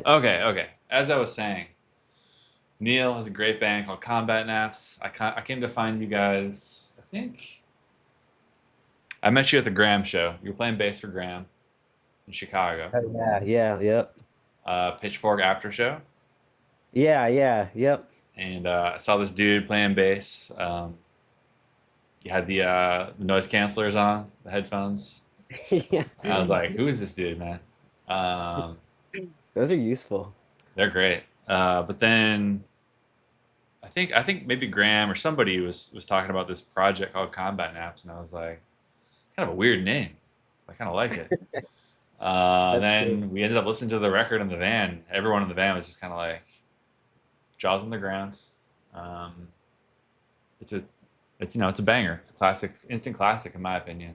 ahead. Okay, okay. As I was saying, Neil has a great band called Combat Naps. I came to find you guys. I think I met you at the Graham show. You were playing bass for Graham in Chicago. Oh, yeah, yeah, yep. Pitchfork after show, Yeah, yeah, yep. and I saw this dude playing bass. You had the noise cancelers on, the headphones, Yeah. and I was like, "Who is this dude, man?" Um, Those are useful. they're great. But then I think maybe Graham or somebody was talking about this project called Combat Naps, and I was like, "It's kind of a weird name. I kind of like it." That's cool. Then we ended up listening to the record in the van. Everyone in the van was just kind of like jaws on the ground. Um, it's a it's a banger. It's a classic, instant classic in my opinion.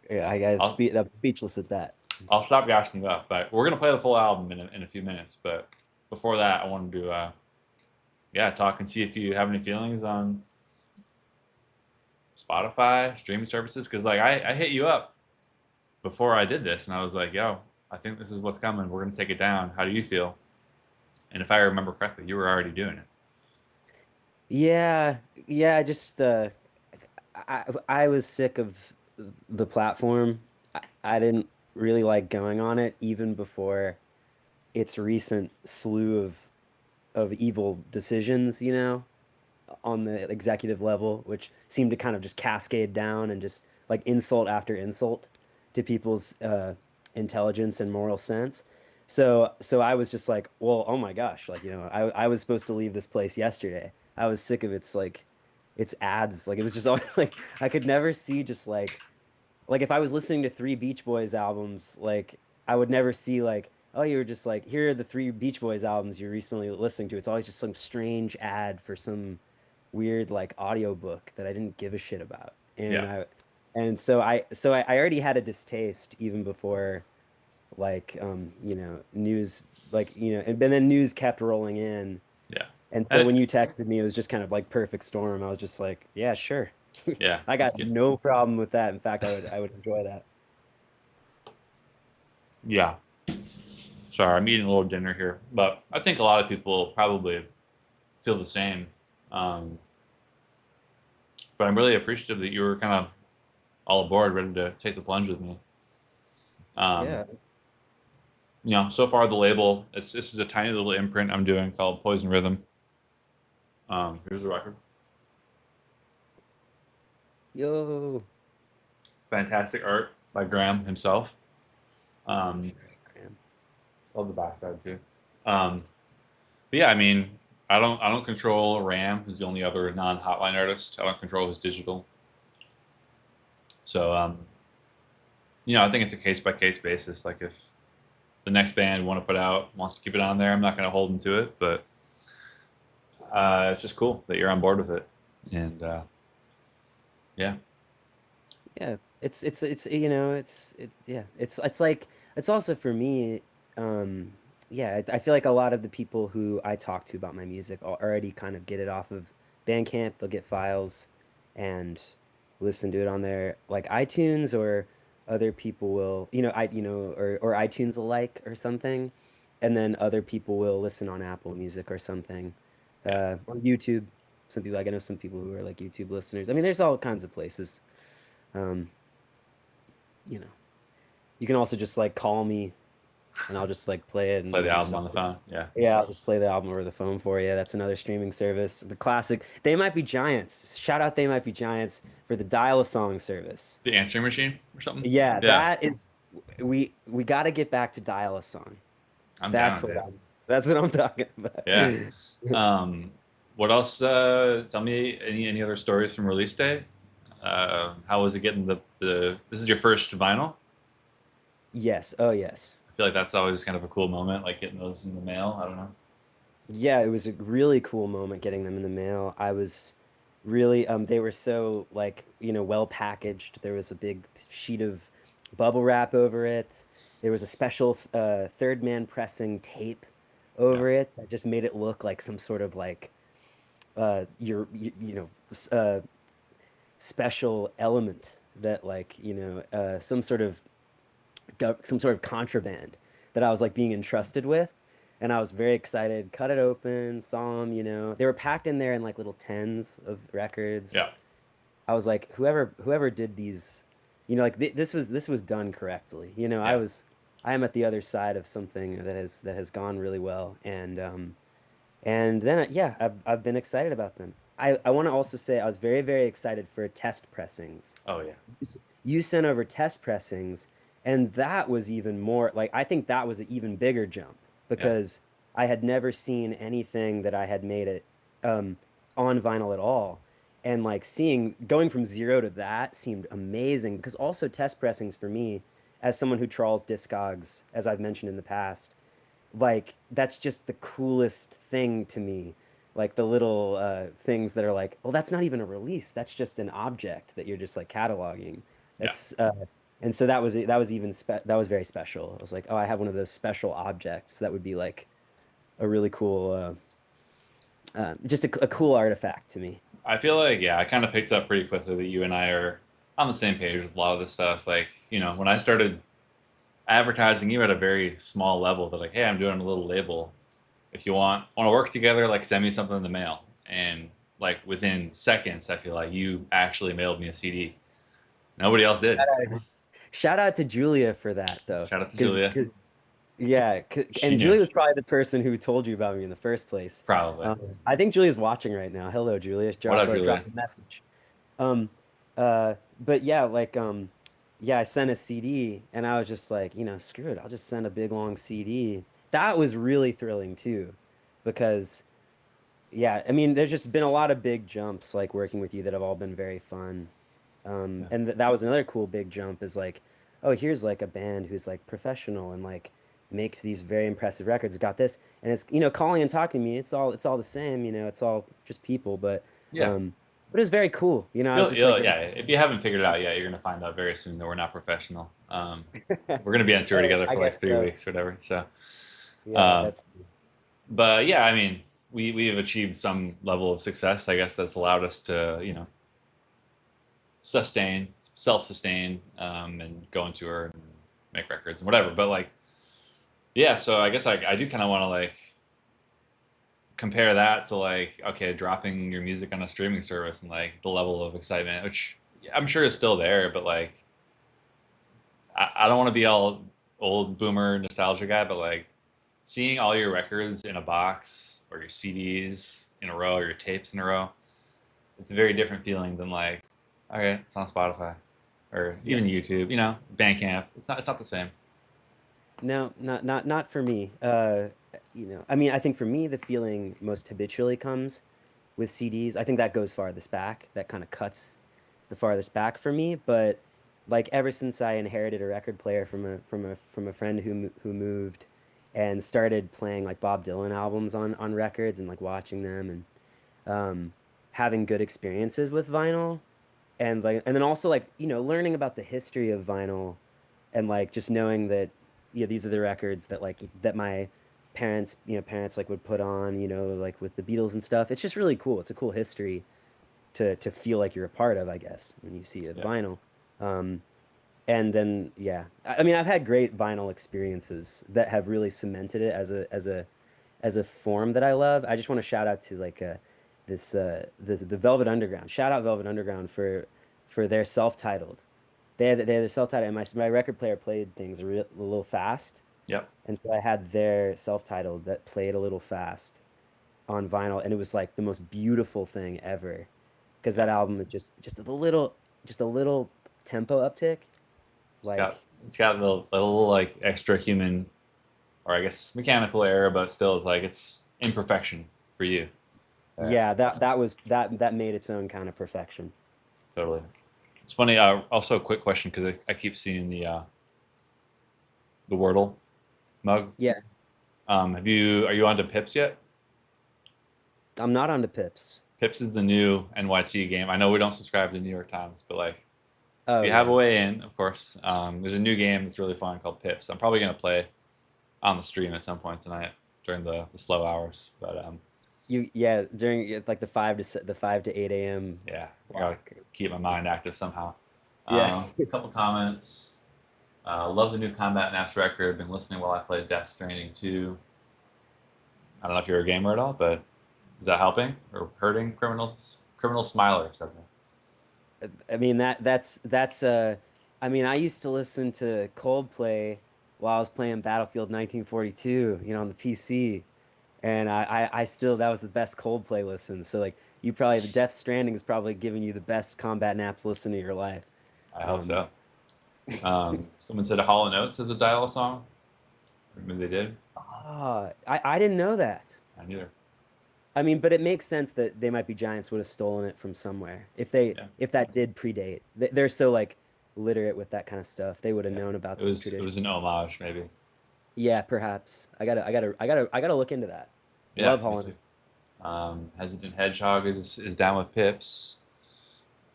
Yeah, I'll I'm speechless at that. I'll stop gassing you up, but we're gonna play the full album in a few minutes. But before that, I wanted to yeah, talk and see if you have any feelings on Spotify streaming services, because like I hit you up before I did this, and I was like, "Yo, I think this is what's coming. We're gonna take it down. How do you feel?" And if I remember correctly, you were already doing it. Yeah, yeah, I was sick of the platform. I didn't really like going on it even before its recent slew of evil decisions, on the executive level, which seemed to kind of just cascade down and just like insult after insult to people's intelligence and moral sense. So I was just like, well, oh my gosh, like, I was supposed to leave this place yesterday. I was sick of its ads. Like it was just always like I could never see just like if I was listening to three Beach Boys albums, like I would never see like, oh, you were just like, here are the three Beach Boys albums you're recently listening to. It's always just some strange ad for some weird like audiobook that I didn't give a shit about. Yeah, And I already had a distaste even before news and then news kept rolling in. yeah, And so and when you texted me, it was just kind of like perfect storm. I was just like, yeah, sure. yeah, I it's got good. no problem with that. In fact, I would enjoy that. Yeah. Sorry, I'm eating a little dinner here, but I think a lot of people probably feel the same. Um, but I'm really appreciative that you were kind of all aboard, ready to take the plunge with me. Um, Yeah. so far the label, this is a tiny little imprint I'm doing called Poison Rhythm. Here's the record. Yo. Fantastic art by Graham himself. Um, Man. love the backside too. Um, but yeah, I mean, I don't control Ram, who's the only other non-hotline artist. I don't control his digital. So I think it's a case by case basis. Like if the next band we want to put out wants to keep it on there, I'm not going to hold them to it. But it's just cool that you're on board with it. And yeah, Yeah. It's yeah. It's like it's also for me, um, yeah, I feel like a lot of the people who I talk to about my music already kind of get it off of Bandcamp. They'll get files and listen to it on their like iTunes, or other people will, or iTunes alike or something. And then other people will listen on Apple Music or something. yeah, Or YouTube. Some people, like I know some people who are like YouTube listeners. I mean, there's all kinds of places. Um, you know, you can also just like call me and I'll just like play it, play and the then just album on the phone. always, Yeah, yeah, I'll just play the album over the phone for you. That's another streaming service. The classic. They Might Be Giants. Shout out They Might Be Giants for the Dial a Song service. the answering machine or something. Yeah, Yeah, that is we got to get back to Dial a Song. I'm That's down, what dude. that's what I'm talking about. Yeah. Um, what else? Tell me any other stories from release day. How was it getting the? This is your first vinyl. Yes. Oh, yes. I feel like that's always kind of a cool moment, like getting those in the mail. I don't know. Yeah, it was a really cool moment getting them in the mail. I was really they were so like, well packaged. There was a big sheet of bubble wrap over it. There was a special third man pressing tape Yeah, over it that just made it look like some sort of like your you know special element that like, some sort of contraband that I was like being entrusted with. and I was very excited. Cut it open, saw them, you know. They were packed in there in like little tens of records. Yeah, I was like, whoever did these, you know, like this was done correctly. You know, yeah, I am at the other side of something that has gone really well, and then yeah, I've been excited about them. I want to also say I was very excited for test pressings. oh yeah, You sent over test pressings, and that was even more like I think that was an even bigger jump yeah, because I had never seen anything that I had made it um, on vinyl at all. And like seeing going from zero to that seemed amazing because also test pressings for me, as someone who trawls Discogs, as I've mentioned in the past, like that's just the coolest thing to me. Like the little things that are like, well, that's not even a release. That's just an object that you're just like cataloging. yeah. That's and so that was even that was very special. I was like, oh, I have one of those special objects that would be like a really cool, just a cool artifact to me. I feel like yeah, I kind of picked up pretty quickly that you and I are on the same page with a lot of this stuff. Like when I started advertising, you at a very small level. That like, hey, I'm doing a little label. If you want to work together, like send me something in the mail. And like within seconds, I feel like you actually mailed me a CD. Nobody else Shout did. out, shout out to Julia for that though, Shout out to because Julia. yeah, She and knew. Julie was probably the person who told you about me in the first place. Probably. I think Julia's watching right now. Hello, Julia. What up, Drop Julia? a message. Um, but yeah, like yeah, I sent a CD, and I was just like, you know, screw it. I'll just send a big long CD. That was really thrilling too, because yeah, I mean, there's just been a lot of big jumps like working with you that have all been very fun. Yeah. And th that was another cool big jump is like, oh, here's like a band who's like professional and like makes these very impressive records, got this. And it's, you know, calling and talking to me, it's all the same, you know, it's all just people, Yeah. um but it was very cool. You know, I was just like very Yeah. If you haven't figured it out yet, you're gonna find out very soon that we're not professional. We're gonna be on tour together I for like guess three so. weeks or whatever. So, Yeah, um, that's but yeah, I mean, we have achieved some level of success. I guess that's allowed us to sustain, self-sustain, and go on tour and make records and whatever. But like, yeah, so I guess I do kind of want to like compare that to like okay, dropping your music on a streaming service and like the level of excitement, which I'm sure is still there, but like I don't want to be all old boomer nostalgia guy, but like seeing all your records in a box or your CDs in a row or your tapes in a row, it's a very different feeling than like, okay, it's on Spotify or yeah. even YouTube, Bandcamp. It's not the same. No, not for me. You know, I mean, I think for me the feeling most habitually comes with CDs. I think that goes farthest back. That kind of cuts the farthest back for me. But like ever since I inherited a record player from a friend who moved and started playing like Bob Dylan albums on records and like watching them and having good experiences with vinyl and then also like you know learning about the history of vinyl and like just knowing that yeah these are the records that like that my parents like would put on, you know, like with the Beatles and stuff. It's just really cool. It's a cool history to feel like you're a part of, I guess, when you see a Yeah, vinyl. Um, and then yeah, I mean I've had great vinyl experiences that have really cemented it as a form that I love. I just want to shout out to like the Velvet Underground. Shout out Velvet Underground for their self-titled. They had a self-titled, and my record player played things a little fast, yep, and so I had their self-titled that played a little fast on vinyl, and it was like the most beautiful thing ever because yeah. that album is just a little tempo uptick, It's got like it's got a little like extra human or I guess mechanical error, but still it's like it's imperfection for you. yeah, that made its own kind of perfection. Totally. It's funny. Also, a quick question because I keep seeing the Wordle mug. Yeah, Have you are you onto Pips yet? I'm not onto Pips. Pips is the new NYT game. I know we don't subscribe to New York Times, but like if Oh you have a yeah. way in, of course, there's a new game that's really fun called Pips. I'm probably gonna play on the stream at some point tonight during the slow hours. But You yeah, during like the 5 to 8 a.m. yeah, I gotta block. keep my mind active somehow. Yeah. A couple comments. Love the new Combat Naps record. Been listening while I play Death Stranding 2. I don't know if you're a gamer at all, but is that helping or hurting criminals? Criminal Smiler said that. I mean that's I mean I used to listen to Coldplay while I was playing Battlefield 1942, on the PC. And I still that was the best Coldplay listen. So like you probably the Death Stranding is probably giving you the best combat naps listen of your life. I hope Um so. Someone said a Hall and Oates has a dial song. Or maybe they did. I didn't know that. I neither. I mean, but it makes sense that They Might Be Giants would have stolen it from somewhere. Yeah, If that did predate. They're so like literate with that kind of stuff. They would have yeah. known about It those was it traditions. was an homage, maybe. Yeah, perhaps. I gotta look into that. Yeah, Love me Hall and too. Oates. Hesitant Hedgehog is down with Pips.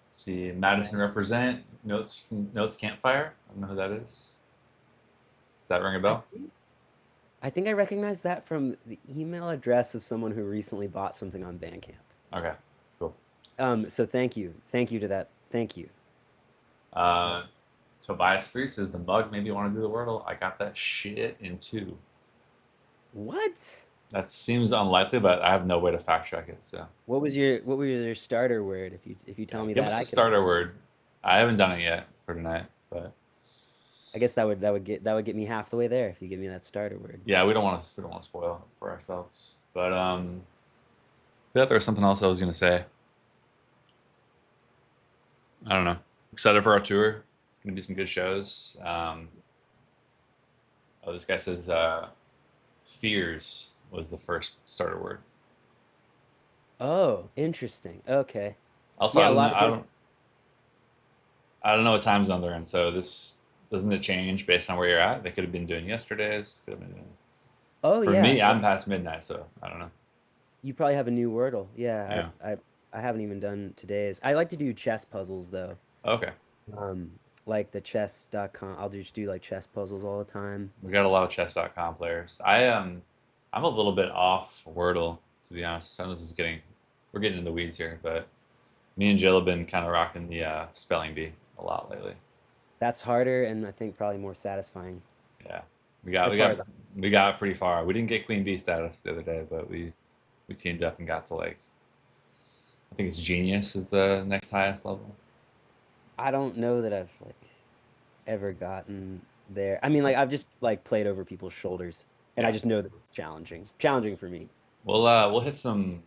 Let's see, Madison Nice. represent notes from Notes Campfire. I don't know who that is. Does that ring a I bell? think I think I recognize that from the email address of someone who recently bought something on Bandcamp. Okay, cool. So thank you. Thank you to that. Thank you to that. Uh, Tobias 3 says the mug maybe you want to do the Wordle. I got that shit in two. What? That seems unlikely, but I have no way to fact check it. So What was your starter word? If you yeah, tell me give that, us I a could starter also. word. I haven't done it yet for tonight, but I guess that would get me half the way there if you give me that starter word. yeah, we don't want to spoil it for ourselves. But yeah, there was something else I was gonna say. I don't know. Excited for our tour. Gonna be some good shows. Oh, this guy says fears was the first starter word. Oh, interesting. Okay. Also, Yeah, a lot of people. I don't know what time zone they're in. So this doesn't it change based on where you're at? They could have been doing yesterday's. Could have been doing. Oh For yeah, me, I'm past midnight, so I don't know. you probably have a new Wordle. Yeah, Yeah. I haven't even done today's. I like to do chess puzzles though. Okay. Like the chess.com. I'll just do like chess puzzles all the time. We got a lot of chess.com players. I'm a little bit off Wordle to be honest. And this is getting we're getting in the weeds here, but me and Jill have been kind of rocking the spelling bee a lot lately. That's harder and I think probably more satisfying Yeah, we got as we far got as we got pretty far. We didn't get Queen Bee status the other day, but we teamed up and got to like I think it's Genius is the next highest level. I don't know that I've like ever gotten there. I mean, like I've just like played over people's shoulders, and I Yeah, just know that it's challenging. Challenging for me. we'll hit some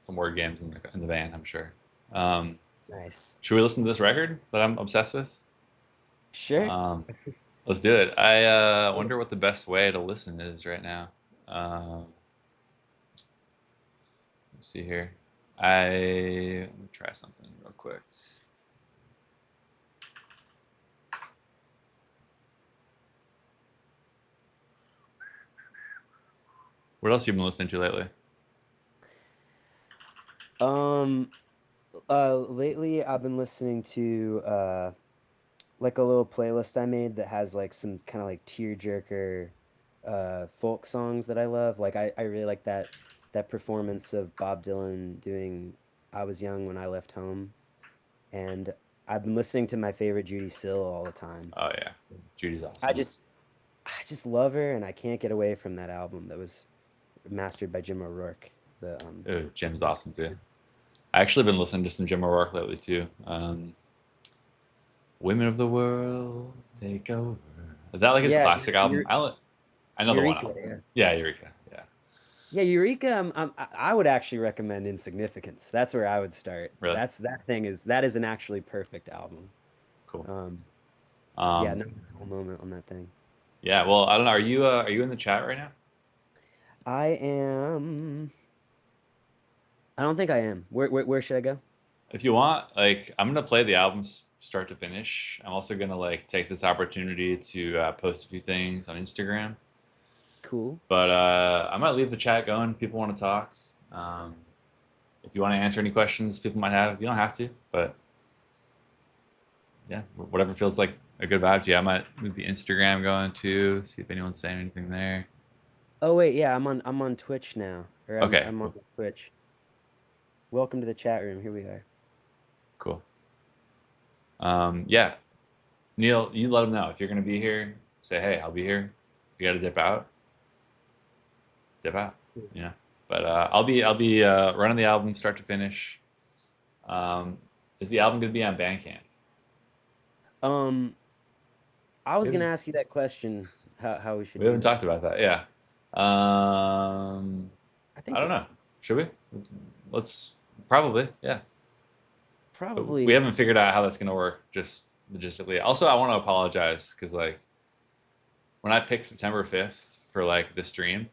word games in the van, I'm sure. Um, Nice. should we listen to this record that I'm obsessed with? Sure. Um, let's do it. I wonder what the best way to listen is right now. Let's see here. Let me try something real quick. What else you been listening to lately? Um, Lately I've been listening to like a little playlist I made that has like some kind of like tearjerker folk songs that I love. Like I really like that performance of Bob Dylan doing I Was Young When I Left Home. And I've been listening to my favorite Judy Sill all the time. Oh yeah, Judy's I awesome. just I just love her and I can't get away from that album that was mastered by Jim O'Rourke. The Ooh, Jim's Just- awesome too. I actually been listening to some Jim O'Rourke lately too. Women of the World Take Over. Is that like his yeah, classic album? I know the one Eureka, album. yeah. Yeah, Eureka. Yeah, Yeah, Eureka, I would actually recommend Insignificance. That's where I would start. really That is an actually perfect album. cool. Um, yeah, Um, no dull moment on that thing. yeah. Well, I don't know. Are you in the chat right now? I am. I don't think I am. Where should I go? If you want, like, I'm gonna play the album start to finish. I'm also gonna like take this opportunity to post a few things on Instagram. Cool. But I might leave the chat going. People want to talk. Um, if you want to answer any questions people might have, you don't have to. But yeah, whatever feels like a good vibe to you. I might leave the Instagram going too. See if anyone's saying anything there. Oh wait, yeah, I'm on Twitch now, or I'm Okay, I'm on cool, Twitch. Welcome to the chat room. Here we are. cool. Yeah, Neil, you let them know if you're gonna be here. Say hey, I'll be here. If you gotta dip out, dip out. you know. But I'll be running the album start to finish. Um, is the album gonna be on Bandcamp? Um, I We was gonna haven't, ask you that question, how we should we do haven't that. talked about that. Yeah. Um, I I think don't it know. Should we? Let's probably. Yeah. But we probably. haven't figured out how that's gonna work just logistically. Also, I want to apologize because like when I picked September 5th for like the stream,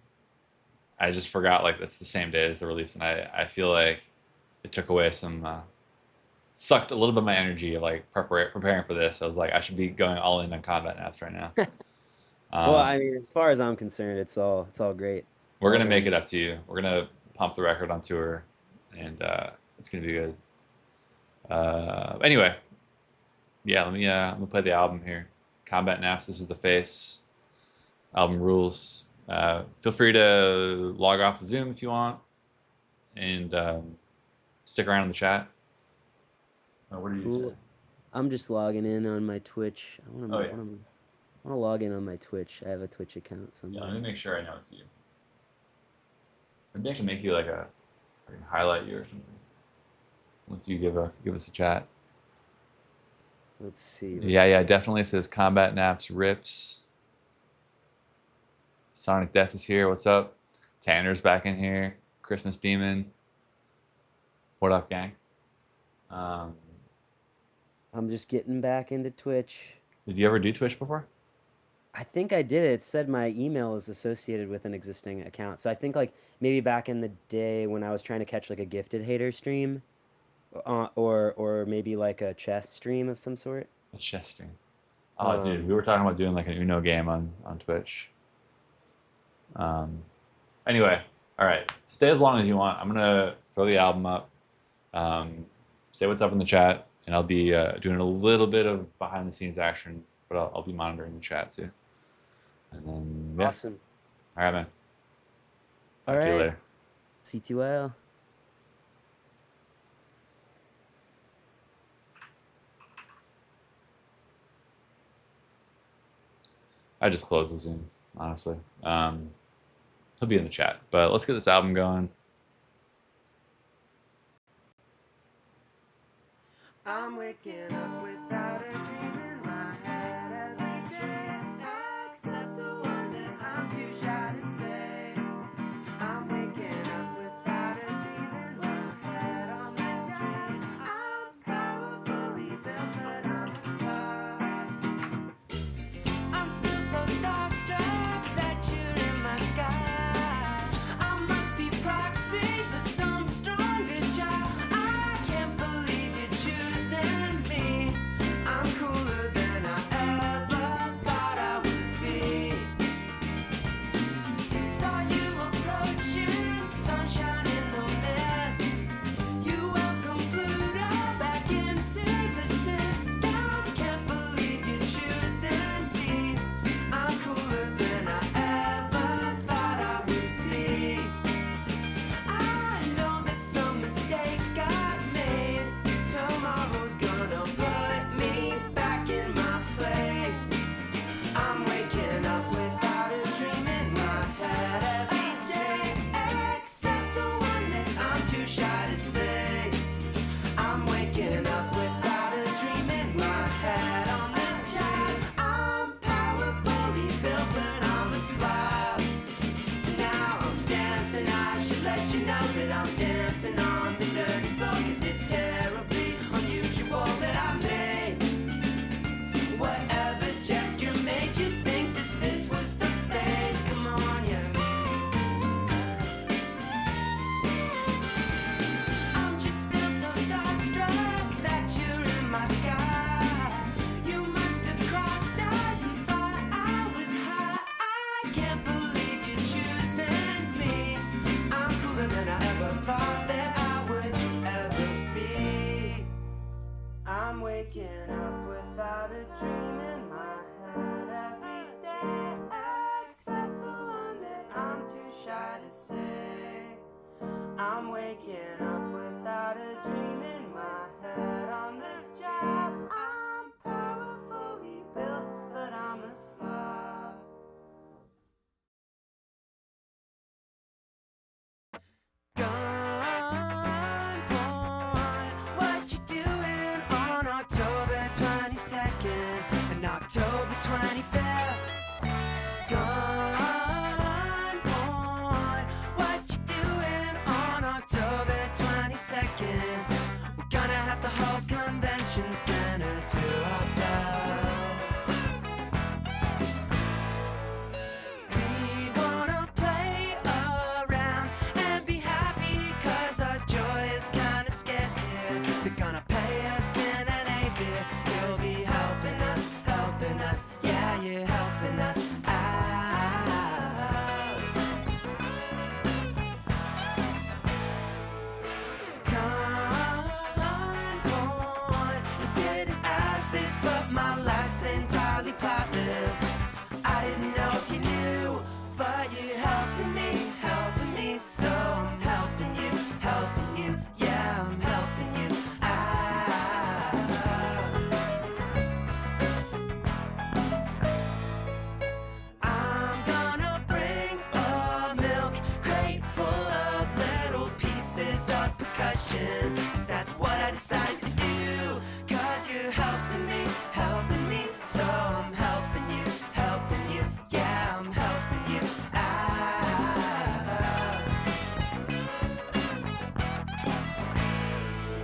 I just forgot like that's the same day as the release, and I feel like it took away some sucked a little bit of my energy of like preparing for this. I was like, I should be going all in on combat naps right now. Well, Um, I mean, as far as I'm concerned, it's all great. It's we're all gonna make going it good. up to you. We're gonna pump the record on tour, and it's gonna be good. Anyway, yeah, let me play the album here. Combat naps. This is the face. Album rules. Feel free to log off the Zoom if you want, and stick around in the chat. What are you saying? Cool. I'm just logging in on my Twitch. Oh yeah, I wanna log in on my Twitch. I have a Twitch account yeah. Let somewhere. me make sure I know it's you. Maybe I can make you like a, I can highlight you or something. Once you give us a chat. Let's see. Let's Yeah, yeah, see. definitely says combat naps rips. Sonic Death is here. What's up? Tanner's back in here. Christmas Demon. What up, gang? Um, I'm just getting back into Twitch. did you ever do Twitch before? I think I did it. It said my email is associated with an existing account. So I think like maybe back in the day when I was trying to catch like a gifted hater stream, or maybe like a chess stream of some sort. A chess stream. Oh, dude, we Um, were talking about doing like an Uno game on Twitch. Um, anyway, all right. Stay as long as you want. I'm gonna throw the album up. Um, say what's up in the chat, and I'll be doing a little bit of behind the scenes action, but I'll be monitoring the chat too. And then yeah, awesome. all right, man. All Talk to you right. later. C2L. I just closed the Zoom, honestly. He'll be in the chat, but let's get this album going. I'm waking up without a dream in my head every day, except the one that I'm too shy to say. I'm waking up without a dream in my head on the dream. I'm powerfully built, but I'm a star. I'm still so starstruck that you're in my sky. I must be proxy for some stronger child. I can't believe you're choosing me. I'm cooler than I ever thought I would be. Saw you approaching, sunshine in the mist. You welcome Pluto back into the system. Can't believe you're choosing me. I'm cooler than I ever thought I would be. I know that some mistake got made. Tomorrow's gonna put me back in my place. I'm waking up without a dream in my head every day, except the one that I'm too shy to say. I'm waking up without a dream in my head on the job. I'm powerfully built, but I'm a slob. Now I'm dancing, I should let you know that I'm dancing on the dirty floor, 'cause it's terribly unusual that I made whatever gesture made you think that this was the face. Come on, yeah. I'm just still so starstruck that you're in my sky. You must have crossed eyes and thought I was high. I can't believe you're choosing me. I'm cooler than I ever thought that I would ever be. I'm waking up without a dream in my head every day, except the one that I'm too shy to say. I'm waking up without a dream in my head on the job. I'm powerfully built, but I'm a slob. solution. 'Cause that's what I decided to do. 'Cause you're helping me, so I'm helping you, yeah, I'm helping you out.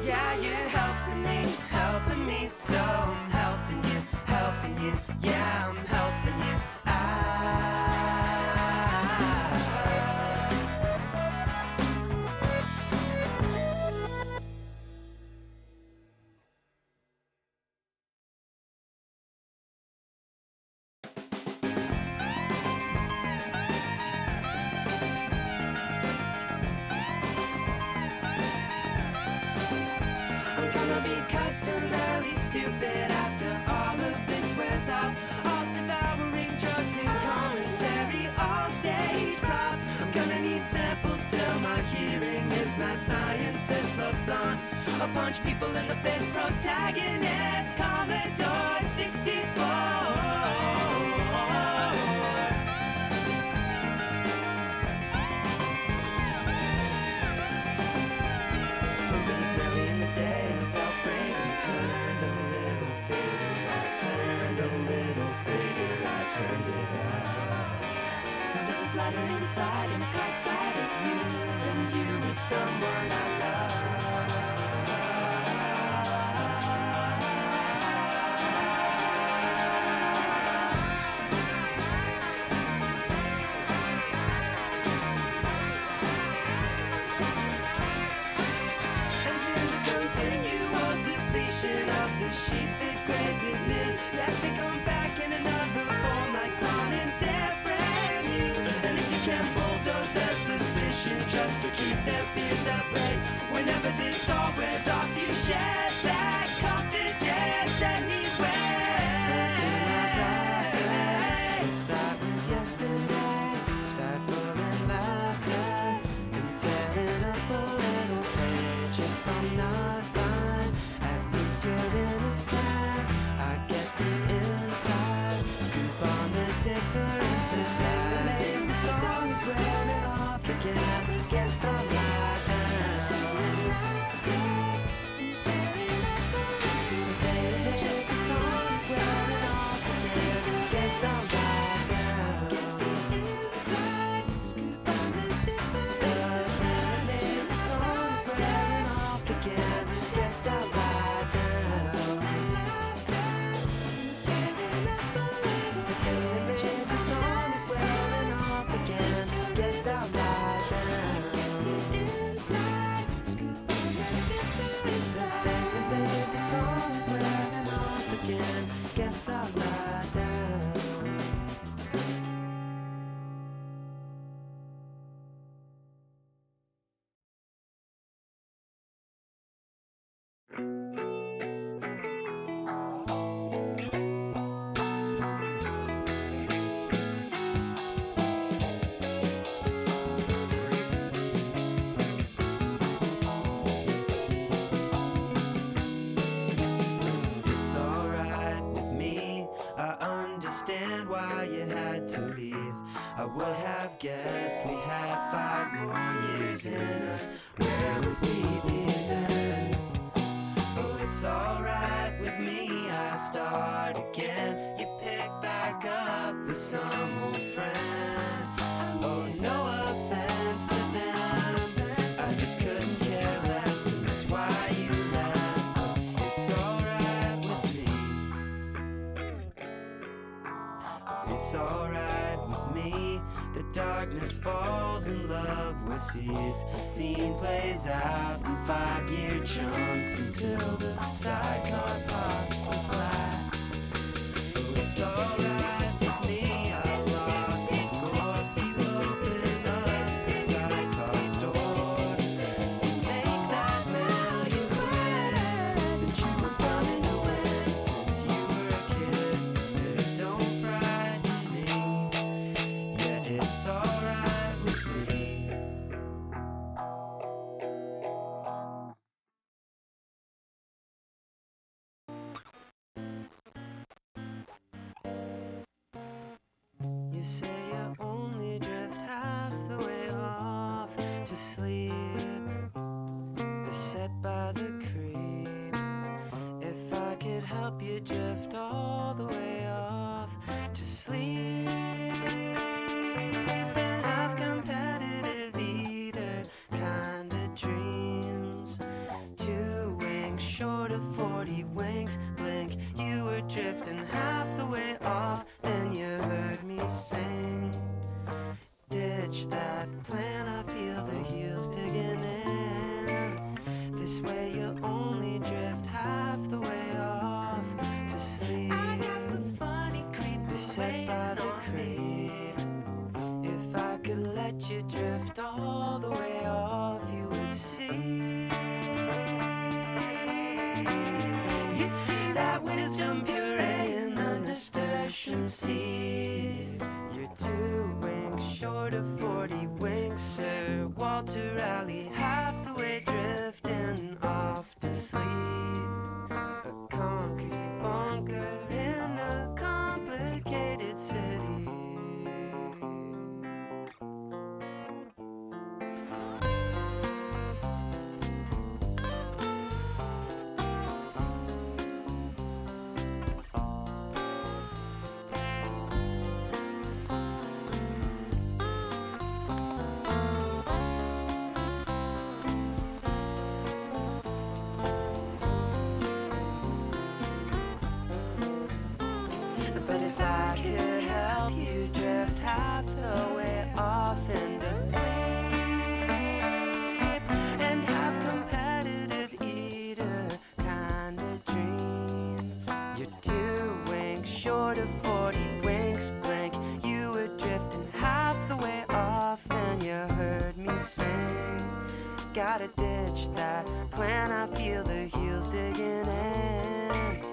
Yeah, you're helping me, so I'm helping you, yeah, I'm helping you out. I'm gonna be customarily stupid after all of this wears off. All devouring drugs and commentary, all stage props. I'm gonna need samples till my hearing is mad scientist love song. I'll punch people in the face, protagonist, Commodore 64. Early in the day, and I felt brave and turned a little fader. I turned a little fader. I turned it up. Now there was lighter inside, and I caught sight of you, and you were someone I love. Continual depletion of the sheep that graze at noon. Yes, they come back in another form, like song and different news. And if you can bulldoze their suspicion just to keep their fears at bay, whenever this all wears off, you shed that confidence anyway. Until I die, yes, that was yesterday. Stifling laughter and tearing up a little fridge. If I'm not fine, at least you're innocent. I get the inside scoop on the difference of that. The song's wearing off again. Guess I'll lie down. The song's wearing off again. Guess I'll lie down. Scoop on the difference. The song's wearing off again. Guess I'll lie down. The song is wearing off again. Guess I'll lie down. The song is wearing off again. Guess I'll lie down. It's alright with me. I understand why you had to leave. I would have guessed we had 5 more years in us. Where would we be then? Oh, it's alright with me. I start again. You pick back up with some old friend. Oh, no offense to them. I just couldn't care less, and that's why you left. But it's alright with me. It's alright with me. The darkness falls in love with seeds. The scene plays out in 5-year chunks until the sidecar pops the flat. It's alright with me. I lost the score. You open up the sidecar store. You make that million quid that you were bound to win since you were a kid. And it don't frighten me. Yeah, it's alright with me. 40 winks, Sir Walter Raleigh, half the way drifting off to sleep. A concrete bunker in a complicated city. But if I could help you drift half the way off into sleep and have competitive eater kind of dreams, you're 2 winks short of 40 winks blank. You were drifting half the way off, and you heard me sing. Gotta ditch that plan, I feel the heels digging in.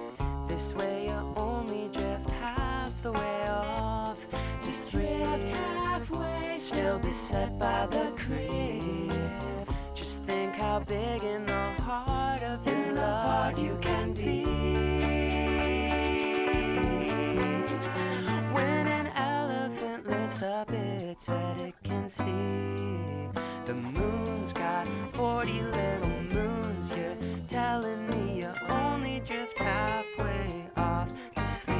This way you only drift half the way off. Just drift halfway, still beset by the crib. Just think how big in the heart of your love you can be. When an elephant lifts up its head, it can see the moon's got 40 little moons. You're telling me you only drift halfway off to sleep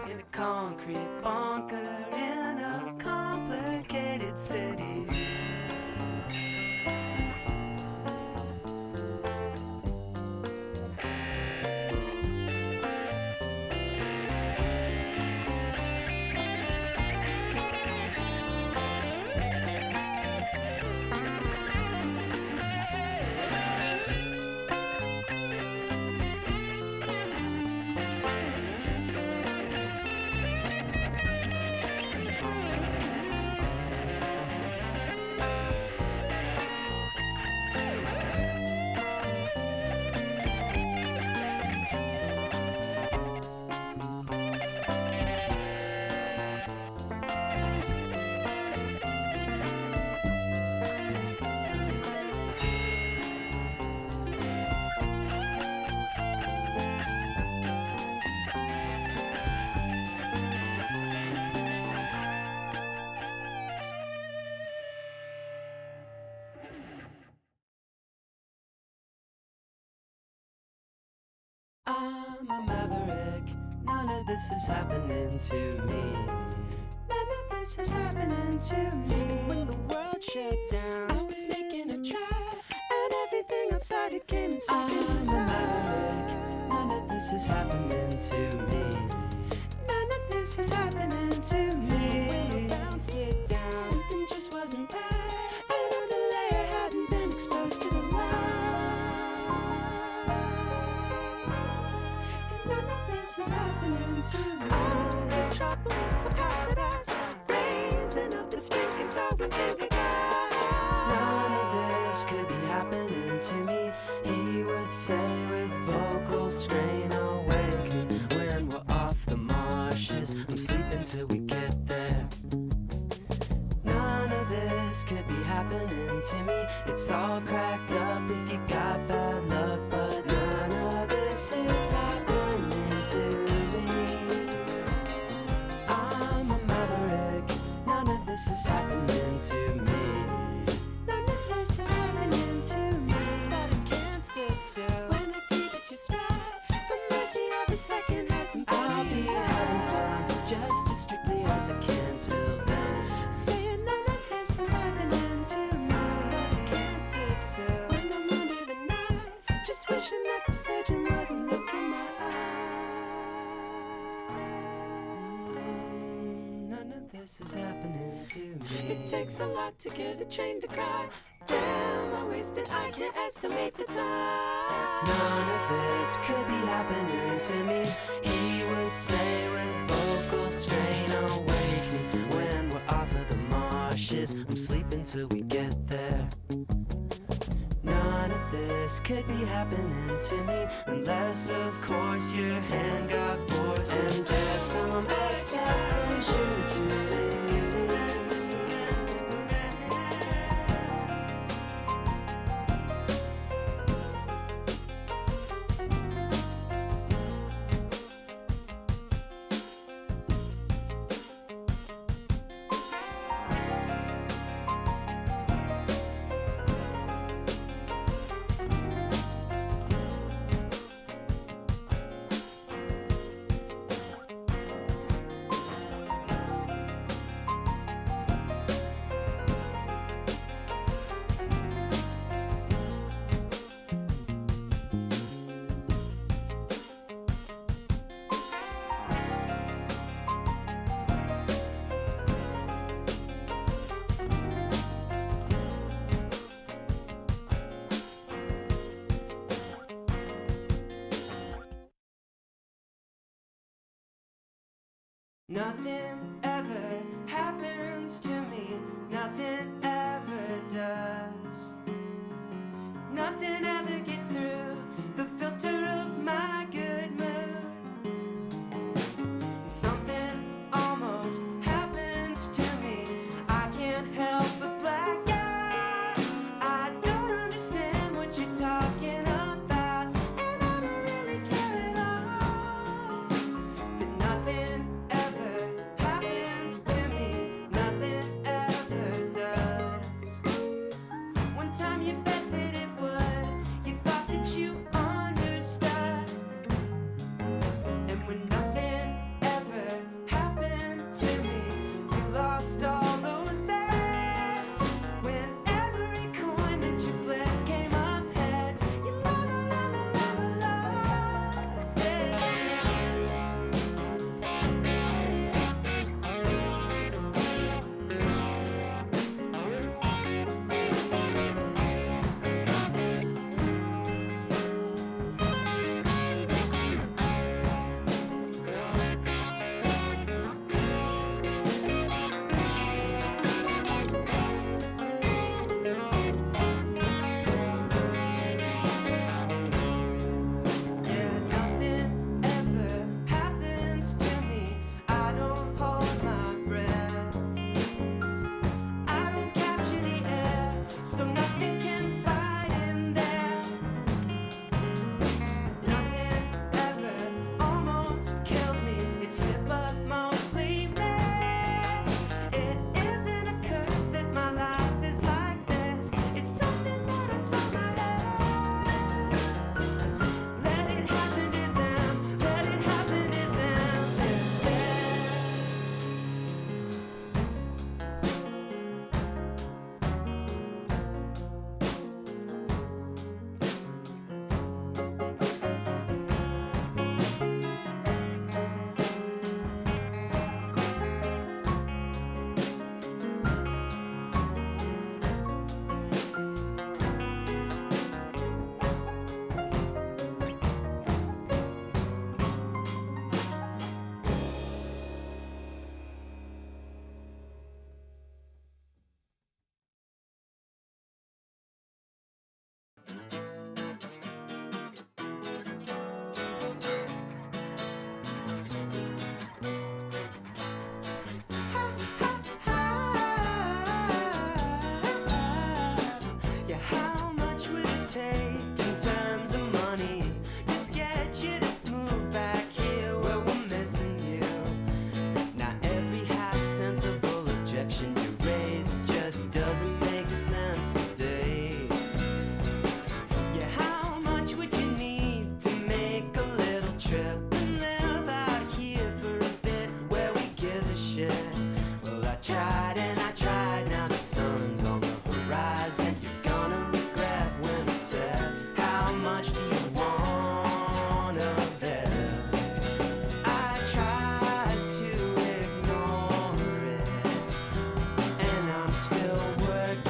in a concrete bunker in a complicated city. I'm a maverick, none of this is happening to me. None of this is happening to me. When the world shut down, I was making a try, and everything outside it came in seconds. I'm a maverick, none of this is happening to me. None of this is happening to me. When I bounced it down, something just wasn't right. Another layer hadn't been exposed to the light. None of this is happening to me. I'm in trouble, so pass it us. Raising up this drink and throw everything we got. None of this could be happening to me, he would say with vocal strain. Awake me when we're off the marshes. I'm sleeping till we get there. None of this could be happening to me. It's all cracked up if you got bad luck, but none of this is happening to me. I'm a maverick, none of this is happening to me. None of this is happening to me. But I can't sit still when I see that you're strapped. The mercy of a second hasn't been. I'll be having fun just as strictly as I can till then. Saying none of this is happening to me. But I can't sit still when I'm under the knife. Just wishing that the surgeon wouldn't look in my eye. None of this is happening to me. It takes a lot to get a train to cry. Damn, I wasted, I can't estimate the time. None of this could be happening to me, he would say with vocal strain. Awake me when we're off of the marshes. I'm sleeping till we get there. None of this could be happening to me, unless of course your hand got forced. And there's some excess tension to leave. Nothing ever happens to me, nothing ever does. Nothing ever gets through the filter of my good mood. Something almost happens to me, I can't help but black out. I don't understand what you're talking about, and I don't really care at all. But nothing ever happens to me, nothing ever does. One time you bet that it would, you thought that you understood. And when nothing ever happened to me, you lost all those bets. When every coin that you flipped came up heads, you lost it. Yeah, nothing ever happens to me, I don't hold my breath. I don't capture the air, so nothing can fight in there. Nothing ever almost kills me, it's hit but mostly miss. It isn't a curse that my life is like this, it's something that I tell my head. Let it happen to them, let it happen to them instead. Yeah, how much would it take in terms of money to get you to move back here where we're missing you? Now every half sensible objection you raise just doesn't make sense today. Yeah, how much would you need to make a little trip and live out here for a bit where we give a shit? Well, I tried and I tried, now the sun's on the horizon. You're gonna regret when it sets. How much do you wanna bet? I tried to ignore it, and I'm still working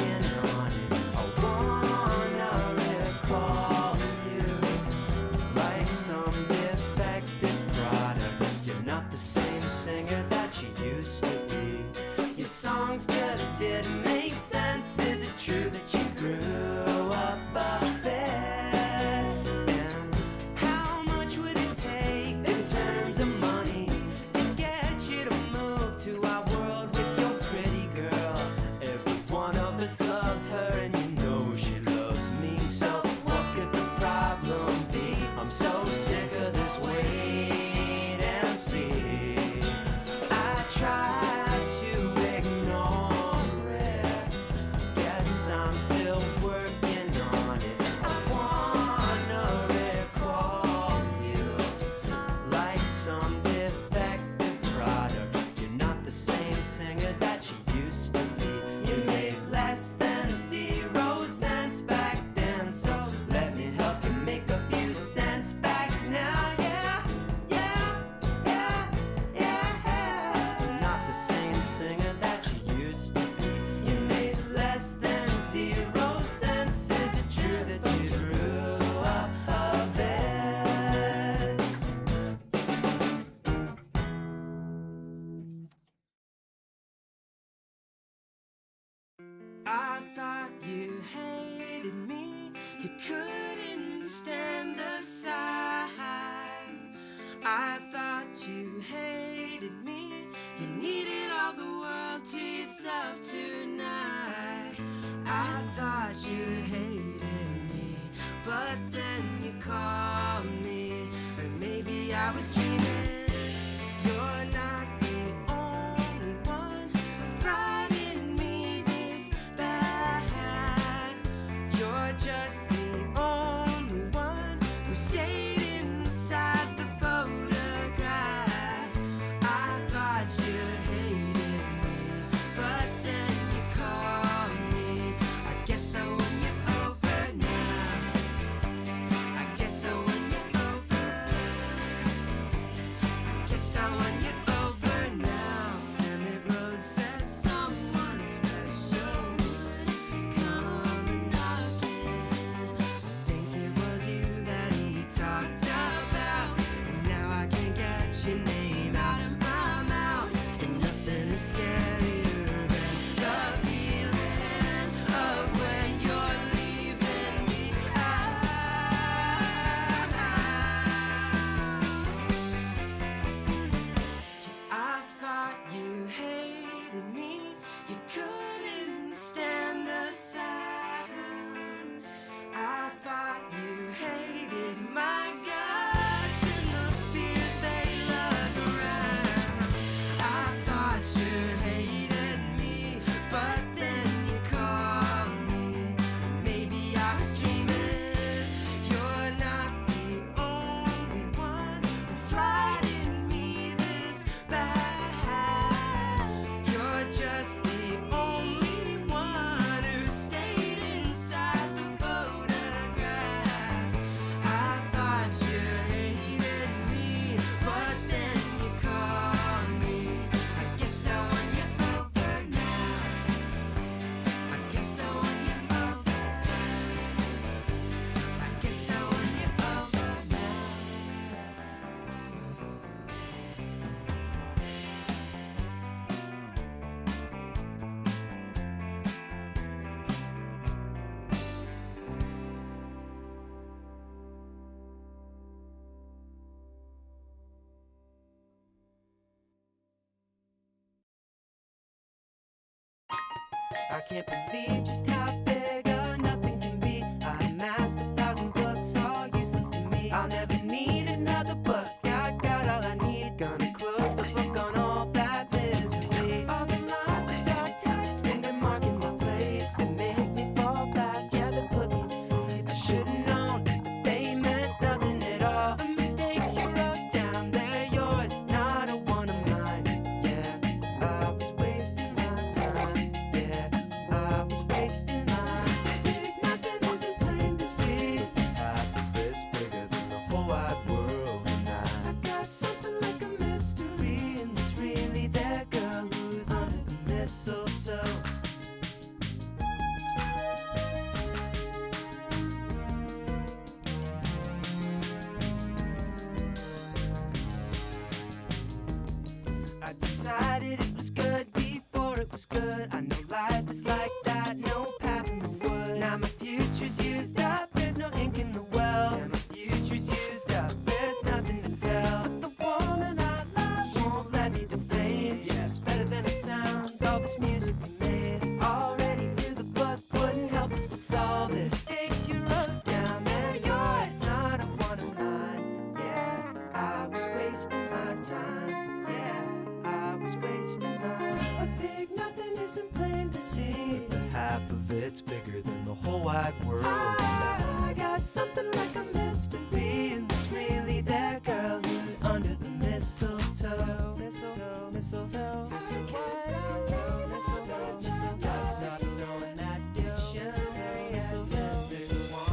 hated me, you couldn't stand the sight. I thought you hated me, you needed all the world to yourself tonight. I thought you hated me, but then you called me, or maybe I was dreaming. You're not the only one frightened me this bad. You're just the only one who stayed inside the photograph. I thought you hated me, but then you called me. I guess I won you over now. I guess I won you over. I guess I won you over now. Emmett Road said someone special would come knocking. I think it was you that he talked about, and now I can't get your name out of my mouth. And nothing is scarier than the feeling of when you're leaving me out. I thought you hated me, you couldn't stand the sound. I thought you hated my guts and the fears they lug around. I thought you hated me, but then you called me. Maybe I was dreaming. You're not the only one who frightened me this bad. You're just the only one who stayed inside the photograph. I thought you hated me, but then you called me. I guess I won you over now. I guess I won you over. I guess I won you over now. I can't believe just how big or nothing can be. I amassed 1,000 books, all useless to me. I'll never need another book, I got all I need. Gonna close the book on all that misery. All the lines of dark text, finger marking my place. They make me fall fast, yeah, they put me to sleep. I should've known that they meant nothing at all. The mistakes you wrote down, they're yours, not a one of mine. Yeah, I was wasting my time. Yeah, I was wasting my big nothing isn't plain to see. Half of it's bigger than the whole wide world, and I got something like a mystery. And it's really that girl who's under the mistletoe. I decided it was good before it was good. I know life is like that, no path in the wood. Now my future's used up, there's no ink in the well. Yeah, my future's used up, there's nothing to tell. But the woman I love won't let me defame. Yeah, it's better than it sounds, all this music we made. Already knew the book wouldn't help us to solve this. Mistakes you wrote down, they're yours, not a one of mine. Yeah, I was wasting my time. Yeah, I was wasting my. A big nothing isn't plain to see. But half of it's bigger than the whole wide world. I got something like a mystery, and it's really that girl who's under the mistletoe. Mistletoe, mistletoe. Mistletoe, mistletoe, mistletoe. Stop throwing that dictionary. Mistletoe, there's one.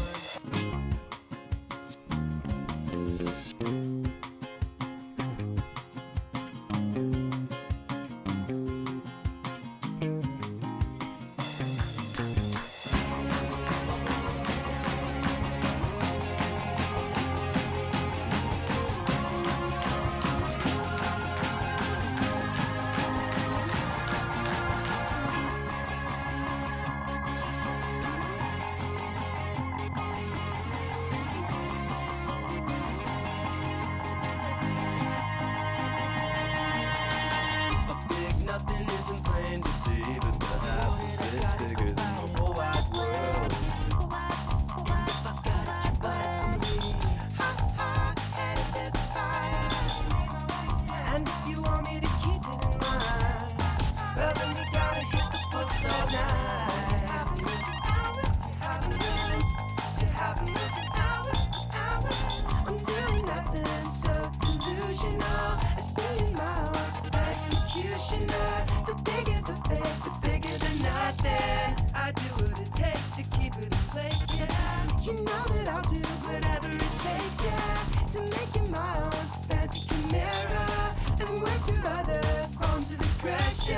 You know that I'll do whatever it takes, yeah, to make you my own fancy chimera and work through other forms of aggression.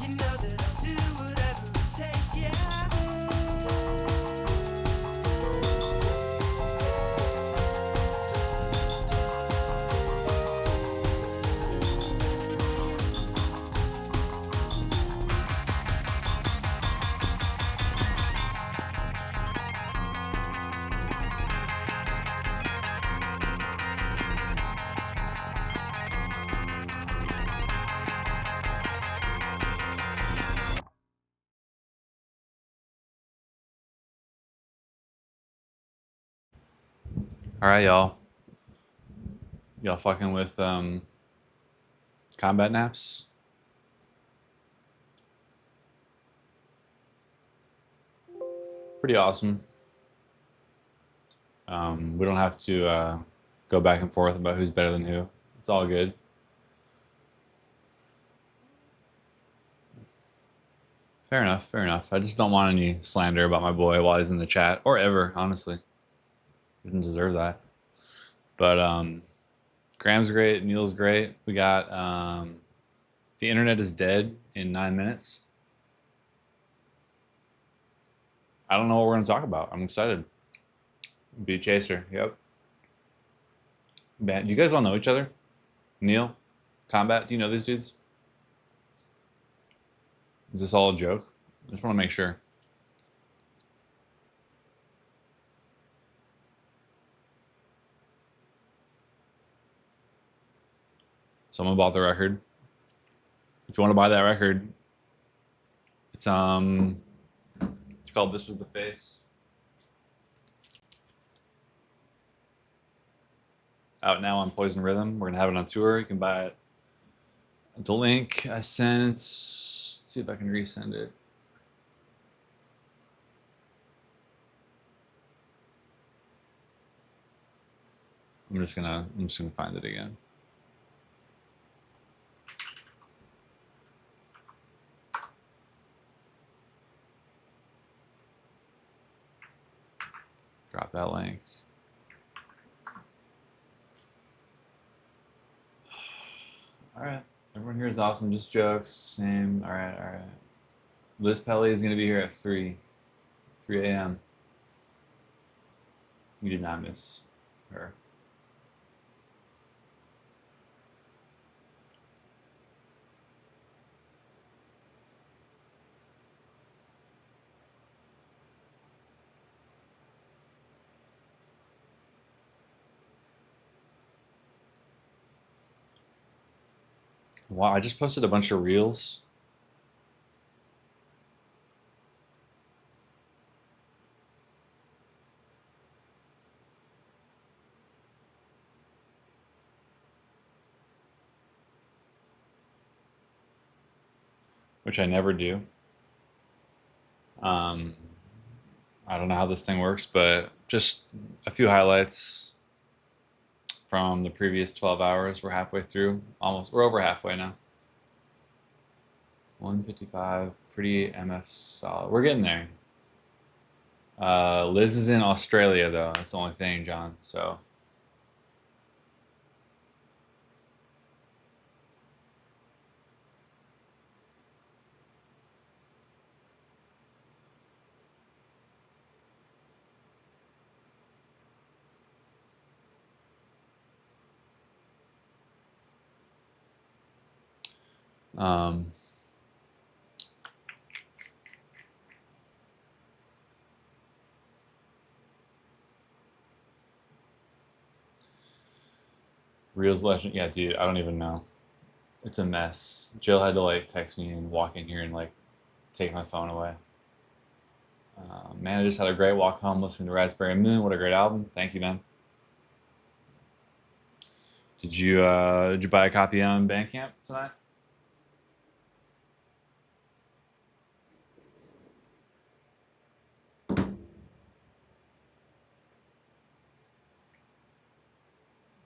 You know that I'll do whatever it takes, yeah. All right, y'all. Y'all fucking with combat naps? Pretty awesome. We don't have to go back and forth about who's better than who. It's all good. Fair enough, fair enough. I just don't want any slander about my boy while he's in the chat, or ever, honestly. Didn't deserve that. But Graham's great, Neil's great. We got The Internet is Dead in 9 minutes. I don't know what we're going to talk about. I'm excited. Beat Chaser, yep. Man, do you guys all know each other? Neil? Combat, do you know these dudes? Is this all a joke? I just want to make sure. Someone bought the record. If you want to buy that record, it's called This Was the Face. Out now on Poison Rhythm. We're gonna have it on tour. You can buy it. The link I sent. Let's see if I can resend it. I'm just gonna find it again. Drop that link. All right, everyone here is awesome. Just jokes, same. All right, all right. Liz Pelly is gonna be here at 3 a.m. You did not miss her. Wow, I just posted a bunch of reels. Which I never do. I don't know how this thing works, but just a few highlights from the previous 12 hours. We're halfway through. Almost. We're over halfway now. 155. Pretty MF solid. We're getting there. Liz is in Australia, though. That's the only thing, John. So. Reels legend, yeah, dude. I don't even know. It's a mess. Jill had to like text me and walk in here and like take my phone away. Man, I just had a great walk home listening to Raspberry Moon. What a great album! Thank you, man. Did you buy a copy on Bandcamp tonight?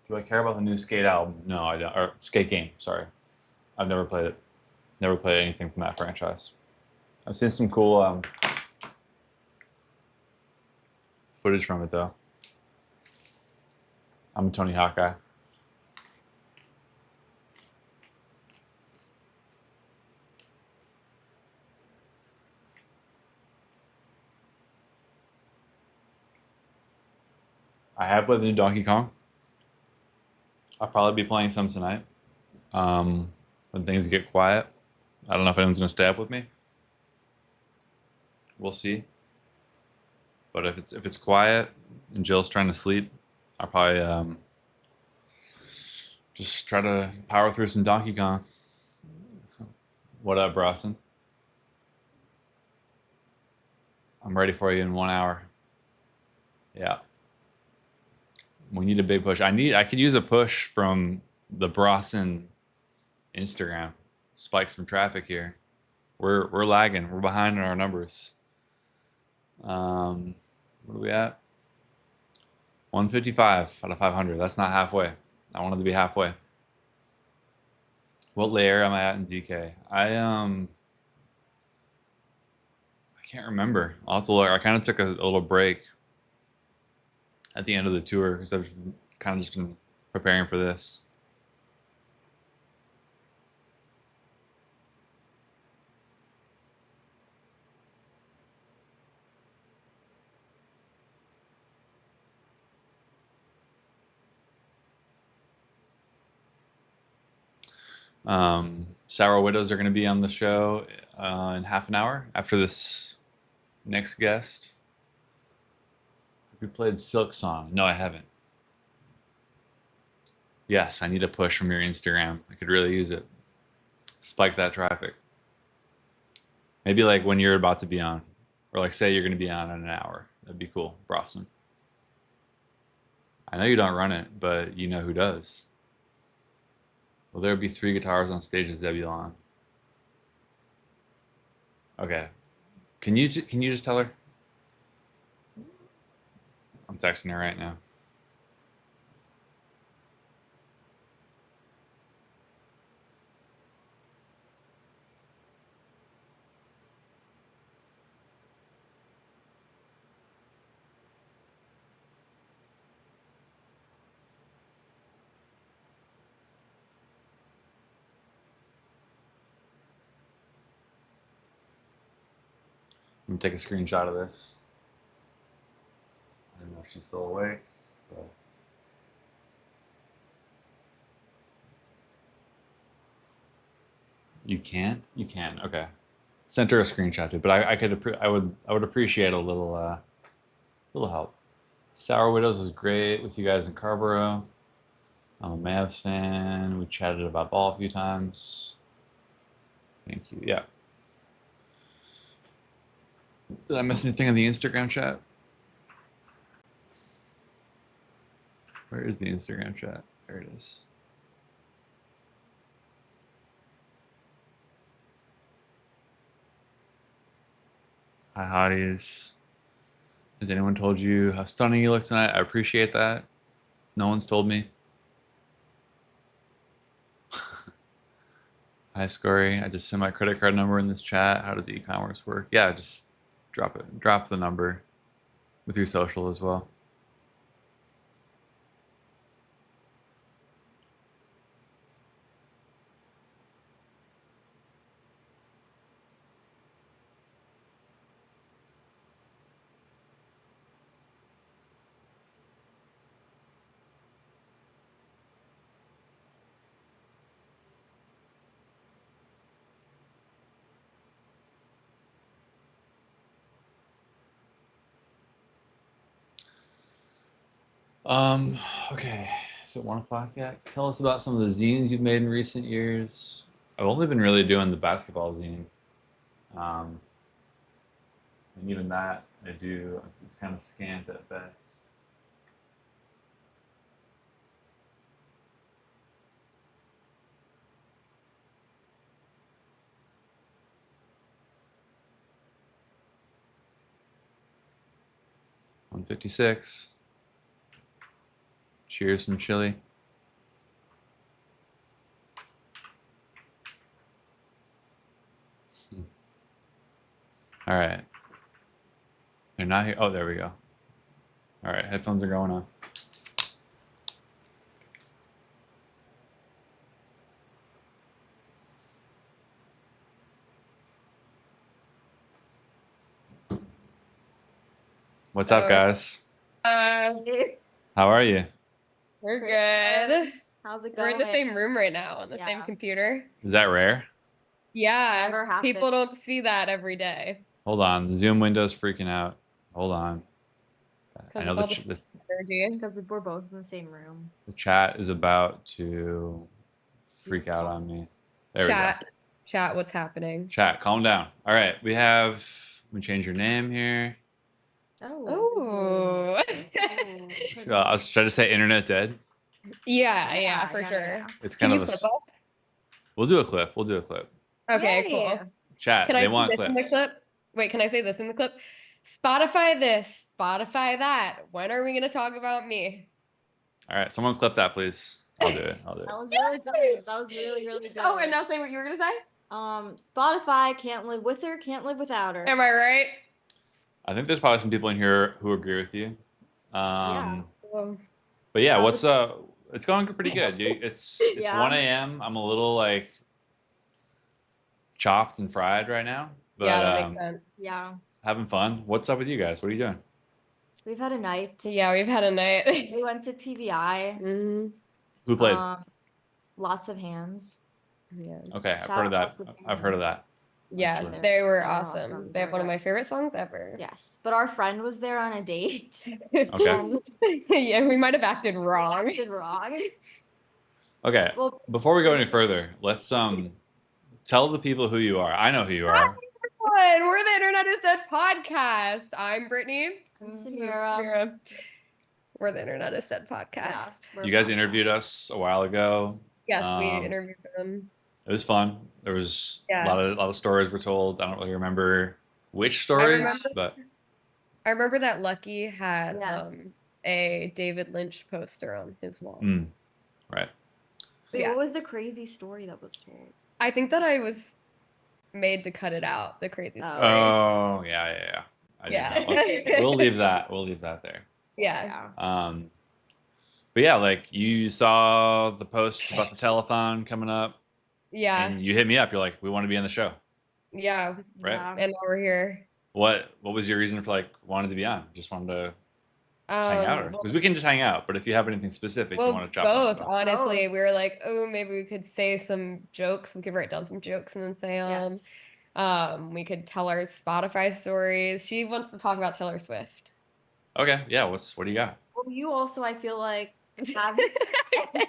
Do I care about the new Skate album? No, I don't. Or Skate game. Sorry, I've never played it. Never played anything from that franchise. I've seen some cool footage from it though. I'm a Tony Hawk guy. I have played the new Donkey Kong. I'll probably be playing some tonight. When things get quiet. I don't know if anyone's gonna stay up with me. We'll see. But if it's quiet and Jill's trying to sleep, I'll probably just try to power through some Donkey Kong. What up, Bronson? I'm ready for you in 1 hour. Yeah. We need a big push. I could use a push from the Bronson Instagram. Spikes some traffic here. We're lagging. We're behind in our numbers. What are we at? 155 out of 500. That's not halfway. I wanted to be halfway. What layer am I at in DK? I can't remember. I'll have to look. I kind of took a little break at the end of the tour because I've kind of just been preparing for this. Sour Widows are going to be on the show in half an hour after this next guest. Have you played Silk Song? No, I haven't. Yes, I need a push from your Instagram. I could really use it. Spike that traffic. Maybe like when you're about to be on, or like say you're going to be on in an hour. That'd be cool. Bronson. I know you don't run it, but you know who does. Will there be 3 guitars on stage at Zebulon? Okay. Can you just tell her? I'm texting her right now. I'm gonna take a screenshot of this. I don't know if she's still awake, but you can't. You can. Okay. Sent her a screenshot too, but I would appreciate a little help. Sour Widows was great with you guys in Carborough. I'm a Mavs fan. We chatted about ball a few times. Thank you. Yeah. Did I miss anything in the Instagram chat? Where is the Instagram chat? There it is. Hi, hotties. Has anyone told you how stunning you look tonight? I appreciate that. No one's told me. Hi, Scurry. I just sent my credit card number in this chat. How does e-commerce work? Yeah, just drop it. Drop the number with your social as well. Um, okay. Is it 1 o'clock yet? Tell us about some of the zines you've made in recent years. I've only been really doing the basketball zine. And even that I do, it's kind of scant at best. $156. Cheers from Chile. All right. They're not here. Oh, there we go. All right, headphones are going on. What's up, guys? Uh, How are you? we're good. How's it We're going? in the same room right now on the same Yeah. computer. Is that rare? Yeah, Never people don't happens. see that every day Hold on, the Zoom window's freaking out. Hold on. I because know of all the energy. Because we're both in the same room. the chat is about to freak out on me. There we go. Chat, what's happening? Chat, calm down. All right, we have. Let me change your name here. Oh. I was trying to say internet dead. Yeah, for sure. It's Can kind you of a. clip us? We'll do a clip. We'll do a clip. Okay, Yay. cool. Chat, Can I they say want this in the clips. clip? Wait, can I say this in the clip? Spotify this, Spotify that. When are we gonna talk about me? All right, someone clip that, please. I'll do it. I'll do it. That was really good. That was really, really good. Oh, and now say what you were gonna say? Spotify, can't live with her, can't live without her. Am I right? I think there's probably some people in here who agree with you. Yeah. But yeah, How's what's it's going pretty good. It's Yeah. 1 a.m. I'm a little like chopped and fried right now, but Yeah, that makes sense. Yeah. having fun. What's up with you guys? What are you doing? We've had a night. Yeah, we've had a night. We went to TVI. Mhm. Who played? Lots of hands. Yeah. Okay, I've Shout heard of out that. Lots of I've heard of Hands. that. Yeah, Actually. they were They're awesome. awesome. They have They're one of my good. favorite songs ever. Yes. But our friend was there on a date. Okay. Yeah, we might have acted We wrong. acted wrong. Okay. Well, Before we go any further, let's tell the people who you are. I know who you are. Everyone, we're the Internet is Dead podcast. I'm Brittany. I'm This is Samira. We're the Internet is Dead podcast. we're You guys both interviewed us a while ago. Yes, we interviewed them. It was fun. There was Yeah. a lot of stories were told. I don't really remember which stories, but I remember that Lucky had Yes. a David Lynch poster on his wall. Right. Wait, Yeah. what was the crazy story that was told? I think that I was made to cut it out. The crazy story. Oh, yeah. I did Yeah. not. We'll leave that. We'll leave that there. Yeah. But yeah, like you saw the post about the telethon coming up, Yeah. and you hit me up. You're like, we want to be on the show, Yeah. right? Yeah. And now we're here. What was your reason for like wanting to be on? Just wanted to hang out, Well, because we can just hang out. But if you have anything specific you want to chop both, about. honestly. We were like, oh, maybe we could say some jokes. We could write down some jokes and then say them. Yes. We could tell our Spotify stories. She wants to talk about Taylor Swift. Okay, yeah. What do you got? Well, you also, I feel like, have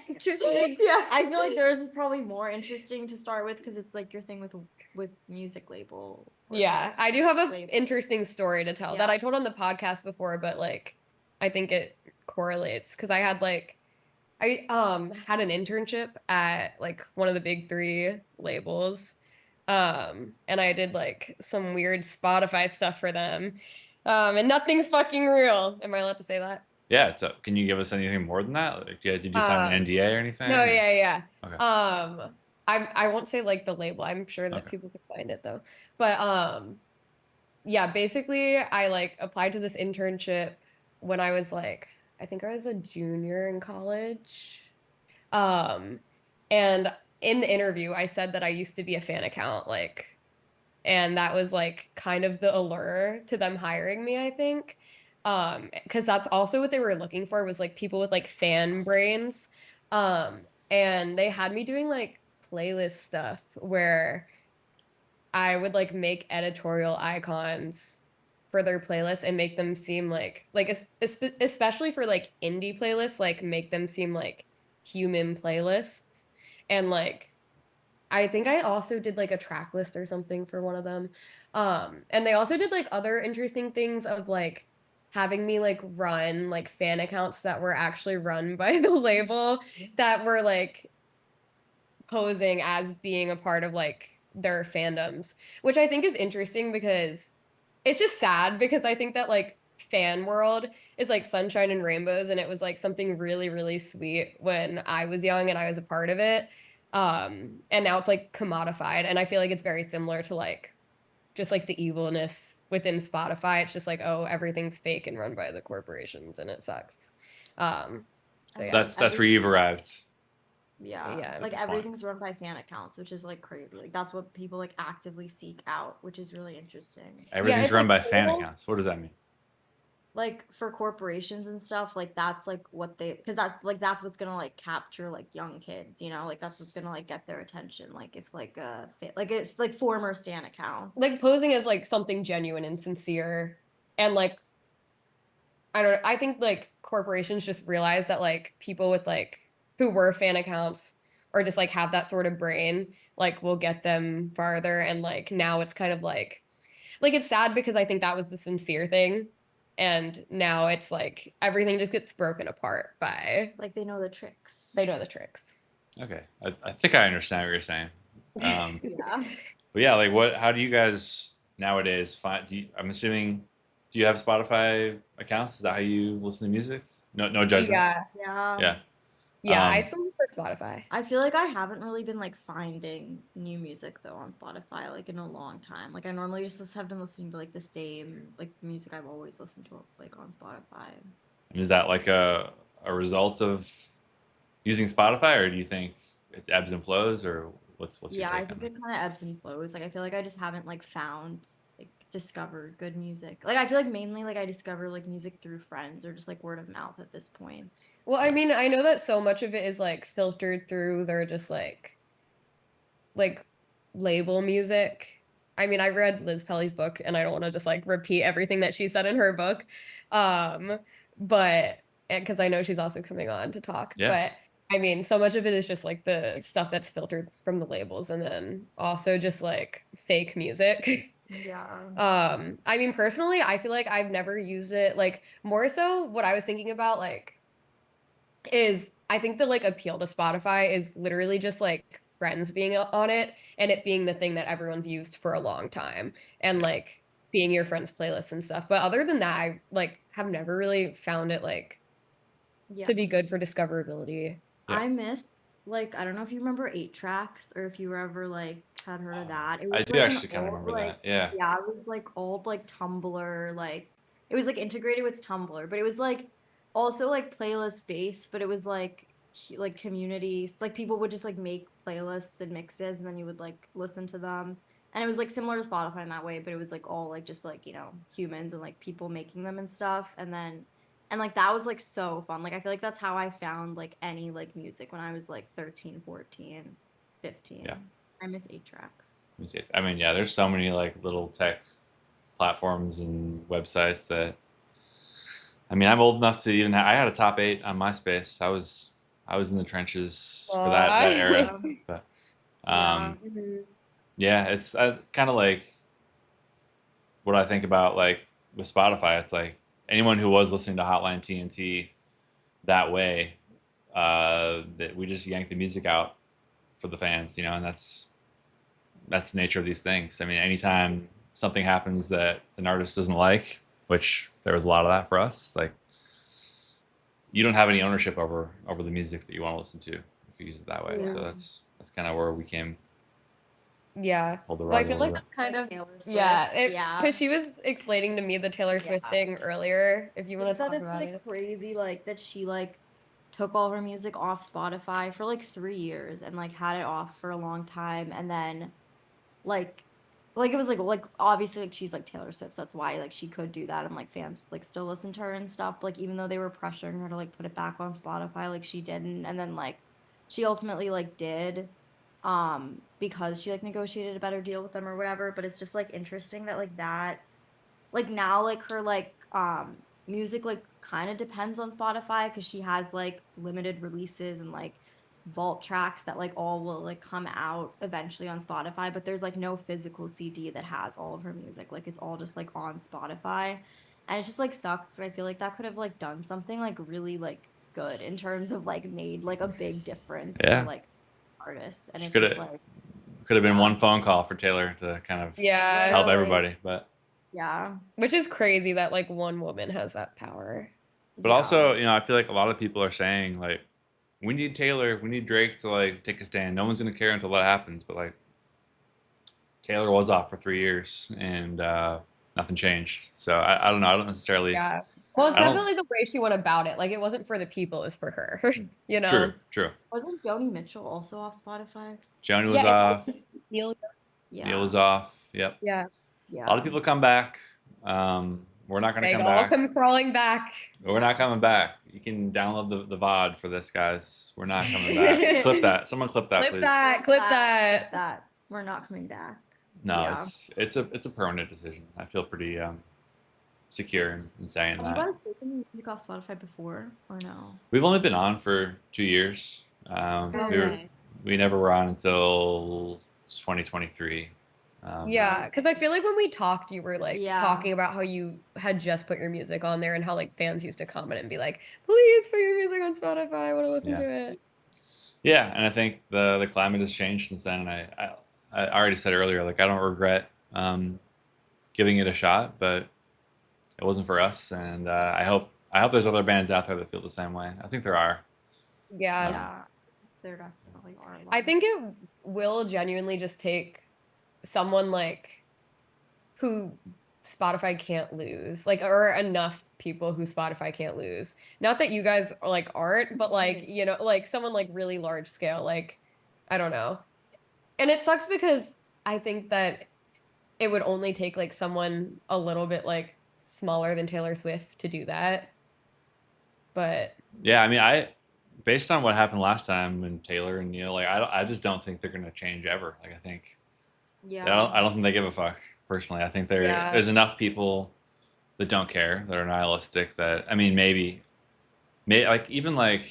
Interesting. Yeah, I feel like yours is probably more interesting to start with because it's like your thing with music label. or Yeah, I do have an label. interesting story to tell that Yeah. I told on the podcast before, but like I think it correlates because I had I had an internship at like one of the big 3 labels. And I did like some weird Spotify stuff for them. And nothing's fucking real. Am I allowed to say that? Yeah. Can you give us anything more than that? Like, did you sign an NDA or anything? No, yeah. Okay. I won't say like the label. I'm sure that people could find it though. But yeah, basically I like applied to this internship when I was like, I think I was a junior in college. And in the interview I said that I used to be a fan account, like, and that was like kind of the allure to them hiring me, I think. Because that's also what they were looking for, was like people with like fan brains. And they had me doing like playlist stuff where I would like make editorial icons for their playlists and make them seem like especially for like indie playlists, like make them seem like human playlists. And like I think I also did like a track list or something for one of them. And they also did like other interesting things of like having me like run like fan accounts that were actually run by the label that were like posing as being a part of like their fandoms, which I think is interesting because it's just sad because I think that like fan world is like sunshine and rainbows, and it was like something really, really sweet when I was young and I was a part of it. And now it's like commodified, and I feel like it's very similar to like just like the evilness within Spotify, it's just like, oh, everything's fake and run by the corporations, and it sucks. So And So yeah, that's where you've arrived. yeah, yeah. like this point. everything's run by fan accounts, which is like crazy. Like that's what people like actively seek out, which is really interesting. Everything's it's run like by fan cool. accounts. What does that mean? Like for corporations and stuff, like that's like what they, because that's what's gonna like capture like young kids, you know, like that's what's gonna like get their attention. Like if like like it's like former Stan accounts. Like posing as like something genuine and sincere, and like I think like corporations just realize that like people with like who were fan accounts or just like have that sort of brain like will get them farther, and like now it's kind of like it's sad because I think that was the sincere thing, and now it's like everything just gets broken apart by Like they know the tricks. they know the tricks. Okay, I think I understand what you're saying. Yeah. But yeah, like what? How do you guys nowadays find? I'm assuming. Do you have Spotify accounts? Is that how you listen to music? No judgment. Yeah, Yeah. Yeah. yeah, I Um, still use for Spotify. I feel like I haven't really been like finding new music though on Spotify like in a long time. Like I normally just have been listening to like the same like music I've always listened to like on Spotify. is that like a result of using Spotify, or do you think it's ebbs and flows, or what's your Yeah, I take on think that? it kind of ebbs and flows. Like I feel like I just haven't like found like discovered good music. Like I feel like mainly like I discover like music through friends or just like word of mouth at this point. Well, I Yeah. mean, I know that so much of it is like filtered through their just like label music. I mean, I read Liz Pelly's book, and I don't want to just like repeat everything that she said in her book. Um, but because I know she's also coming on to talk, Yeah. but I mean, so much of it is just like the stuff that's filtered from the labels, and then also just like fake music. Yeah. I mean, personally, I feel like I've never used it. Like more so, what I was thinking about, like is I think the like appeal to Spotify is literally just like friends being on it and it being the thing that everyone's used for a long time, and Yeah. like seeing your friends' playlists and stuff. But other than that, I like have never really found it like Yeah. to be good for discoverability. Yeah. I miss like I don't know if you remember 8 tracks or if you were ever like had heard of that. It I was do like an actually kind of old remember like that. Yeah. yeah, it was like old like Tumblr like it was like integrated with Tumblr, but it was like also like playlist based, but it was like like communities like people would just like make playlists and mixes and then you would like listen to them. And it was like similar to Spotify in that way, but it was like all like just like, you know, humans and like people making them and stuff. And like that was like so fun. Like I feel like that's how I found like any like music when I was like 13, 14, 15. Yeah. I miss 8 tracks. Let me see. I mean, yeah, there's so many like little tech platforms and websites that. I mean, I'm old enough to even. I had a top 8 on MySpace. I was in the trenches for that era. Yeah. But Yeah. Mhm. yeah, it's kind of like what I think about like with Spotify. It's like anyone who was listening to Hotline TNT that way, that we just yank the music out for the fans, you know, and that's the nature of these things. I mean, anytime something happens that an artist doesn't like, which there was a lot of that for us, like you don't have any ownership over the music that you want to listen to if you use it that way. So Yeah. that's kind of where we came Yeah. hold the Well, I rug a feel little like bit. that's kind of Taylor Swift. yeah, Yeah. because she was explaining to me the Taylor Swift Yeah. thing earlier. If you want Just to that talk it's about like it. crazy, like that she like took all her music off Spotify for like 3 years and like had it off for a long time, and then like it was like obviously like she's like Taylor Swift, so that's why like she could do that and like fans like still listen to her and stuff. But, like even though they were pressuring her to like put it back on Spotify, like she didn't, and then like she ultimately like did, because she like negotiated a better deal with them or whatever. But it's just like interesting that like that like now like her like music like kind of depends on Spotify because she has like limited releases and like vault tracks that like all will like come out eventually on Spotify, but there's like no physical CD that has all of her music. Like it's all just like on Spotify. And it just like sucks. I feel like that could have like done something like really like good in terms of like made like a big difference for Yeah, like artists. And she it's could just have like been yeah, one phone call for Taylor to kind of Yeah, help literally. everybody, but Yeah. which is crazy that like one woman has that power. Yeah. also, you know, I feel like a lot of people are saying like we need Taylor, we need Drake to like take a stand. No one's gonna care until that happens, but like Taylor was off for 3 years, and nothing changed. So I don't know. I don't necessarily. Yeah. Well, it's I don't. definitely the way she went about it. Like, it wasn't for the people, it was for her. You True. know? True. Wasn't Joni Mitchell also off Spotify? Joni was Yeah, it off. was Neil. Neil Yeah. was off. Yep. Yeah. A lot of Yeah. people come back. We're not going to They come all back. come crawling back. We're not coming back. You can download the VOD for this, guys. We're not coming back. Clip that. Someone clip that, Clip please. that. Clip that. That. We're not coming back. No, Yeah. it's a permanent decision. I feel pretty secure in saying Have you that. guys taken music off Spotify before or no? We've only been on for 2 years. Okay. We never were on until 2023. Yeah, because I feel like when we talked, you were like Yeah. talking about how you had just put your music on there and how like fans used to comment and be like, please put your music on Spotify. I want to listen Yeah. to it. Yeah, and I think the climate has changed since then. And I already said earlier, like I don't regret giving it a shot, but it wasn't for us. And I hope there's other bands out there that feel the same way. I think there are. Yeah. Yeah. There definitely are. A lot. I think it will genuinely just take someone like who Spotify can't lose, like, or enough people who Spotify can't lose. Not that you guys like aren't, but like, you know, like someone like really large scale, like, I don't know. And it sucks because I think that it would only take like someone a little bit like smaller than Taylor Swift to do that. But Yeah, I mean, based on what happened last time when Taylor and Neil, like I just don't think they're gonna change ever. Like I think Yeah. I don't think they give a fuck. Personally, I think Yeah. there's enough people that don't care, that are nihilistic. That I mean, maybe like even like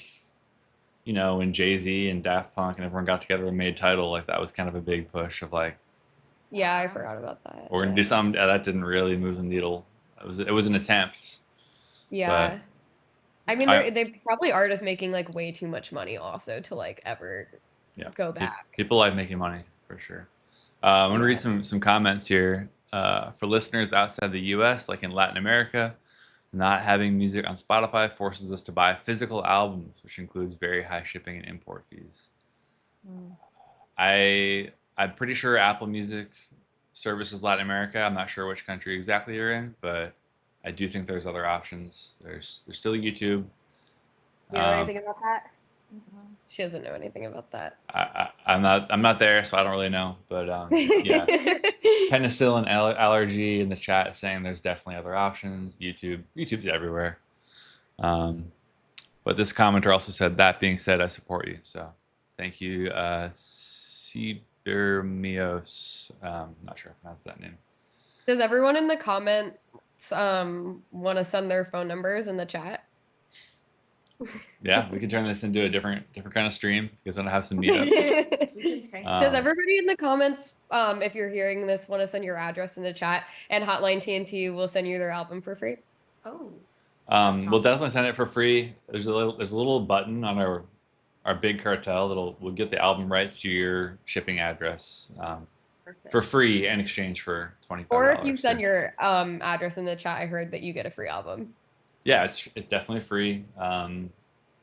when Jay-Z and Daft Punk and everyone got together and made Tidal, like that was kind of a big push of like yeah, I forgot about that. we're gonna do something that didn't really move the needle. It was an attempt. Yeah. But I mean, I- they probably are just making like way too much money also to like ever go back. People like making money for sure. I'm gonna read some comments here. For listeners outside the U.S., like in Latin America, not having music on Spotify forces us to buy physical albums, which includes very high shipping and import fees. I'm pretty sure Apple Music services Latin America. I'm not sure which country exactly you're in, but I do think there's other options. There's still YouTube. You know anything about that? She doesn't know anything about that. I'm not there, so I don't really know. But yeah, penicillin allergy in the chat saying there's definitely other options. YouTube's everywhere. But this commenter also said, that being said, I support you. So thank you, Cibermios. Not sure if I pronounced that name. Does everyone in the comments want to send their phone numbers in the chat? Yeah, we could turn this into a different kind of stream because I want to have some meetups. Does everybody in the comments, if you're hearing this, want to send your address in the chat, and Hotline TNT will send you their album for free? Oh. We'll definitely send it for free. There's a little button on our big cartel will get the album rights to your shipping address for free in exchange for $25. Or if you send your address in the chat, I heard that you get a free album. Yeah, it's definitely free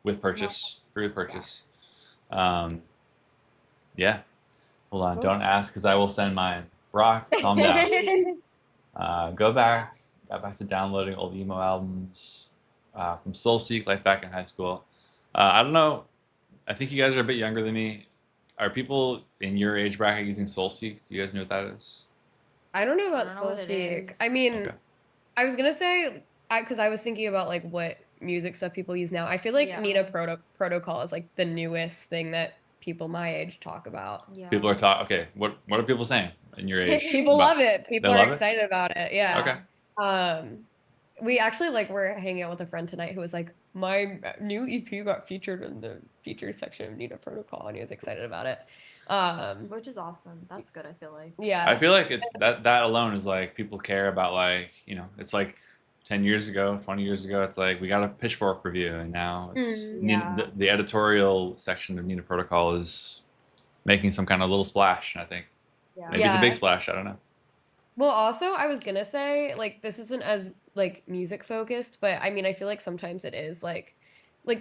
with purchase. Free with purchase. Yeah. Hold on. Don't ask because I will send mine. Brock, calm down. Got back to downloading old emo albums from Soulseek, like back in high school. I don't know. I think you guys are a bit younger than me. Are people in your age bracket using Soulseek? Do you guys know what that is? I don't know about I don't know what it Soulseek. is. I mean, Okay. I was gonna say, because I was thinking about like what music stuff people use now. I feel like Yeah. Nina Protocol is like the newest thing that people my age talk about. Yeah. People are talking. Okay, what are people saying in your age? People about- love it. People They are love it? excited about it. Yeah. Okay. We actually we're hanging out with a friend tonight who was like, my new EP got featured in the features section of Nina Protocol, and he was excited about it. Which is awesome. That's good, I feel like. Yeah. I feel like it's that alone is like people care about like it's like 10 years ago, 20 years ago. It's like we got a Pitchfork review, and now it's Yeah. the editorial section of Nina Protocol is making some kind of little splash, and I think Yeah. maybe it's a Yeah. big splash. I don't know. Well, also, I was gonna say, like, this isn't as like music focused, but I mean, I feel like sometimes it is like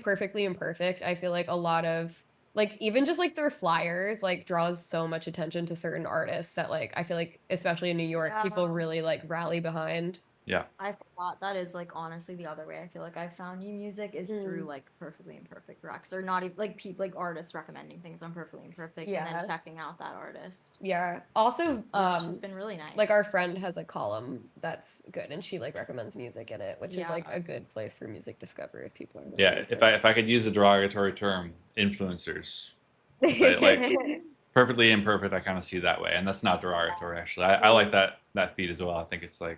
Perfectly Imperfect. I feel like a lot of like even just like their flyers like draws so much attention to certain artists that like I feel like especially in New York people Yeah. really like rally behind. Yeah. I forgot that is like honestly the other way I feel like I found new music is through like Perfectly Imperfect recs, or not even like people like artists recommending things on Perfectly Imperfect and Yeah. then checking out that artist. Yeah. Also, Which has been really nice. like our friend has a column that's good, and she like recommends music in it, which is Yeah. like a good place for music discovery if people are looking Yeah. If for I if I could use a derogatory term, influencers. But like Perfectly Imperfect, I kind of see that way, and that's not derogatory actually. I like that feed as well. I think it's like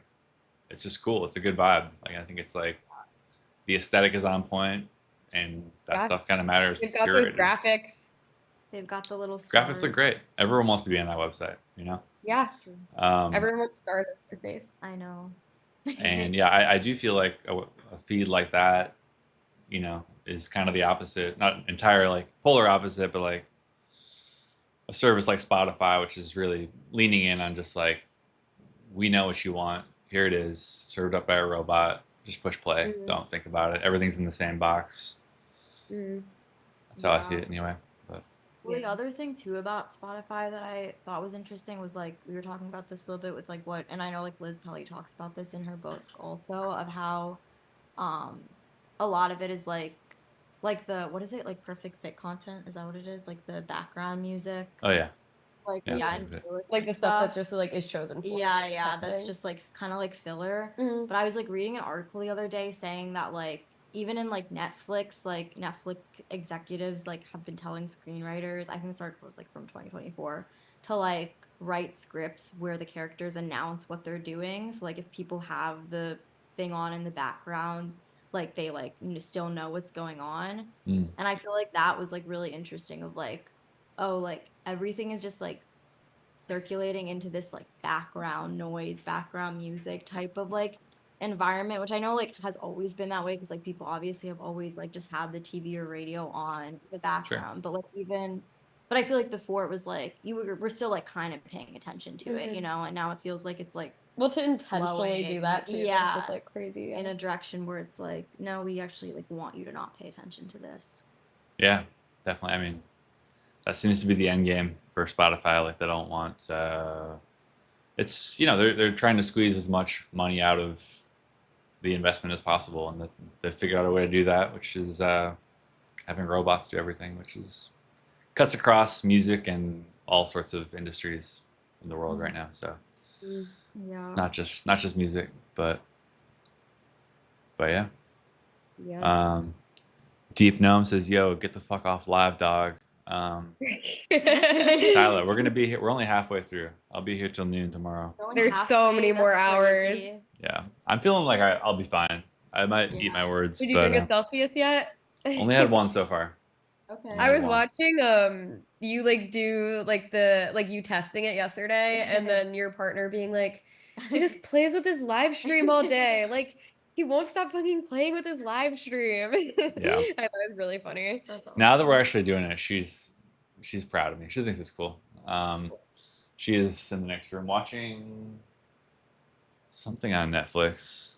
it's just cool. It's a good vibe. Like I think it's like the aesthetic is on point, and that Yeah. stuff kind of matters. They've It's got those curated. graphics. They've got the little Graphics look stars. great. Everyone wants to be on that website, you know. Yeah. That's true. Everyone wants stars on their face. I know. And yeah, I do feel like a feed like that, you know, is kind of the opposite, not entirely like polar opposite, but like a service like Spotify, which is really leaning in on just like, we know what you want. Here it is, served up by a robot. Just push play. Don't think about it. Everything's in the same box. That's how I see Yeah. it anyway. But Well, the Yeah. other thing too about Spotify that I thought was interesting was like we were talking about this a little bit with like what, and I know like Liz probably talks about this in her book also, of how a lot of it is like the, what is it, like perfect fit content, is that what it is, like the background music, oh yeah, like Yeah, yeah, and perfect. playlists Like and the stuff that just like is chosen for. yeah, that's happening. just like kind of like filler. Mhm. But I was like reading an article the other day saying that like even in like Netflix executives like have been telling screenwriters, I think this article was like from 2024, to like write scripts where the characters announce what they're doing. So like if people have the thing on in the background, like they like still know what's going on. Mm. And I feel like that was like really interesting of like, oh, like everything is just like circulating into this like background noise, background music type of like environment, which I know like has always been that way because like people obviously have always like just had the TV or radio on in the background. But like even, but I feel like before it was like we're still like kind of paying attention to it, you know, and now it feels like it's like Well, to intentionally do flowing, that too, yeah, it's just like crazy. in a direction where it's like, no, we actually like want you to not pay attention to this. Yeah, definitely. I mean, that seems to be the end game for Spotify. Like they don't want. It's, you know, they're trying to squeeze as much money out of the investment as possible, and they figured out a way to do that, which is having robots do everything, which is cuts across music and all sorts of industries in the world right now. So Yeah. it's not just music, but yeah. Yeah. Deep Gnome says, "Yo, get the fuck off live, dog." Tyler, we're gonna be here. We're only halfway through. I'll be here till noon tomorrow. There's so many more hours. Yeah, I'm feeling like I'll be fine. I might eat my words, Did you but drink a Celsius yet? only had one so far. Okay. I was Wow. watching you like do like the like you testing it yesterday, and then your partner being like, he just plays with his live stream all day. Like he won't stop fucking playing with his live stream. Yeah. I thought it was really funny. Now that we're actually doing it, she's proud of me. She thinks it's cool. She is in the next room watching something on Netflix.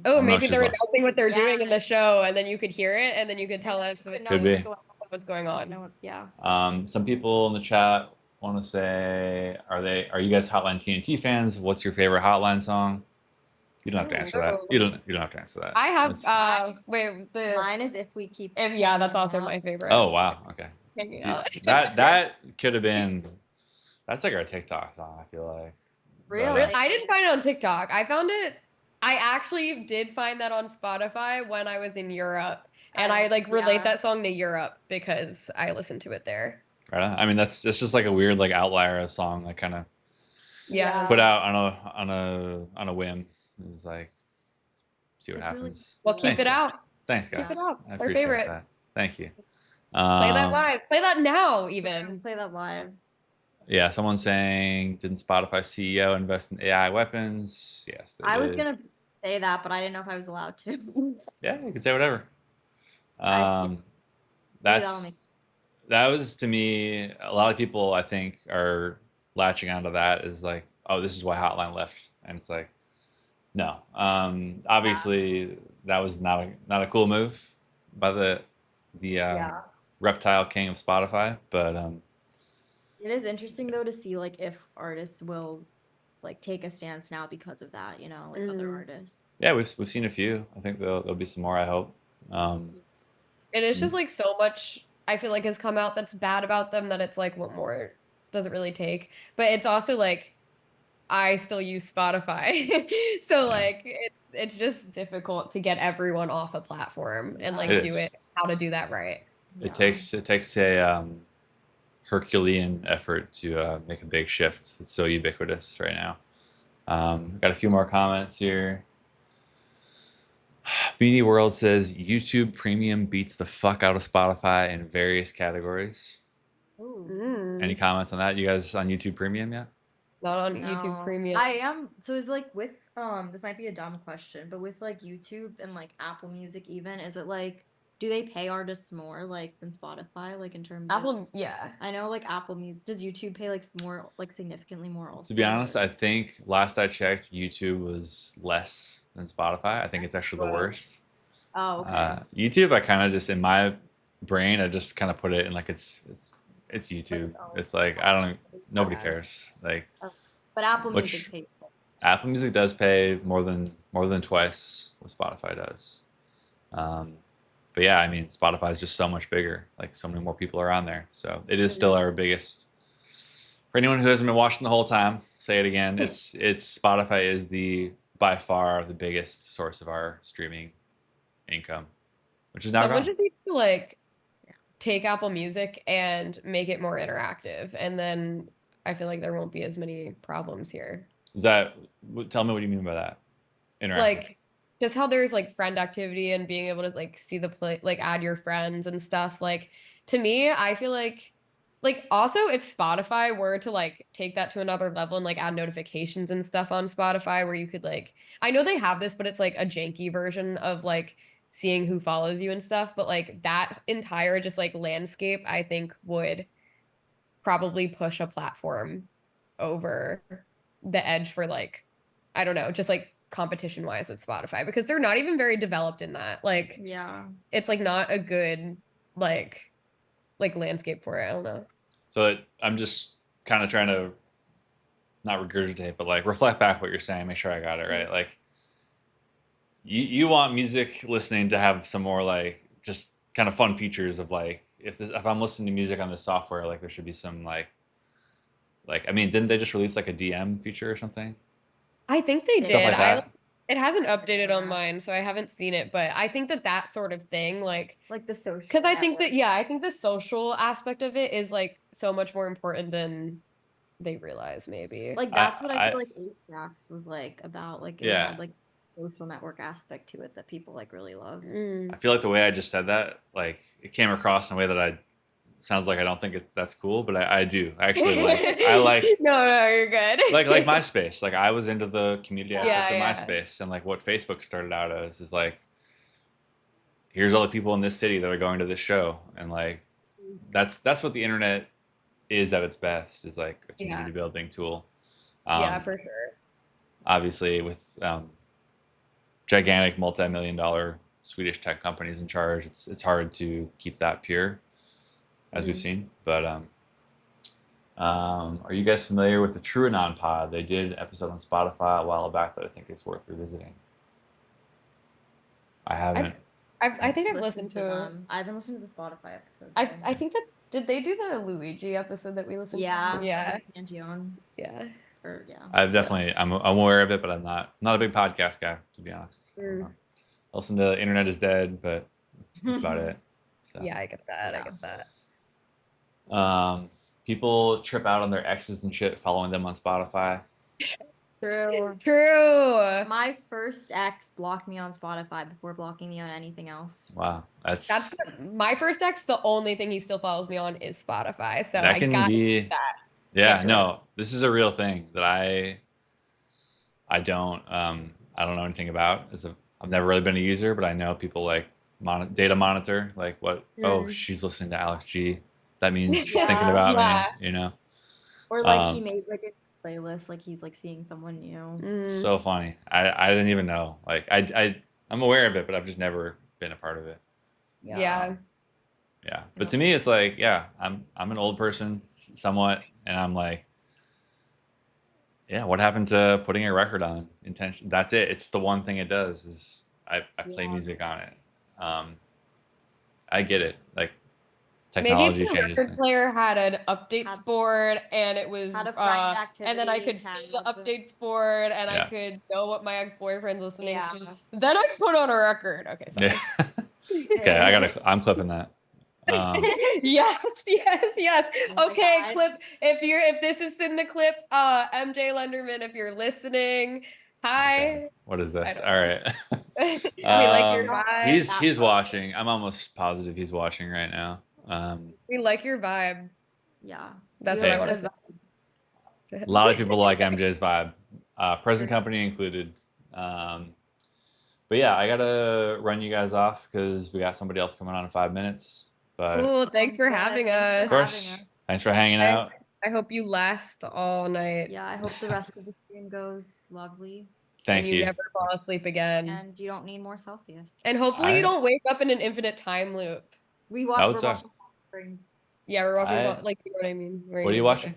Oh, know, maybe she's they're like- announcing what they're doing in Yeah. the show, and then you could hear it, and then you could tell us Could be. what's going on. Yeah. Some people in the chat want to say, are you guys Hotline TNT fans? What's your favorite Hotline song? You don't have to answer that. Oh. You don't have to answer that. I have That's- wait Mine is If We Keep. yeah, that's also my favorite. Oh wow, okay. Hanging Dude, out. that could have been. That's like our TikTok song. I feel like. Really? But, I didn't find it on TikTok. I found it. I actually did find that on Spotify when I was in Europe, and I like relate Yeah. that song to Europe because I listened to it there. right on. I mean, that's just like a weird like outlier of song that kind of Yeah. put out on a whim. It was like, see what It's really happens. Well, keep Thanks, it guys. out. Thanks, Keep guys. it out. I Our appreciate favorite. that. Thank you. Play that live. Play that now, even. Play that live. Yeah, someone's saying, didn't Spotify CEO invest in AI weapons? Yes, they I was did. gonna say that, but I didn't know if I was allowed to. Yeah, you can say whatever. that'll That's make- that was, to me, a lot of people I think are latching onto that is like, oh, this is why Hotline left, and it's like, no. Obviously, that was not a cool move by the reptile king of Spotify, but It is interesting though to see like if artists will like take a stance now because of that, like other artists. yeah, we've seen a few. I think there'll be some more. I hope. And it's just like so much I feel like has come out that's bad about them that it's like what more does it really take? But it's also like I still use Spotify. So Yeah. like it's just difficult to get everyone off a platform and like It do is. it how to do that right. It takes a Herculean effort to make a big shift. It's so ubiquitous right now. Got a few more comments here. BD World says YouTube Premium beats the fuck out of Spotify in various categories. Ooh. Any comments on that? You guys on YouTube Premium yet? Not on YouTube No. Premium. I am. So it's like with this might be a dumb question, but with like YouTube and like Apple Music even, is it like do they pay artists more like than Spotify like in terms of Apple, yeah. I know like Apple Music does YouTube pay like more like significantly more also? To be honest, or- I think last I checked, YouTube was less than Spotify. I think it's actually the Wow. worst. Oh, okay. YouTube, I kind of just in my brain, I just kind of put it in like it's YouTube. It's like I don't nobody cares. Like But Apple which- Music pays more. Apple Music does pay more than twice what Spotify does. But yeah, I mean Spotify is just so much bigger. Like so many more people are on there, so it is still our biggest. For anyone who hasn't been watching the whole time, say it again. It's Spotify is the by far the biggest source of our streaming income, which is not Someone wrong. just needs to like take Apple Music and make it more interactive, and then I feel like there won't be as many problems here. Is that? Tell me what you mean by that. Interactive. Like just how there's like friend activity and being able to like see the play, like add your friends and stuff. Like to me, I feel like also if Spotify were to like take that to another level and like add notifications and stuff on Spotify where you could like I know they have this, but it's like a janky version of like seeing who follows you and stuff. But like that entire just like landscape, I think would probably push a platform over the edge for like I don't know, just like competition wise with Spotify because they're not even very developed in that. Like Yeah. it's like not a good like landscape for it. I don't know. So I'm just kind of trying to not regurgitate, but like reflect back what you're saying, make sure I got it right. Like you want music listening to have some more like just kind of fun features of like if I'm listening to music on this software, like there should be some like I mean, didn't they just release like a DM feature or something? I think they Stuff did. like that. It hasn't updated on Yeah. mine, so I haven't seen it, but I think that sort of thing like Like the social. because I think that network. I think the social aspect of it is like so much more important than they realize maybe. Like that's what I I- feel like 8 Tracks was like about. Like it Yeah. had like social network aspect to it that people like really love. I feel like the way I just said that, like it came across in a way that I sounds like I don't think that's cool, but I do. I actually I like No, you're good. like MySpace. Like I was into the community aspect of Yeah. MySpace, and like what Facebook started out as is like, here's all the people in this city that are going to this show, and like that's what the internet is at its best, is like a community building tool. Yeah, for sure. Obviously, with gigantic multi-million-dollar Swedish tech companies in charge, it's hard to keep that pure, as we've seen. But are you guys familiar with the True Anon Pod? They did an episode on Spotify a while back that I think is worth revisiting. I haven't. I think I've listened to. them. I haven't listened to the Spotify episode. I think that did they do the Luigi episode that we listened Yeah. to? Yeah. Pangeon. Yeah. Or yeah. I've definitely. I'm aware of it, but I'm not a big podcast guy, to be honest. I listen to Internet is Dead, but that's about it. So. Yeah, I get that. I get that. People trip out on their exes and shit following them on Spotify. True. True. My first ex blocked me on Spotify before blocking me on anything else. Wow, that's my first ex. The only thing he still follows me on is Spotify. So that can be that. Yeah, Can't no, this is a real thing that I don't know anything about. I've never really been a user, but I know people like data monitor, like what? Oh, she's listening to Alex G. That means she's thinking about me, you know. Or like he made like a playlist, like he's like seeing someone new. It's so funny. I didn't even know. Like I'm aware of it, but I've just never been a part of it. Yeah. Yeah. But to me, it's like, yeah, I'm an old person somewhat, and I'm like, yeah, what happened to putting a record on intention? That's it. It's the one thing it does is I play music on it. I get it. Like Maybe if technology your changes record things. player had an updates Had- board and it was had a friend and then I activity could see the tab. updates board and I Yeah. could know what my ex-boyfriend's listening Yeah. to. Then I put on a record. Okay, sorry. Yeah. Okay, I'm clipping that. Yes, yes, yes. Oh my Okay, God. clip. If this is in the clip, MJ Lenderman, if you're listening, hi. Okay. What is this? don't All right. We like your Um, vibe. He's watching. I'm almost positive he's watching right now. We like your vibe. Yeah. That's You what I have want to good say. A lot of people like MJ's vibe, present Yeah. company included. But yeah, I gotta run you guys off because we got somebody else coming on in 5 minutes. But Cool. Thanks for Sounds good. having Thanks for us. of course, having us. thanks for hanging out. I hope you last all night Yeah, I hope the rest of the stream goes lovely. Thank and you you. never fall asleep again. And you don't need more Celsius. And hopefully you I- don't wake up in an infinite time loop. We're would watching suck. Palm Springs. Yeah, we're watching I- like you know what I mean. Where What are you watching?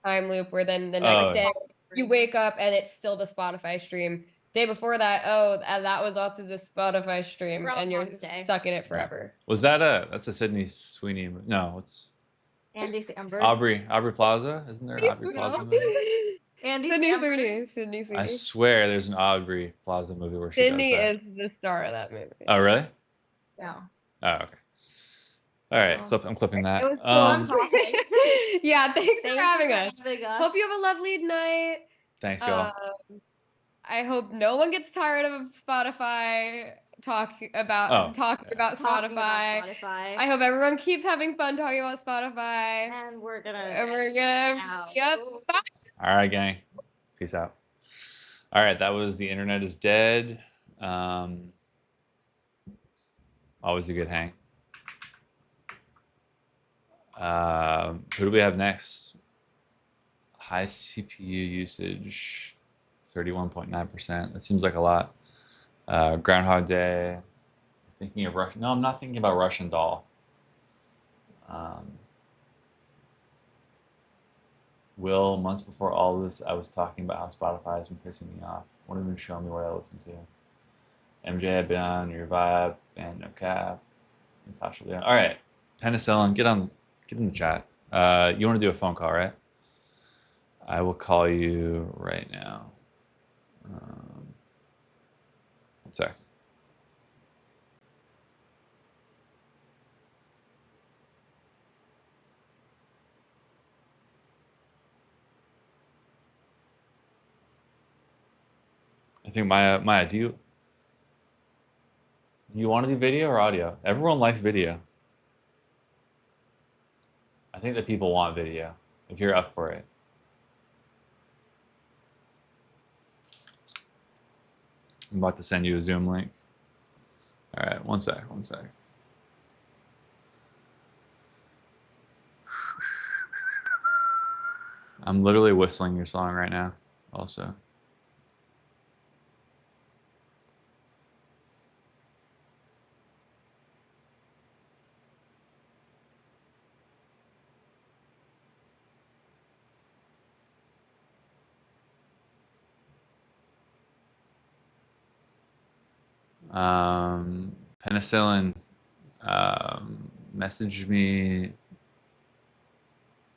Time loop where then the Oh. next day you wake up and it's still the Spotify stream. Day before that, that was off to the Spotify stream and you're Groundhog's Day. stuck in it forever. Was that that's a Sydney Sweeney? No, it's Andy Samberg. Aubrey Plaza. Isn't there an Aubrey Plaza movie? Andy Sydney Samberg. Sweeney. I swear there's an Aubrey Plaza movie where she Sydney does that. is the star of that movie. Oh, really? No. Oh, okay. All right, Oh. I'm clipping that. It was fun talking. Yeah, thanks for Thank having you us. for having us. Hope you have a lovely night. Thanks, y'all. I hope no one gets tired of Spotify talking about Talking about Spotify. Spotify. I hope everyone keeps having fun talking about Spotify. And we're gonna. Yep. Bye. All right, gang. Peace out. All right, that was The Internet is Dead. Always a good hang. Who do we have next? High CPU usage, 31.9%. That seems like a lot. Groundhog Day. Thinking of Russian. No, I'm not thinking about Russian Doll. Will, months before all this, I was talking about how Spotify has been pissing me off. Won't even show me what I listen to. MJ, I've been on your vibe, and no cap. Natasha Leon. All right, Penicillin, get in the chat. You want to do a phone call, right? I will call you right now. One sec. I think Maya, do you want to do video or audio? Everyone likes video. I think that people want video, if you're up for it. I'm about to send you a Zoom link. All right, one sec. I'm literally whistling your song right now, also. Penicillin, message me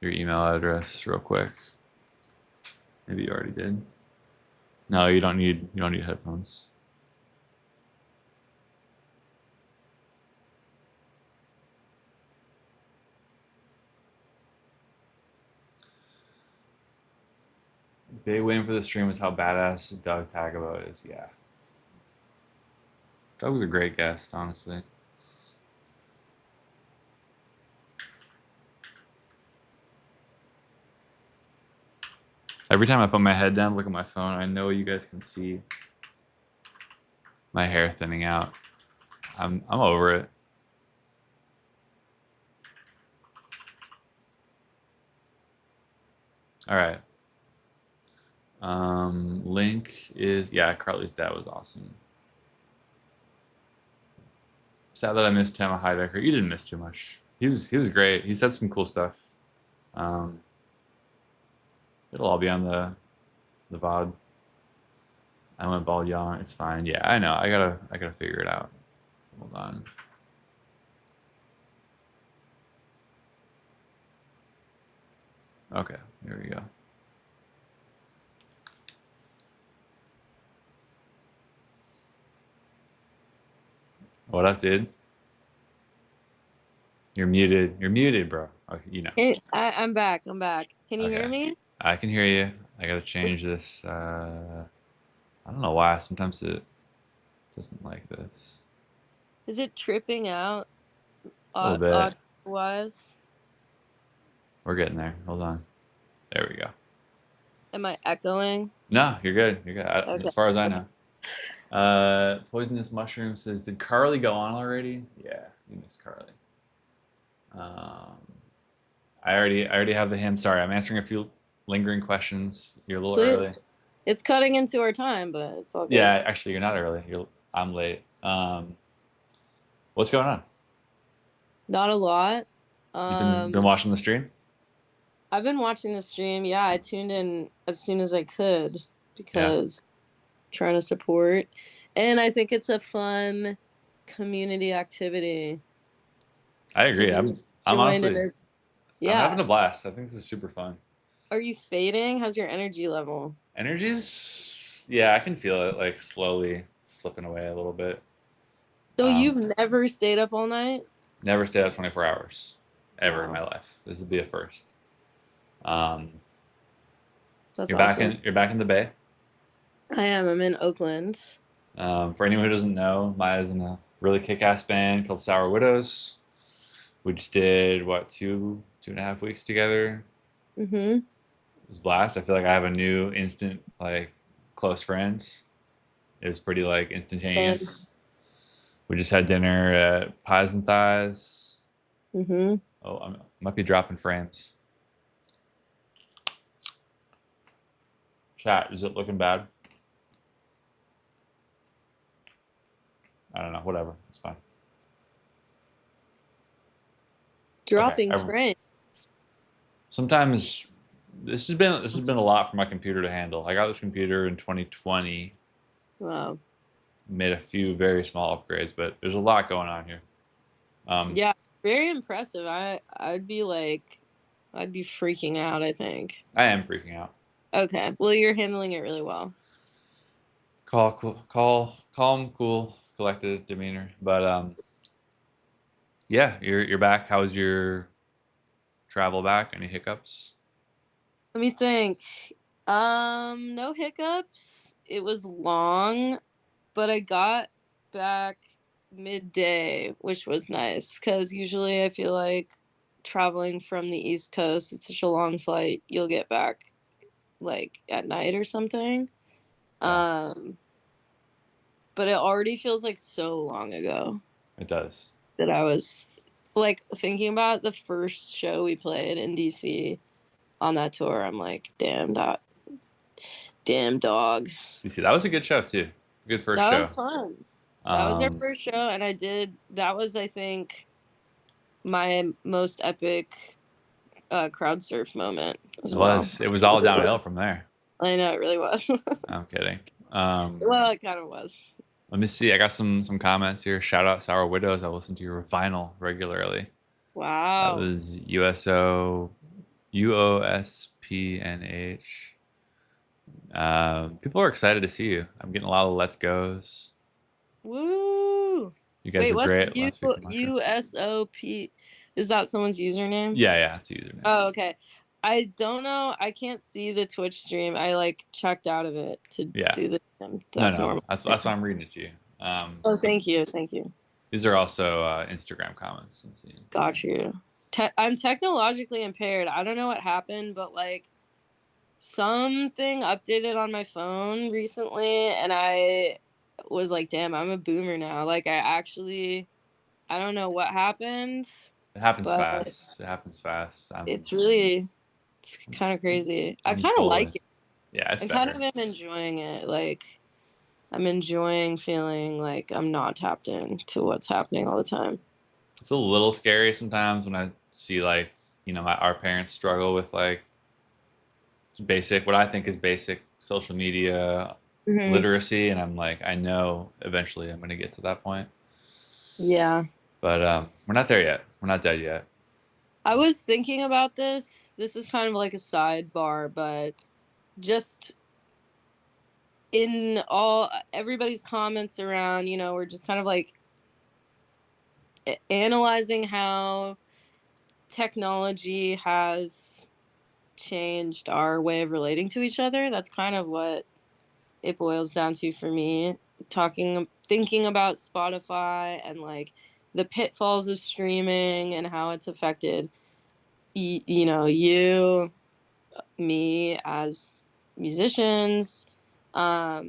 your email address real quick. Maybe you already did. No, you don't need headphones. Big win for the stream was how badass Doug Tagabo is. Yeah. Doug was a great guest, honestly. Every time I put my head down, look at my phone, I know you guys can see my hair thinning out. I'm over it. All right. Link is, yeah, Carly's dad was awesome. Sad that I missed Tama Heidecker. You didn't miss too much. He was great. He said some cool stuff. Um, it'll all be on the VOD. I went bald young. It's fine. Yeah, I know. I gotta figure it out. Hold on. Okay, there we go. What up, dude? You're muted. You're muted, bro. Okay, you know. Hey, I'm back. I'm back. Can you hear Okay. me? I can hear you. I gotta change this. I don't know why. Sometimes it doesn't like this. Is it tripping out A little bit. wise? We're getting there. Hold on. There we go. Am I echoing? No, you're good. You're good. Okay. As far as I know. Poisonous Mushroom says, "Did Carly go on already?" Yeah, you missed Carly. I already have the hymn. Sorry, I'm answering a few lingering questions. You're a little early. It's cutting into our time, but it's all good. Yeah, actually, you're not early. I'm late. What's going on? Not a lot. You've been watching the stream? I've been watching the stream. Yeah, I tuned in as soon as I could because trying to support. And I think it's a fun community activity. I agree. I'm honestly, I'm yeah. having a blast. I think this is super fun. Are you fading? How's your energy level? Energy's, yeah, I can feel it like slowly slipping away a little bit. So you've never stayed up all night? Never stayed up 24 hours ever in my life. This would be a first. That's you're awesome. You're back in the Bay. I am. I'm in Oakland. For anyone who doesn't know, Maya's in a really kick-ass band called Sour Widows. We just did what, 2.5 weeks together. Mm-hmm. It was a blast. I feel like I have a new instant like close friends. It was pretty like instantaneous. We just had dinner at Pies and Thighs. Mm-hmm. Oh, I might be dropping frames. Chat, is it looking bad? I don't know. Whatever. It's fine. Dropping frames. Sometimes this has been a lot for my computer to handle. I got this computer in 2020. Wow. Made a few very small upgrades, but there's a lot going on here. Yeah, very impressive. I'd be freaking out, I think. I am freaking out. Okay. Well, you're handling it really well. Calm, cool, collected demeanor. But yeah, you're back. How was your travel back? Any hiccups? Let me think. No hiccups. It was long, but I got back midday, which was nice because usually I feel like traveling from the East Coast, it's such a long flight, you'll get back like at night or something. Yeah. But it already feels like so long ago. It does. That I was like thinking about the first show we played in DC on that tour. I'm like, damn dog. You see, that was a good show too. Good first show. That was fun. That was our first show, and that was, I think, my most epic crowd surf moment as well. It was all downhill from there. I know, it really was. I'm kidding. Well, it kind of was. Let me see. I got some comments here. Shout out Sour Widows. I listen to your vinyl regularly. Wow. That was UOSPNH. People are excited to see you. I'm getting a lot of let's goes. Woo! You guys are great. USOP? Is that someone's username? Yeah, it's the username. Oh, okay. I don't know. I can't see the Twitch stream. I like checked out of it to do the. That's normal. That's why I'm reading it to you. Oh, thank you. These are also Instagram comments I'm seeing. Got you. I'm technologically impaired. I don't know what happened, but like something updated on my phone recently, and I was like, "Damn, I'm a boomer now." Like I don't know what happened. It happens fast. It's kind of crazy. I kind of like it. Yeah, it's better. I kind of am enjoying it. Like, I'm enjoying feeling like I'm not tapped into what's happening all the time. it's a little scary sometimes when I see like, our parents struggle with like basic, what I think is basic social media Mhm. literacy, and I'm like, I know eventually I'm going to get to that point, Yeah. but we're not there yet. We're not dead yet. I was thinking about this. This is kind of like a sidebar, but just in all everybody's comments around, we're just kind of like analyzing how technology has changed our way of relating to each other. That's kind of what it boils down to for me. Thinking about Spotify and like the pitfalls of streaming and how it's affected you, me as musicians, but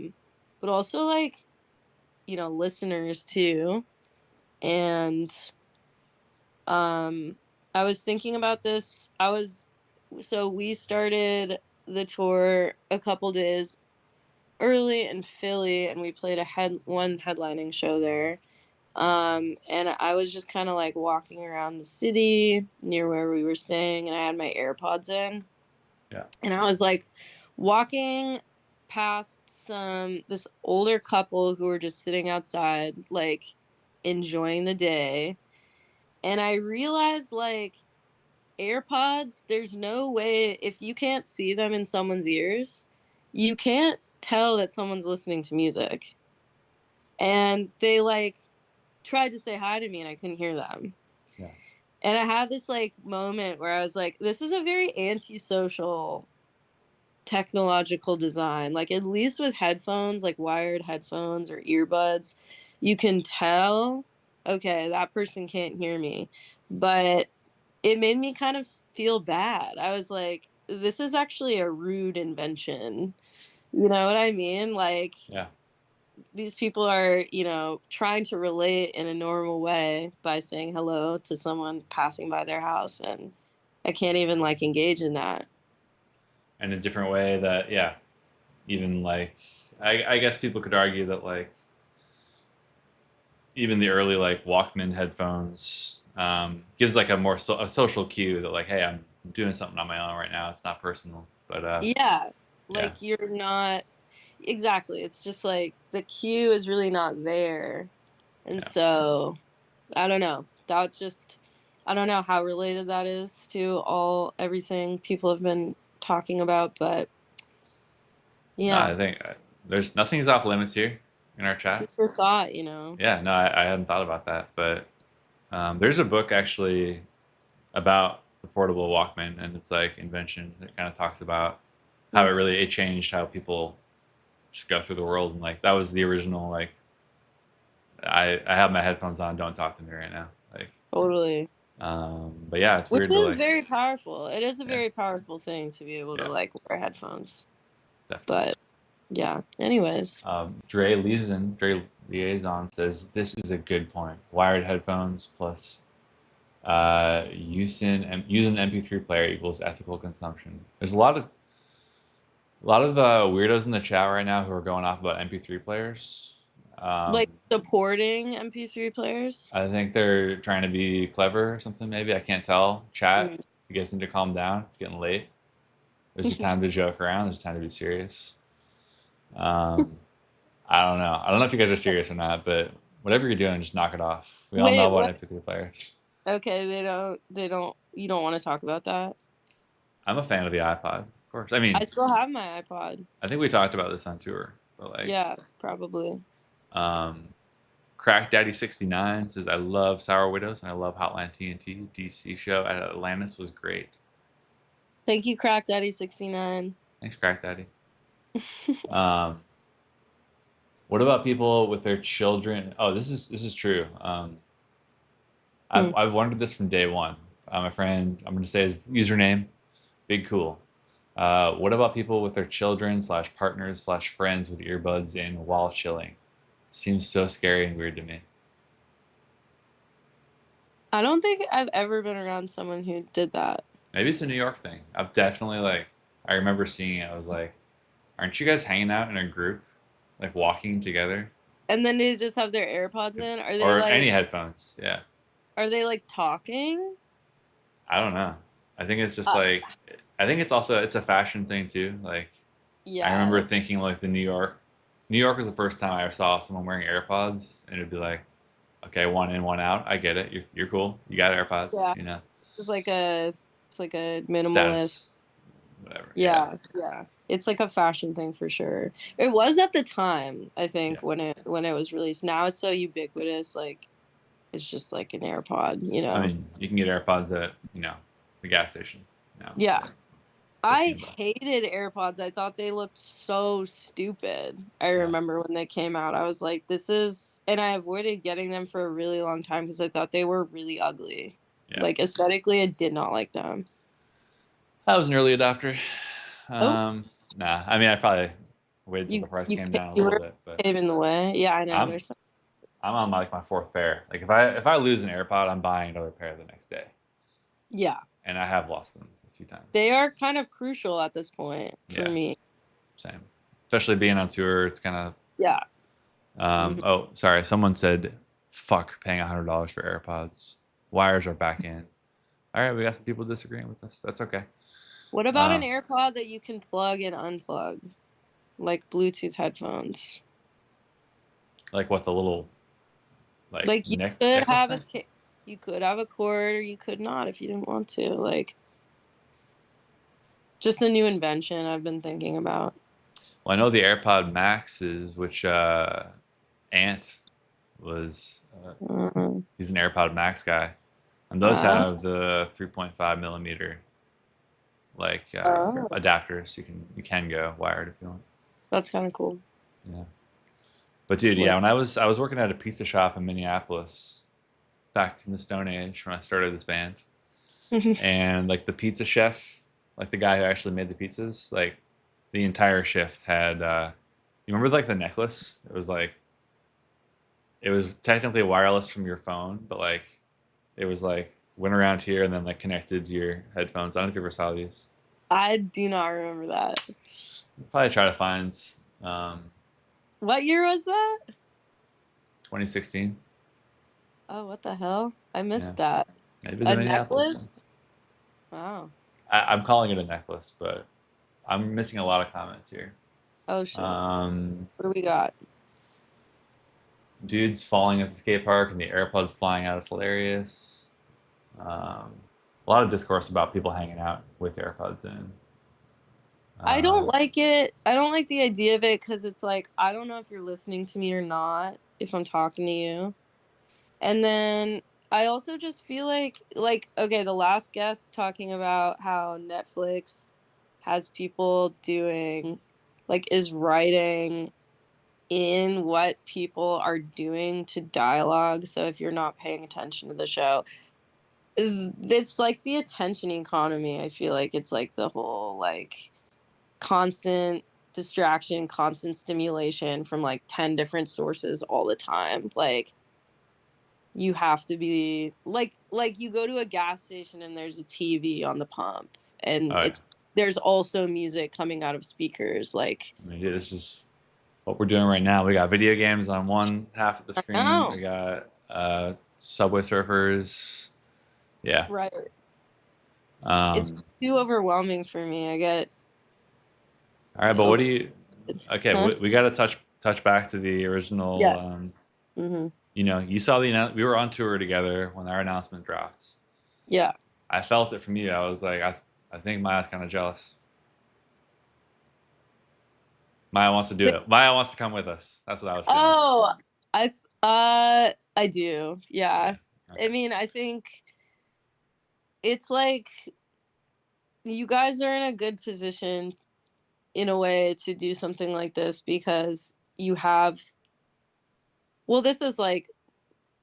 also like, listeners too. And um I was thinking about this. So we started the tour a couple days early in Philly, and we played one headlining show there. And I was just kind of like walking around the city near where we were staying, and I had my AirPods in. Yeah. And I was like walking past this older couple who were just sitting outside, like enjoying the day. And I realized like AirPods, there's no way, if you can't see them in someone's ears, you can't tell that someone's listening to music. And they like tried to say hi to me and I couldn't hear them. Yeah. And I had this like moment where I was like, this is a very antisocial technological design. Like, at least with headphones, like wired headphones or earbuds, you can tell, okay, that person can't hear me. But it made me kind of feel bad. I was like, this is actually a rude invention. You know what I mean? Like, Yeah. these people are, trying to relate in a normal way by saying hello to someone passing by their house, and I can't even like engage in that. And a different way that, yeah, even like, I guess people could argue that like even the early like Walkman headphones gives like a more a social cue that like, hey, I'm doing something on my own right now. It's not personal, but Yeah, yeah, like you're not exactly. It's just like the cue is really not there. And yeah. so I don't know. That's just I don't know how related that is to everything people have been talking about, but No, yeah, I think there's nothing's off limits here in our chat. just for thought. Yeah, no, I hadn't thought about that, but there's a book actually about the portable Walkman and its like invention that kind of talks about how it changed how people just go through the world, and like that was the original like I have my headphones on, don't talk to me right now, like Totally. but yeah, it's Which weird to is like, very powerful. It is a yeah, very powerful thing to be able to yeah, like wear headphones. definitely. But yeah, anyways. Dre Liaison says this is a good point. Wired headphones plus using an MP3 player equals ethical consumption. There's a lot of weirdos in the chat right now who are going off about MP3 players. Like supporting MP3 players. I think they're trying to be clever or something. Maybe I can't tell. Chat, Mm. you guys need to calm down. It's getting late. There's a time to joke around. There's a time to be serious. I don't know. I don't know if you guys are serious or not, but whatever you're doing, just knock it off. We all Wait, know about what? MP3 players. Okay, you don't want to talk about that? I'm a fan of the iPod, of course. I I mean, still have my iPod. I think we talked about this on tour, but like, Yeah, probably. um, Crack Daddy 69 says, I love Sour Widows and I love Hotline TNT. DC show at Atlantis was great. Thank you, Crack Daddy 69. Thanks, Crack Daddy. What about people with their children? Oh, this is true. I've wondered this from day one. My friend, I'm going to say his username, Big Cool. What about people with their children / partners / friends with earbuds in while chilling? Seems so scary and weird to me. I don't think I've ever been around someone who did that. Maybe it's a New York thing. I've definitely like, I remember seeing it. I was like, aren't you guys hanging out in a group, like walking together? And then they just have their AirPods in? Are they Or like any headphones? Yeah. Are they like talking? I don't know. I think it's just like, I think it's also, it's a fashion thing too. Like, I Yeah. remember thinking like New York was the first time I saw someone wearing AirPods, and it'd be like, okay, one in, one out. I get it. You're cool. You got AirPods. Yeah. You know, It's like a minimalist. status, whatever. Yeah, Yeah. It's like a fashion thing for sure. It was at the time, I yeah. think, when it was released. Now it's so ubiquitous, like it's just like an AirPod, you I know. mean, you can get AirPods at the gas station now. Yeah. For like I 15 bucks. hated AirPods. I thought they looked so stupid. I Yeah, remember when they came out. I was like, this is, and I avoided getting them for a really long time because I thought they were really ugly. yeah. Like aesthetically, I did not like them. I was an early adopter. Oh, Nah, I mean, I probably waited till you the price you came pa- down a you little were bit, but paving the way. Yeah, I know. I'm There's some, I'm on like my fourth pair. Like if I lose an AirPod, I'm buying another pair the next day, yeah, and I have lost them a few they are times. kind of crucial at this point for Yeah, me. same. Especially being on tour, it's kind of. Yeah. Mhm. Oh, sorry. Someone said, "Fuck paying $100 for AirPods. Wires are back in." All right, we got some people disagreeing with us. That's okay. What about an Um, AirPod that you can plug and unplug, like Bluetooth headphones? like what the little like Like necklace thing? you could have a cord or you could not if you didn't want to. Like just a new invention I've been thinking about. Well, I know the AirPod Maxes, which Ant was. Uh, He's an AirPod Max guy, and those uh, have the 3.5 millimeter like oh, adapters. You can go wired if you want. that's kind of cool. Yeah. But dude, yeah, What? when I was working at a pizza shop in Minneapolis back in the Stone Age when I started this band, and like the pizza chef, like the guy who actually made the pizzas, like the entire shift had you remember like the necklace? It was technically wireless from your phone, but like it was like went around here and then like connected to your headphones. I don't know if you ever saw these. I do not remember that. Probably try to find um, What year was that? 2016. Oh, what the hell? I Yeah, missed that. maybe A visit Minneapolis. necklace? Wow. I'm calling it a necklace, but I'm missing a lot of comments here. Oh shit. Um, What do we got? Dudes falling at the skate park and the AirPods flying out is hilarious. Um, a lot of discourse about people hanging out with AirPods in. I don't Um, like it. I don't like the idea of it because it's like I don't know if you're listening to me or not if I'm talking to you. And then I also just feel like okay, the last guest talking about how Netflix has people doing like is writing in what people are doing to dialogue. So if you're not paying attention to the show, it's like the attention economy. I feel like it's like the whole like constant distraction, constant stimulation from like 10 different sources all the time. Like you have to be like you go to a gas station and there's a TV on the pump and oh yeah, it's there's also music coming out of speakers like I mean, dude, this is what we're doing right now. We got video games on one half of the I screen. know, We got Subway Surfers. Yeah. right. It's Um, too overwhelming for me. I get all right, but what over do you? Okay, huh? we got to touch back to the original. Yeah. Hmm. You saw we were on tour together when our announcement dropped. Yeah. I felt it from you. I was like, I think Maya's kind of jealous. Maya wants to do it. Maya wants to come with us. That's what I was feeling. Oh, I I do. Yeah. Yeah. Okay. I mean, I think it's like you guys are in a good position in a way to do something like this because you have well this is like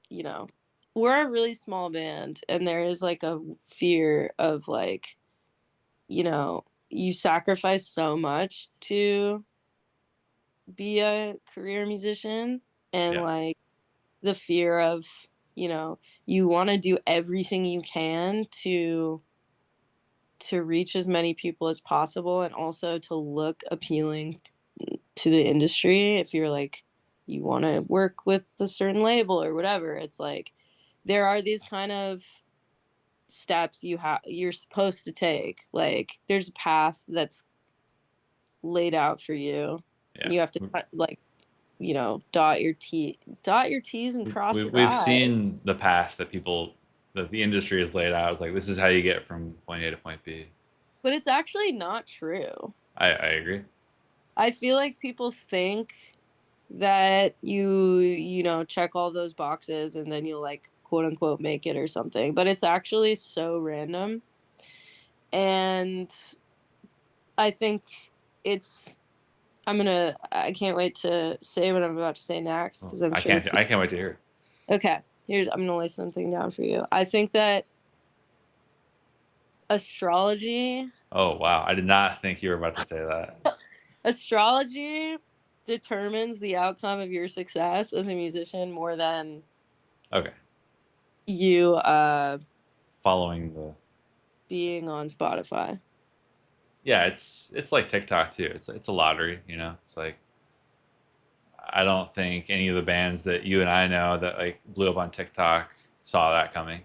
you know we're a really small band and there is like a fear of like you sacrifice so much to be a career musician and Yeah. like the fear of you know you want to do everything you can to reach as many people as possible and also to look appealing to the industry if you're like you want to work with a certain label or whatever it's like there are these kind of steps you're supposed to take. Like there's a path that's laid out for you. Yeah. You have to like, dot your T's and cross your We've I's. seen the path that the industry has laid out. It's like, this is how you get from point A to point B. But it's actually not true. I agree. I feel like people think that you check all those boxes and then you'll like quote unquote make it or something, but it's actually so random. And I think it's I can't wait to say what I'm about to say next because I'm sure I can't wait to hear it. Okay, I'm gonna lay something down for you. I think that astrology. Oh wow, I did not think you were about to say that. Astrology determines the outcome of your success as a musician more than Okay. you Following the being on Spotify. Yeah, it's like TikTok too. It's a lottery, It's like, I don't think any of the bands that you and I know that like blew up on TikTok saw that coming.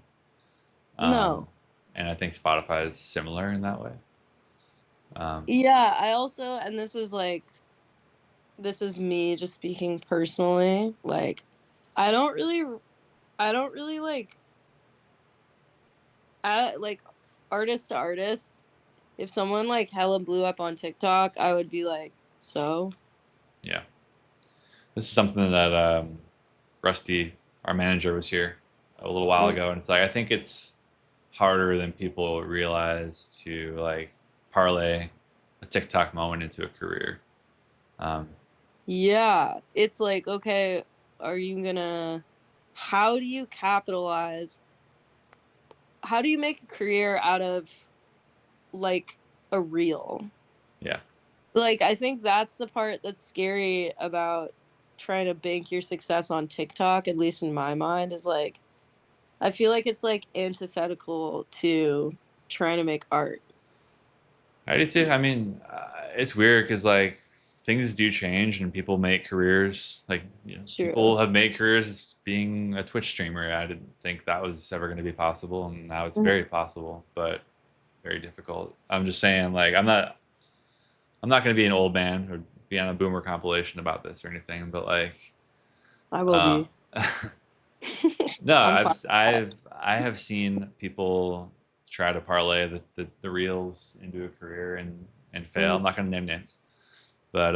No. And I think Spotify is similar in that way. Yeah, I also, and this is me just speaking personally. Like, I don't really like, artist to artist. If someone like hella blew up on TikTok, I would be like, so. Yeah. This is something that Rusty, our manager, was here a little while ago, and it's like, I think it's harder than people realize to like parlay a TikTok moment into a career. Yeah, it's like, okay, how do you capitalize? How do you make a career out of like a reel? Yeah. Like, I think that's the part that's scary about trying to bank your success on TikTok, at least in my mind, is like, I feel like it's like antithetical to trying to make art. I do too. I mean, it's weird because like things do change and people make careers. Like, True. people have made careers as being a Twitch streamer. I didn't think that was ever going to be possible, and now it's very possible, but very difficult. I'm just saying, like, I'm not going to be an old man or be on a boomer compilation about this or anything, but like, I will be. no, I'm I have seen people try to parlay the reels into a career and fail. I'm not going to name names, but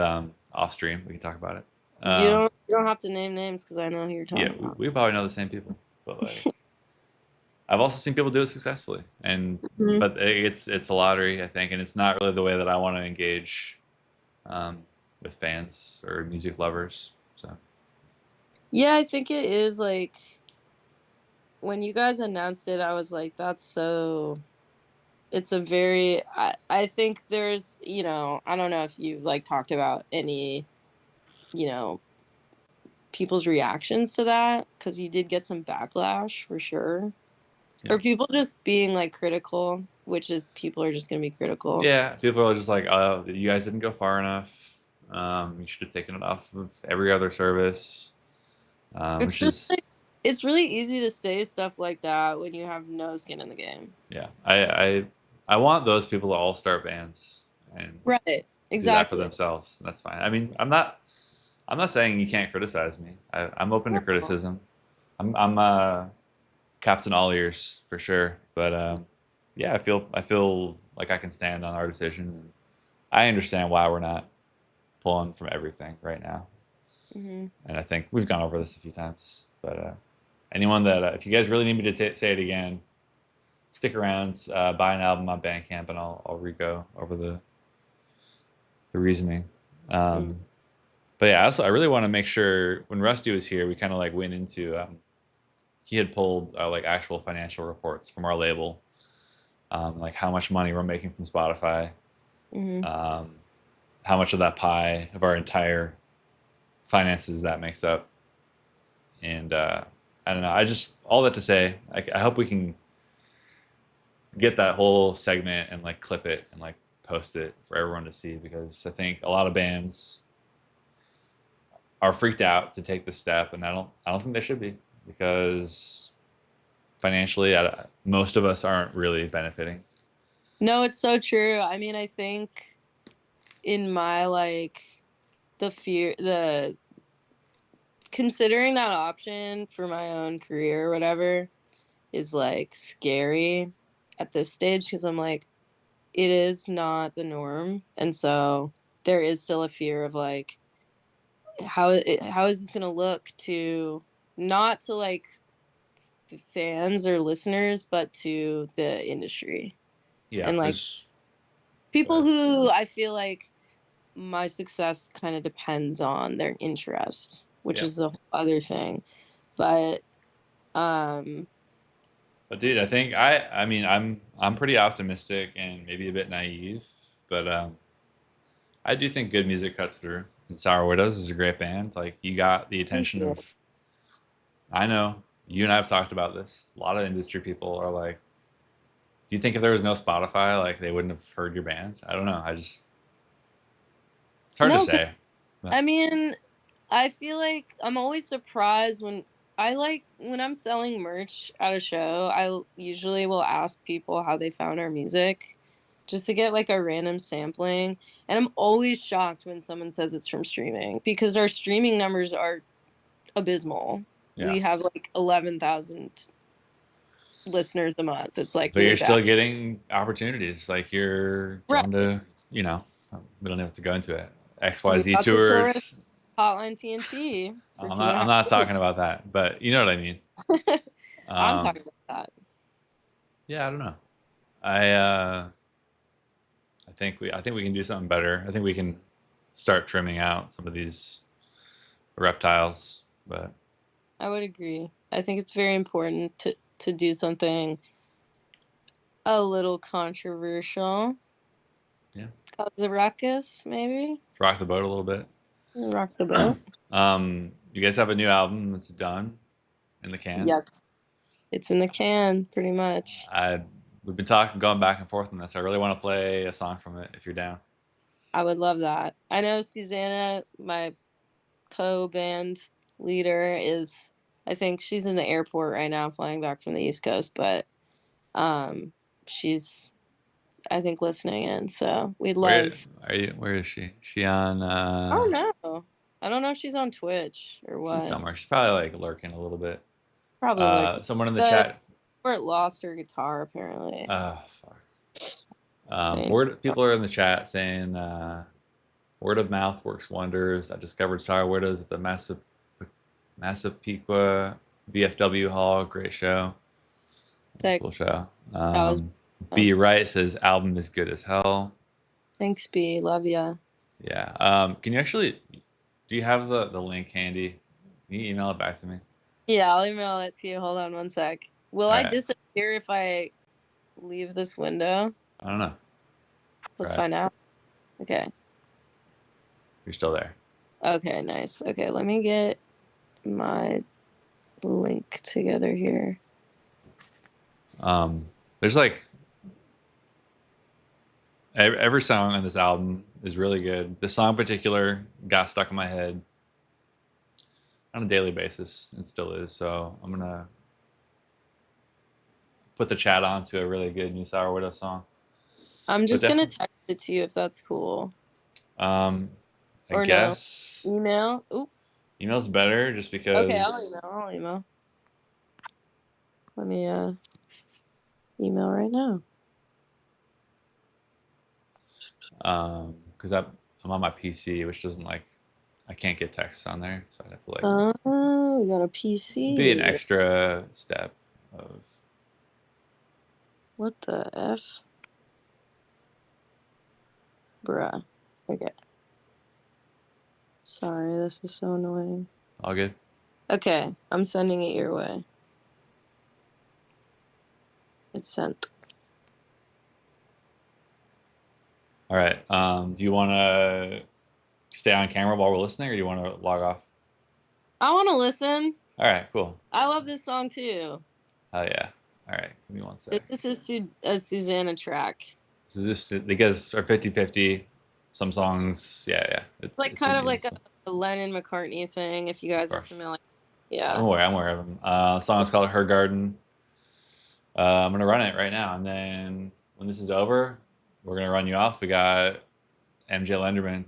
off stream we can talk about it. You don't have to name names because I know who you're talking about. Yeah, we probably know the same people, but like, I've also seen people do it successfully, but it's a lottery, I think, and it's not really the way that I want to engage with fans or music lovers. So yeah, I think it is like when you guys announced it, I was like, that's so. It's a very. I think there's, I don't know if you like talked about any, people's reactions to that, because you did get some backlash for sure. Yeah. Or people just being like critical, which is people are just going to be critical. Yeah, people are just like, oh, you guys didn't go far enough. You should have taken it off of every other service. It's just like, it's really easy to say stuff like that when you have no skin in the game. Yeah, I want those people to all start bands and right, exactly, do that for themselves. That's fine. I mean, I'm not saying you can't criticize me. I'm open to criticism. I'm Captain All Ears for sure. But yeah, I feel like I can stand on our decision. I understand why we're not pulling from everything right now. And I think we've gone over this a few times. But anyone that if you guys really need me to say it again, stick around, buy an album on Bandcamp, and I'll re-go over the reasoning. But yeah, also I really want to make sure when Rusty was here, we kind of like went into he had pulled like actual financial reports from our label, like how much money we're making from Spotify, how much of that pie of our entire finances that makes up, and I don't know. I just all that to say, I hope we can get that whole segment and like clip it and like post it for everyone to see, because I think a lot of bands are freaked out to take the step, and I don't think they should be, because financially, most of us aren't really benefiting. No, it's so true. I mean, I think in my like the considering that option for my own career or whatever is like scary at this stage because I'm like, it is not the norm. And so there is still a fear of like, how is this going to look to not to like fans or listeners, but to the industry Yeah, and like there's people who I feel like my success kind of depends on their interest, which Yeah. is the other thing. But But dude, I think I mean I'm pretty optimistic and maybe a bit naive, but I do think good music cuts through. And Sour Widows is a great band. Like you got the thank attention you. of, I know you and I have talked about this. A lot of industry people are like, do you think if there was no Spotify, like they wouldn't have heard your band? I don't know. It's hard to No, 'cause, say. But I mean, I feel like I'm always surprised when when I'm selling merch at a show, usually will ask people how they found our music just to get like a random sampling. And I'm always shocked when someone says it's from streaming because our streaming numbers are abysmal. yeah, We have like 11,000 listeners a month. It's like but you're really bad. still getting opportunities. Like you're Right. going to, we don't even have to go into it. We XYZ got the tour tours. Hotline TNT for I'm two and a not. I'm half not weeks. talking about that, but you know what I mean. I'm talking about that. Yeah, I don't know. I think we can do something better. I think we can start trimming out some of these reptiles. But I would agree. I think it's very important to do something a little controversial. yeah, Cause a ruckus, maybe. let's rock the boat a little bit. Rock the boat. You guys have a new album that's done in the can. Yes. It's in the can, pretty much. We've been going back and forth on this. I really want to play a song from it if you're down. I would love that. I know Susanna, my co-band leader, I think she's in the airport right now flying back from the East Coast, but she's I think listening in. So we'd love. Where is she? She on? I don't know. I don't know if she's on Twitch or what. She's somewhere. She's probably like lurking a little bit. Probably like Someone in the chat. Or lost her guitar apparently. Fuck. People are in the chat saying word of mouth works wonders. I discovered Sour Widows at the Massapequa VFW Hall. Great show. It's a cool show. B Wright says album is good as hell. Thanks, B. Love ya. Yeah. Can you actually? Do you have the link handy? Can you email it back to me? Yeah, I'll email it to you. Hold on one sec. Will I disappear if I leave this window? I don't know. Let's find out. Okay. You're still there. Okay, nice. Okay, let me get my link together here. There's like every song on this album is really good. This song in particular got stuck in my head on a daily basis. It still is. So I'm gonna put the chat on to a really good new Sour Widow song. I'm just gonna text it to you if that's cool. I guess no. Email. Oop. Email's better just because. Okay, I'll email. Let me email right now. Because I'm on my PC, which doesn't like, I can't get texts on there, so I have to like. Oh, we got a PC. Be an extra step of. What the F? Bruh. Okay. Sorry, this is so annoying. All good. Okay, I'm sending it your way. It's sent. All right. Do you want to stay on camera while we're listening, or do you want to log off? I want to listen. All right, cool. I love this song too. Oh yeah. All right, give me one sec. This is a Susanna track. So this because are 50-50. Some songs, yeah. It's like kind of like a Lennon McCartney thing. If you guys are familiar, yeah. I'm aware of them. The song is called "Her Garden." I'm gonna run it right now, and then when this is over, we're gonna run you off. We got MJ Lenderman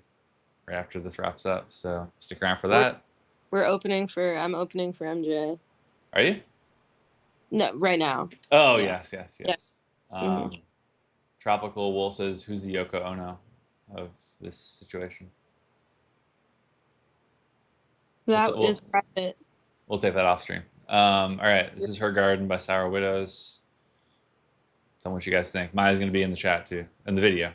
right after this wraps up, so stick around for that. I'm opening for MJ. Are you? No, right now. Oh Yeah. yes. Tropical Wool says, "Who's the Yoko Ono of this situation?" That is private. We'll take that off stream. All right, this is Her Garden by Sour Widows. Tell me what you guys think. Maya's gonna be in the chat too, in the video.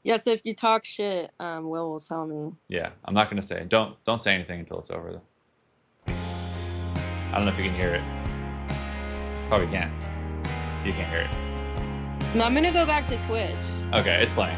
Yeah, so if you talk shit, will tell me. Yeah, I'm not gonna say it. Don't say anything until it's over though. I don't know if you can hear it. Probably can't. You can't hear it. No, I'm gonna go back to Twitch. Okay, it's playing.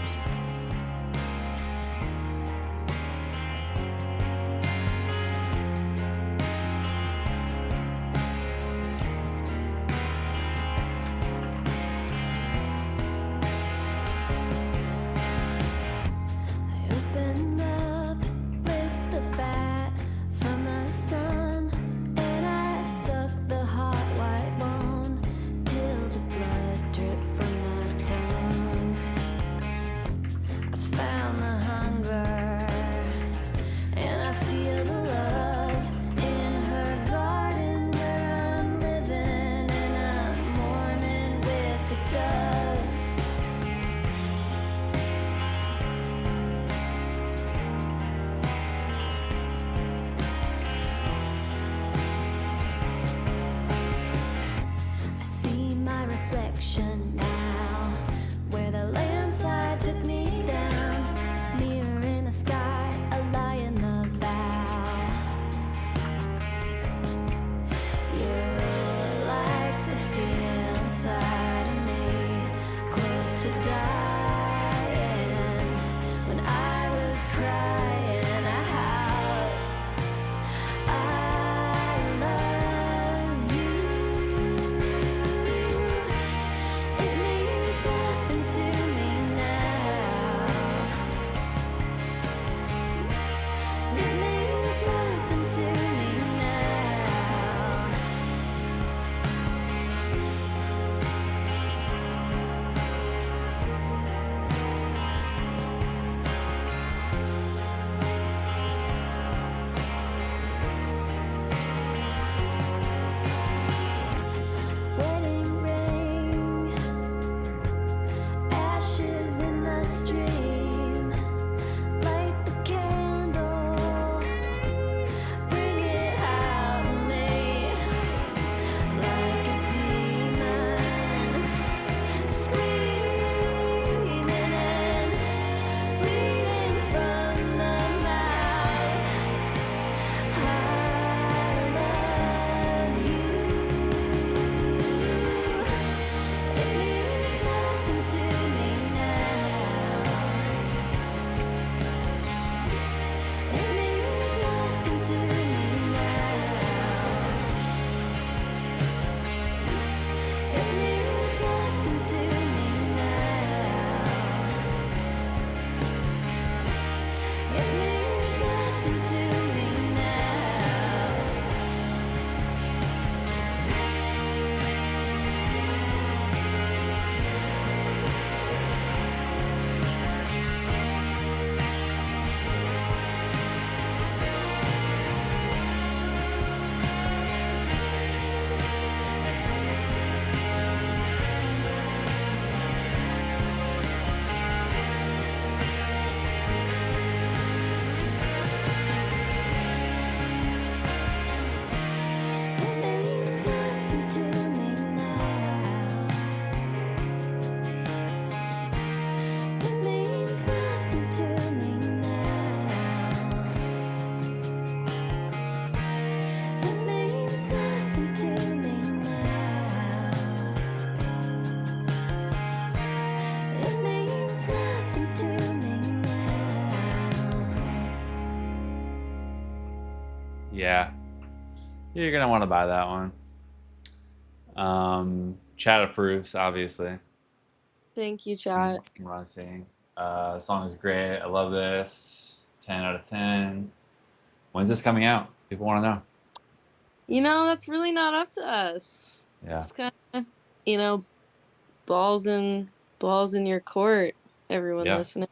I opened up with the fat from the sun, and I sucked the hot white bone till the blood dripped from my tongue. I found the hunger, and I feel the love in her garden where I'm living, and I'm mourning with the dust. I see my reflection now, where the landslide took me down, mirror in the sky, a lie in the vow. You're like the fear inside of me, close to dying. When I was crying out, I love you. It means nothing to me now. It means nothing to me now. Wedding ring, ashes in the stream. Light the candle, bring it out of me, like a demon, screaming and bleeding from the mouth. I love you. It means nothing to me now. It means nothing to me now. It means nothing to me now. It means nothing to me now. It means nothing to me now. It means nothing to me now. It means nothing to me now. It means nothing to me now. Yeah, you're gonna want to buy that one. Chat approves, obviously. Thank you, chat. From what I'm seeing. The song is great. I love this. 10 out of 10. When's this coming out? People want to know. You know, that's really not up to us. Yeah. It's kind of you know, balls in your court, everyone Yeah, listening.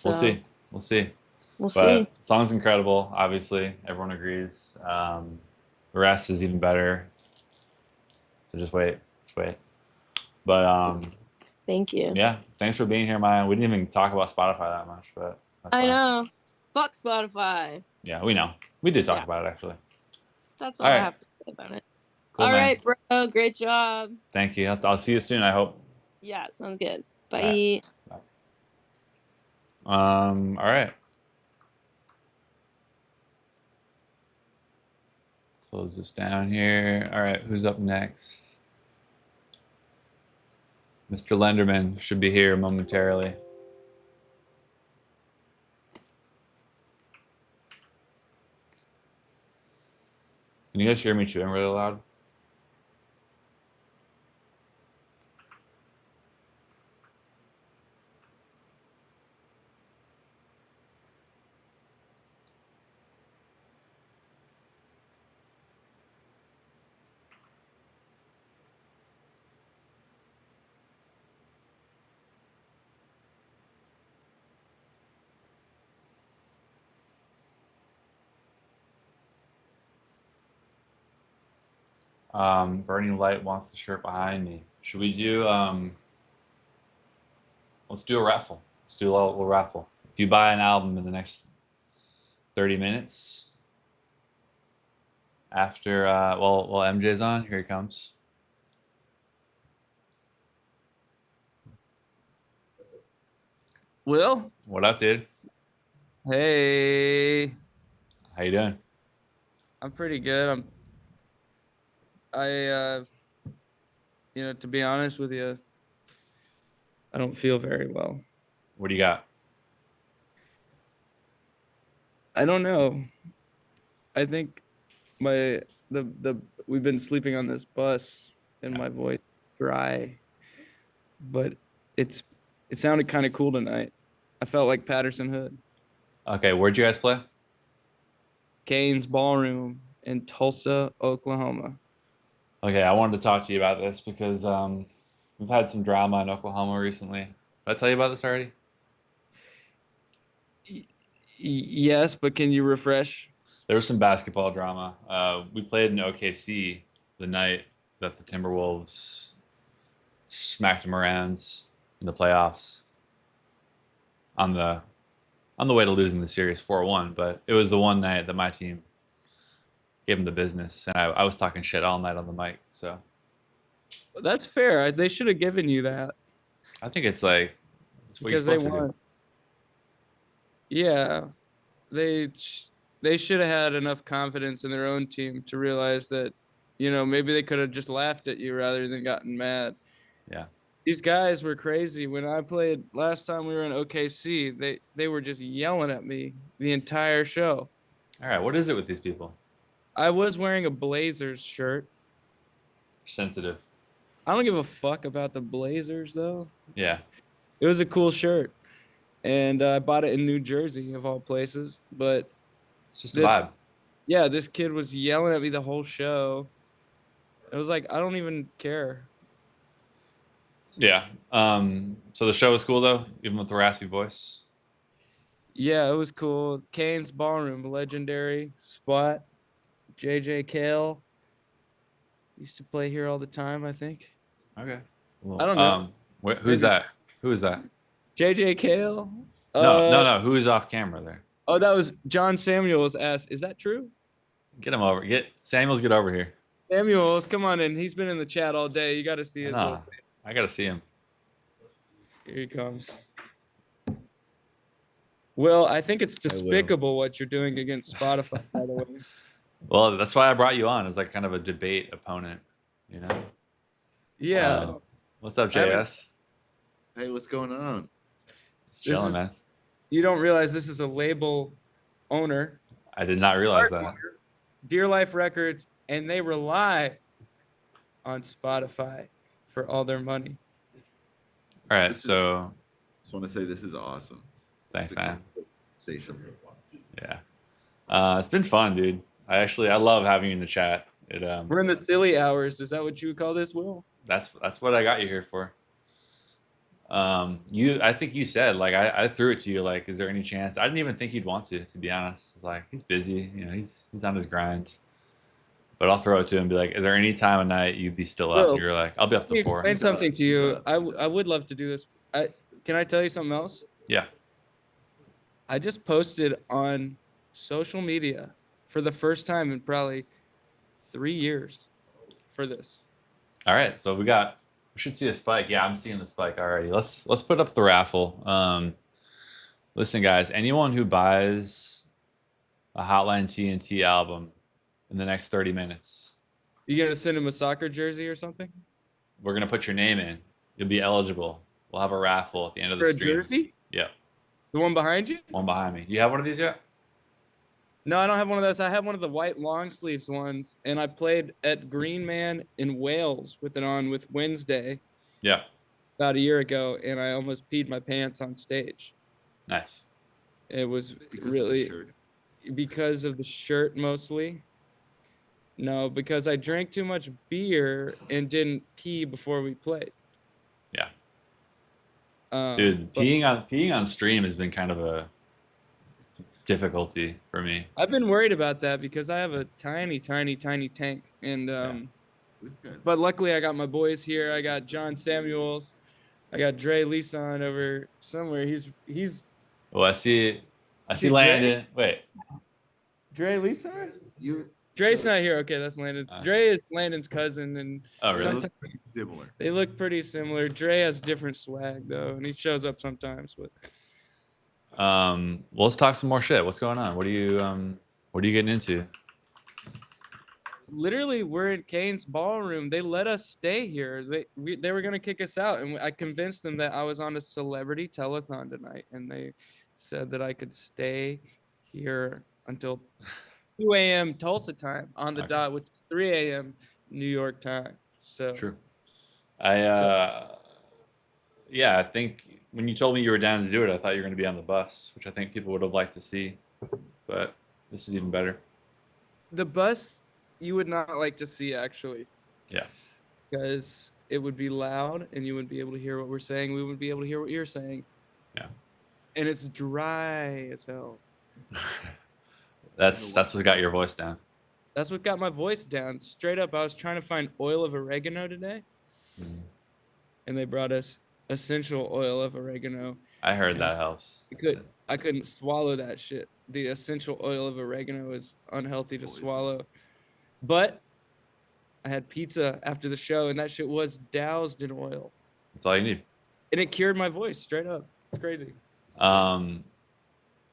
we'll So see. We'll see. we'll see. But song's incredible. Obviously, everyone agrees. The rest is even better. So just wait. Just wait. But Thank you. yeah, thanks for being here, Maya. We didn't even talk about Spotify that much, but that's I fine. know. Fuck Spotify. Yeah, we know. We did talk Yeah. about it actually. That's All all I right. have to say about it. Cool, All man. right, bro. Great job. Thank you. I'll see you soon, I hope. Yeah, sounds good. All right. Bye. All right. Close this down here. All right, who's up next? Mr. Lenderman should be here momentarily. Can you guys hear me chewing really loud? Burning Light wants the shirt behind me. Should we do let's do a raffle. Let's do a little raffle. If you buy an album in the next 30 minutes after while MJ's on, here he comes. Will? What up, dude? Hey, How you doing? I'm pretty good. To be honest with you, I don't feel very well. What do you got? I don't know. I think the we've been sleeping on this bus and my voice dry, but it sounded kind of cool tonight. I felt like Patterson Hood. Okay, where'd you guys play? Kane's Ballroom in Tulsa, Oklahoma. Okay, I wanted to talk to you about this because we've had some drama in Oklahoma recently. Did I tell you about this already? Yes, but can you refresh? There was some basketball drama. We played in OKC the night that the Timberwolves smacked them around in the playoffs on the way to losing the series 4-1. But it was the one night that my team gave them the business, and I was talking shit all night on the mic. So That's fair. They should have given you that I think it's what you're because they supposed to won. do. Yeah, they should have had enough confidence in their own team to realize that, maybe they could have just laughed at you rather than gotten mad. Yeah. These guys were crazy. When I played last time we were in OKC, they were just yelling at me the entire show. All right. What is it with these people? I was wearing a Blazers shirt. Sensitive. I don't give a fuck about the Blazers though. Yeah. It was a cool shirt. And I bought it in New Jersey, of all places. But It's just a vibe. yeah, this kid was yelling at me the whole show. It was like, I don't even care. Yeah. So the show was cool though, even with the raspy voice. Yeah, it was cool. Kane's Ballroom, legendary spot. JJ Kale used to play here all the time, I think. Okay. Well, I don't know. Who's that? Who is that? JJ Kale? No. Who's off camera there? Oh, that was John Samuels asked. Is that true? Get him over. Samuels. Get over here. Samuels, come on in. He's been in the chat all day. You got to see his little face. I gotta see him. Here he comes. Will, I think it's despicable what you're doing against Spotify, by the way. Well, that's why I brought you on as like kind of a debate opponent, you know? Yeah. What's up, JS? Hey, what's going on? It's chilling, man. You don't realize this is a label owner, I did not realize that. Dear Life Records, and they rely on Spotify for all their money. All right, so Just want to say this is awesome. thanks, man. Station. Yeah. It's been fun, dude. I love having you in the chat. We're in the silly hours. Is that what you would call this, Will? That's what I got you here for. I think you said, like, I threw it to you, like, is there any chance? I didn't even think he'd want to be honest. It's like, he's busy, he's on his grind. But I'll throw it to him and be like, is there any time of night you'd be still up? Will, And you're like, I'll be up Let me to 4. explain something to He's you. up. I would love to do this. Can I tell you something else? Yeah. I just posted on social media for the first time in probably 3 years for this. All right. So we should see a spike. Yeah, I'm seeing the spike already. Let's put up the raffle. Listen, guys, anyone who buys a Hotline TNT album in the next 30 minutes, You gonna send him a soccer jersey or something? we're gonna put your name in. You'll be eligible. We'll have a raffle at the end of the For a stream. jersey? Yeah. The one behind you? One behind me. You have one of these yet? No, I don't have one of those. I have one of the white long sleeves ones, and I played at Green Man in Wales with it on with Wednesday Yeah. about a year ago, and I almost peed my pants on stage. Nice. It was Because of the really shirt. because of the shirt mostly. No, because I drank too much beer and didn't pee before we played. Yeah. But Dude, peeing on stream has been kind of a difficulty for me. I've been worried about that because I have a tiny tank, and We've got but luckily I got my boys here. I got John Samuels, I got Dre Leeson over somewhere. He's Well, I see See, Landon. Wait. Dre Leeson. you. Dre's not here. Okay, that's Landon. Dre is Landon's cousin, and Oh, They really? look pretty similar. they look pretty similar. Dre has different swag though, and he shows up sometimes. But Well, let's talk some more shit. What's going on? What are you getting into? literally, we're in Kane's ballroom. They let us stay here. They were gonna kick us out, and I convinced them that I was on a celebrity telethon tonight, and they said that I could stay here until 2 a.m. Tulsa time on the Okay. dot, which is 3 a.m. New York time. So True. Yeah, I think when you told me you were down to do it, I thought you were going to be on the bus, which I think people would have liked to see. But this is even better. the bus you would not like to see actually, Yeah. because it would be loud and you wouldn't be able to hear what we're saying. We wouldn't be able to hear what you're saying. Yeah. And it's dry as hell. That's what got your voice down. That's what got my voice down. Straight up, I was trying to find oil of oregano today, Mm. and they brought us essential oil of oregano. I heard that helps. I couldn't swallow that shit. The essential oil of oregano is unhealthy to Poison. swallow. But I had pizza after the show, and that shit was doused in oil, That's all you need. and it cured my voice straight up. It's crazy.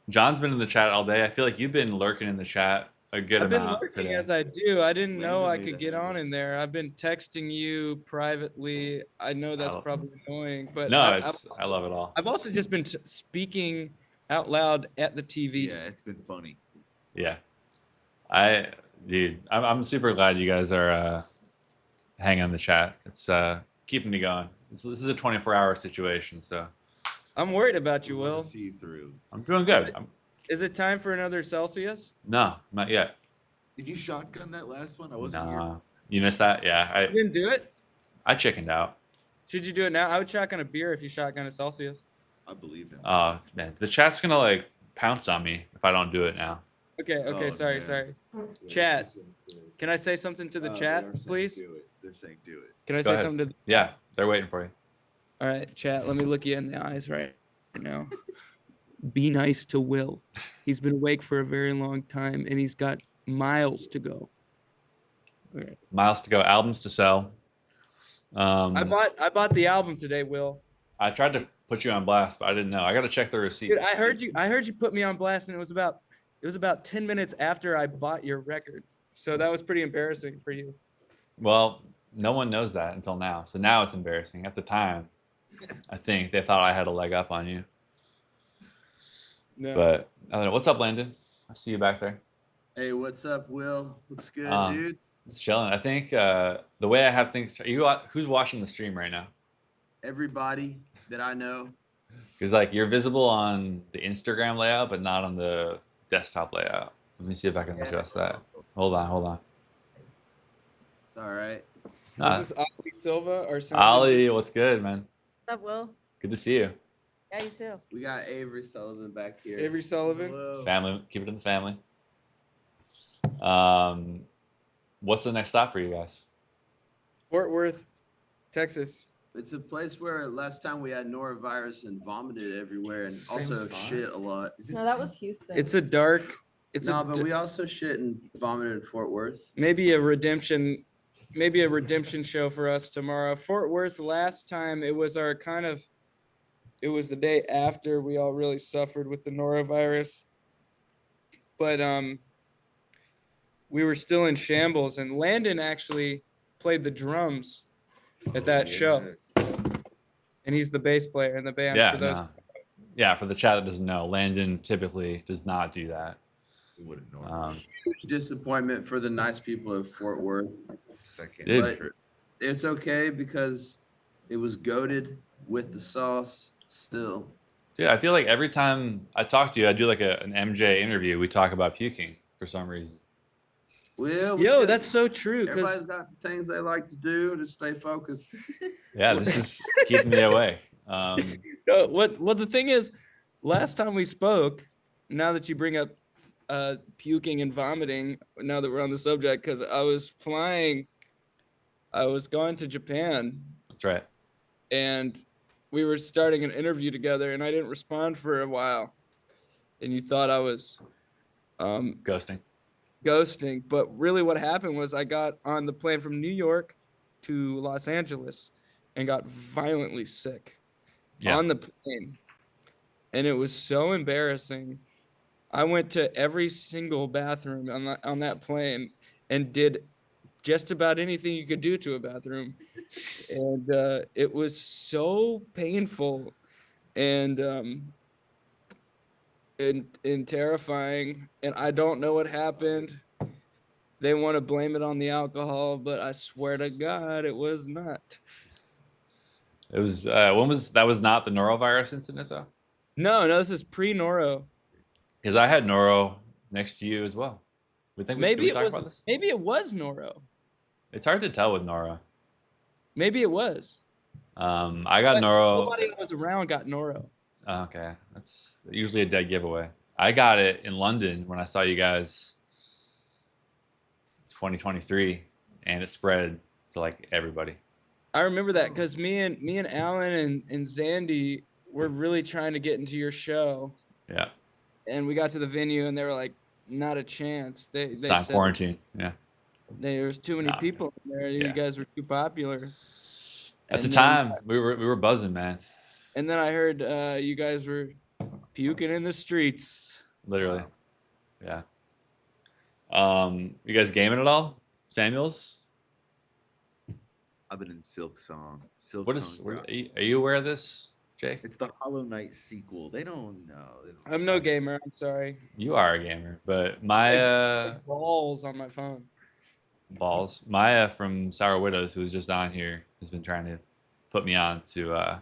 John's been in the chat all day. I feel like you've been lurking in the chat a good I've been amount lurking today. as I do. I didn't know I Randomly could to get hang on it. in there. I've been texting you privately. I know that's Oh. probably annoying, but No, I I love it all. I've also just been speaking out loud at the TV. Yeah, it's been funny. Yeah. Dude, I'm super glad you guys are hanging in the chat. It's keeping me going. This is a 24-hour situation, so I'm worried about you, We wanna Will. see through. I'm doing good. Is it time for another Celsius? No, not yet. Did you shotgun that last one? I wasn't here. Nah. You missed that? Yeah, You didn't do it? I chickened out. Should you do it now? I would shotgun a beer if you shotgun a Celsius. I believe him. Oh, man. The chat's going to, like, pounce on me if I don't do it now. Okay, Oh, sorry. man. Chat, can I say something to the Oh, they chat, are saying please? Do it. They're saying do it. Can I Go say ahead. something to Yeah, they're waiting for you. All right, chat, let me look you in the eyes right now. Be nice to Will. He's been awake for a very long time, and he's got miles to go. Okay. Miles to go, albums to sell. I bought the album today, Will. I tried to put you on blast, but I didn't know. I got to check the receipts. Dude, I heard you put me on blast, and it was about 10 minutes after I bought your record. So that was pretty embarrassing for you. Well, no one knows that until now. So now it's embarrassing. At the time, I think they thought I had a leg up on you. No. But I don't know. What's up, Landon? I see you back there. Hey, what's up, Will? What's good, Um, dude? Just chilling. I think the way I have things. Who's watching the stream right now? Everybody that I know. Because like you're visible on the Instagram layout, but not on the desktop layout. Let me see if I can adjust that. Hold on. all right. Nah, This is Ali Silva, our sound Ollie, what's good, man? What's up, Will? Good to see you. Yeah, you too. We got Avery Sullivan back here. engineer. Avery Sullivan. Hello. Family, keep it in the family. What's the next stop for you guys? Fort Worth, Texas. It's a place where last time we had norovirus and vomited everywhere and Same also spot? shit a lot. Is it No, that was Houston. It's a dark. It's No, a but we also shit and vomited in Fort Worth. maybe a redemption show for us tomorrow. Fort Worth, last time it was it was the day after we all really suffered with the norovirus. But we were still in shambles, and Landon actually played the drums at that show, Yes. and he's the bass player in the band. Yeah, for those. no. Yeah, for the chat that doesn't know, Landon typically does not do that. It would have known. Huge disappointment for the nice people of Fort Worth. That can't Dude. be But true. it's okay because it was goated with the sauce still. Dude, I feel like every time I talk to you, I do like an MJ interview. We talk about puking for some reason. Well, Yo, that's so true. everybody's Because got things they like to do to stay focused. Yeah, this is keeping me awake. what the thing is, last time we spoke, now that you bring up puking and vomiting, now that we're on the subject, because I was going to Japan, That's right. and we were starting an interview together, and I didn't respond for a while, and you thought I was Ghosting. ghosting, but really what happened was I got on the plane from New York to Los Angeles and got violently sick Yeah. on the plane, and it was so embarrassing. I went to every single bathroom on that plane and did just about anything you could do to a bathroom, and it was so painful and terrifying, and I don't know what happened. They want to blame it on the alcohol, but I swear to God, it was not. It was that was not the norovirus incident though? No, this is pre-noro. Because I had noro next to you as well. Did Maybe we it talk was. about this? Maybe it was noro. It's hard to tell with noro. Maybe it was. I got But noro. Nobody that was around got noro. Oh, okay, that's usually a dead giveaway. I got it in London when I saw you guys 2023, and it spread to like everybody. I remember that because me and Alan and Zandy were really trying to get into your show, Yeah, and we got to the venue and they were like, not a chance. They it's not said quarantine. Yeah, there was too many Nah, people in there. yeah. You guys were too popular. at the And then- time we were buzzing, man. And then I heard you guys were puking in the streets. Literally. Yeah. You guys gaming at all, Samuels? I've been in Silk Song. Silk What is? Song Are dropped. you aware of this, Jake? It's the Hollow Knight sequel. They don't know. They don't I'm no know. gamer. I'm sorry. You are a gamer, but Maya Balls on my phone. balls. Maya from Sour Widows, who was just on here, has been trying to put me on to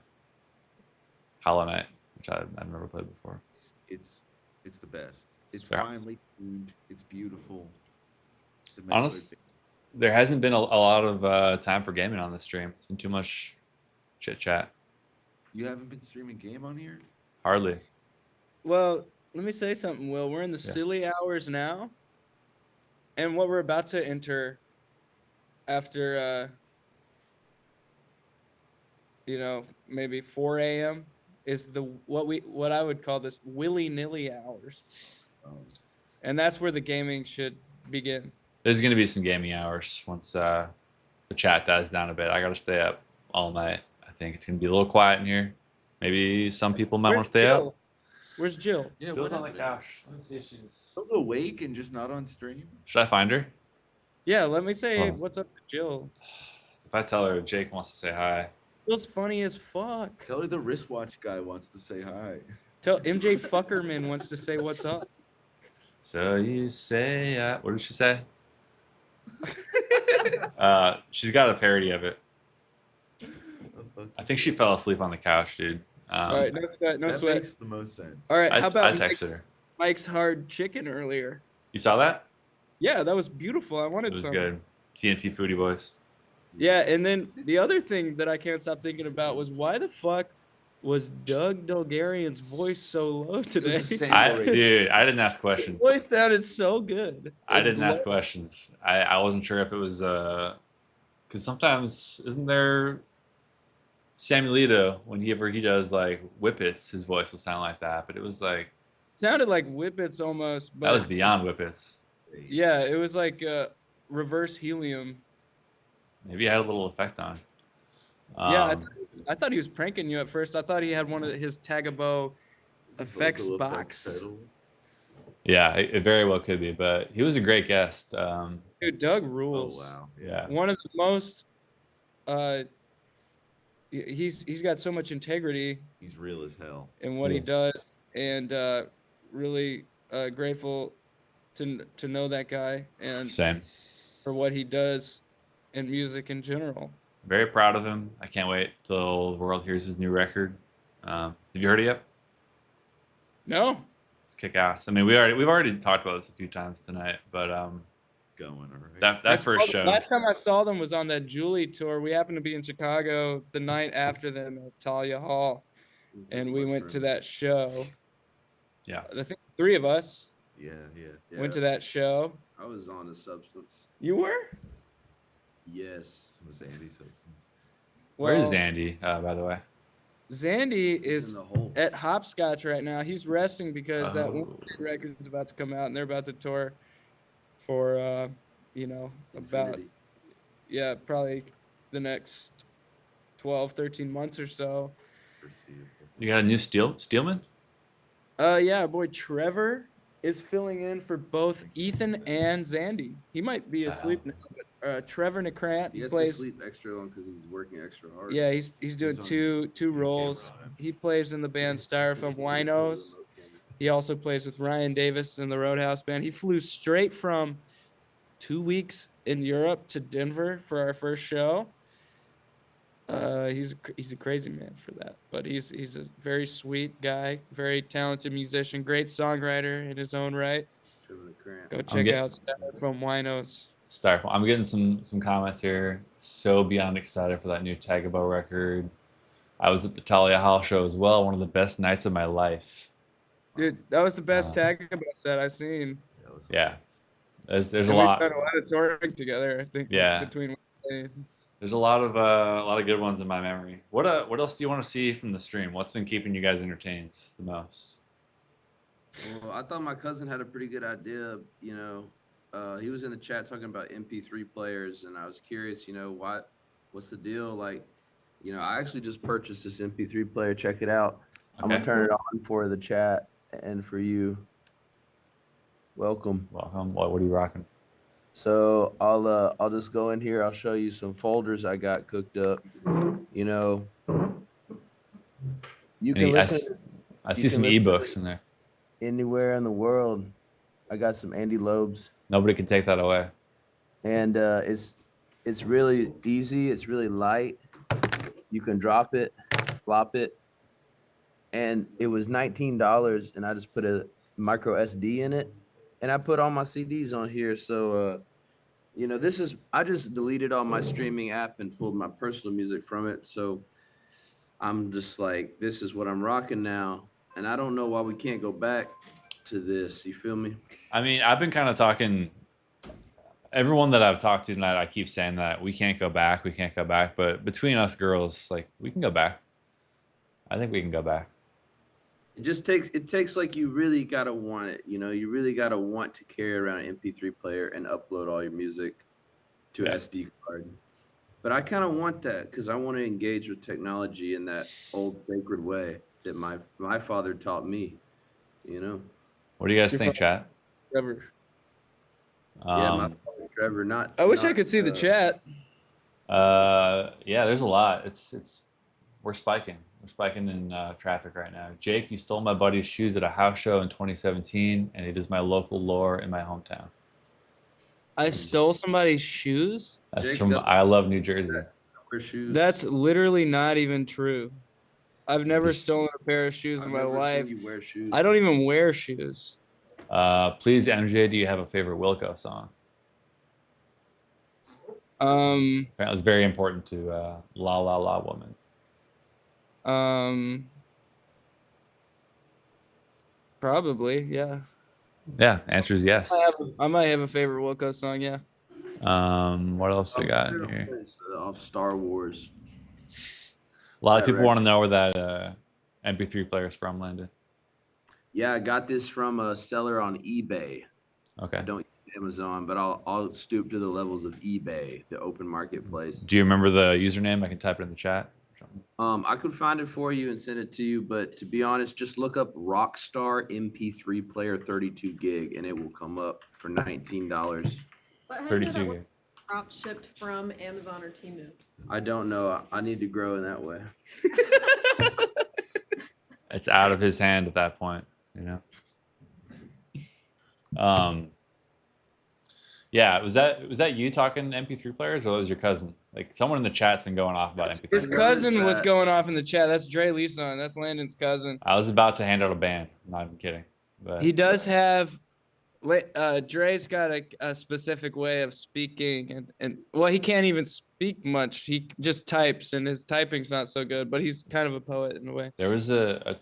Hollow Knight, which I've never played before. It's the best. It's Yeah. finely tuned. It's beautiful. It's a Honest, Metroid there hasn't been a lot of time for gaming on this stream. It's been too much chit chat. You haven't been streaming game on here? Hardly. Well, let me say something, Will. We're in the Yeah. silly hours now. And what we're about to enter after maybe 4 a.m. is what I would call this willy-nilly hours. And that's where the gaming should begin. There's going to be some gaming hours once the chat dies down a bit. I got to stay up all night. I think it's going to be a little quiet in here. Maybe some people might want to stay Jill? up. Where's Jill? Yeah, Jill's what on the happened? couch. Let me see if she's. Jill's awake and just not on stream? Should I find her? Yeah, let me say Oh. what's up to Jill. If I tell her Jake wants to say hi. Jill's funny as fuck. Tell her the wristwatch guy wants to say hi. Tell MJ Fuckerman wants to say what's up. So you say, what did she say? She's got a parody of it. The fuck? I think she fell asleep on the couch, dude. All right, no sweat, no That sweat. makes the most sense. All right, I how about texted her. Mike's hard chicken earlier? You saw that? Yeah, that was beautiful. I wanted It was some. good. TNT Foodie Boys. Yeah, and then the other thing that I can't stop thinking about was why the fuck was Doug Dolgarian's voice so low today? Dude, I didn't ask His questions. voice sounded so good. I and didn't ask low. questions. I wasn't sure if it was because sometimes isn't there Samuelito whenever he does like whippets, his voice will sound like that, but it was like Sounded like Whippets almost, that was but beyond whippets. yeah, it was like reverse helium. Maybe it had a little effect on. Yeah, I thought he was pranking you at first. I thought he had one of his Tagabo effects Vocal box. pedal. Yeah, it very well could be, but he was a great guest. Dude, Doug Oh rules. wow. Yeah. One of the most he's got so much integrity He's real as hell. in what He he is. does, and really grateful to know that guy and Same. for what he does in music in general. Very proud of him. I can't wait till the world hears his new record. Have you heard it yet? No. It's kick ass. I mean, we've already talked about this a few times tonight, but Going all right. that first show. Last time I saw them was on that Julie tour. We happened to be in Chicago the night after them at Talia Hall, and we went to that show. Yeah. I think 3 of us Yeah. went to that show. I was on a substance. You were? Yes. Some was Andy Simpson. Where is Well, Zandy, by the way? Zandy He's is in the hole. at Hopscotch right now. He's resting because that Oh. record is about to come out, and they're about to tour for about Infinity. probably the next 12, 13 months or so. Foreseeable. You got a new Steelman? Yeah, our boy Trevor is filling in for both Ethan and Zandy. He might be asleep now, but Trevor Necrant, He he has plays. to sleep extra long because he's working extra hard. Yeah, he's doing He's on two roles. He plays in the band Styrofoam Winos. He also plays with Ryan Davis in the Roadhouse band. He flew straight from 2 weeks in Europe to Denver for our first show. He's a crazy man for that, but he's a very sweet guy, very talented musician, great songwriter in his own right. Trevor the Cramp. Go check out Styrofoam Winos. Styrofoam. I'm getting some comments here. So beyond excited for that new Tagabo record. I was at the Talia Hall show as well. One of the best nights of my life. Dude, that was the best Tagabo set I've seen. Yeah. There's a And lot. We've done a lot of touring together, I think. Yeah. Between There's a lot of good ones in my memory. What else do you want to see from the stream? What's been keeping you guys entertained the most? Well, I thought my cousin had a pretty good idea. He was in the chat talking about MP3 players, and I was curious. What's the deal? Like, I actually just purchased this MP3 player. Check it out. I'm gonna Okay. turn it on for the chat and for you. Welcome. Welcome. What are you rocking? So I'll just go in here. I'll show you some folders I got cooked up. You can listen. I see some ebooks in there. Anywhere in the world. I got some Andy Lobes, Nobody can take that away. and it's really easy. It's really light. You can drop it, flop it, and it was $19, and I just put a micro SD in it, and I put all my CDs on here. So I just deleted all my streaming app and pulled my personal music from it. So I'm just like, this is what I'm rocking now, and I don't know why we can't go back to this. You feel me? I mean, I've been kind of talking. Everyone that I've talked to tonight, I keep saying that we can't go back. But between us girls, like, we can go back. I think we can go back. It takes like, you really gotta want it. You really gotta want to carry around an MP3 player and upload all your music to an SD card. But I kind of want that because I want to engage with technology in that old sacred way that my father taught me. What do you guys think, chat? Trevor. Yeah, my father, Trevor. Not. I wish I could see the chat. Yeah, there's a lot. We're spiking. We're spiking in traffic right now. Jake, you stole my buddy's shoes at a house show in 2017, and it is my local lore in my hometown. I stole somebody's shoes? That's from I Love New Jersey. Shoes. That's literally not even true. I've never stolen a pair of shoes in my life. You wear shoes. I don't even wear shoes. Please, MJ, do you have a favorite Wilco song? Apparently, it's very important to La La La Woman. Probably, yeah. Yeah, answer is yes. I might have a favorite Wilco song, yeah. What else we got in here? Off Star Wars. A lot of That people record. want to know where that MP3 player is from, Landon. Yeah, I got this from a seller on eBay. Okay. I don't use Amazon, but I'll stoop to the levels of eBay, the open marketplace. Do you remember the username? I can type it in the chat. I could find it for you and send it to you, but to be honest, just look up Rockstar MP3 player 32 gig and it will come up for $19. But how do you know 32 that gig. drop shipped from Amazon or Temu? I don't know. I need to grow in that way. It's out of his hand at that point, you know. Yeah, was that you talking MP3 players, or was your cousin? Like, someone in the chat's been going off about MP3 His players. cousin was going off in the chat. That's Dre Leeson. That's Landon's cousin. I was about to hand out a ban. I'm not even kidding. But He does have. Dre's got a specific way of speaking, and well, he can't even speak much. He just types, and his typing's not so good. But he's kind of a poet in a way. there was a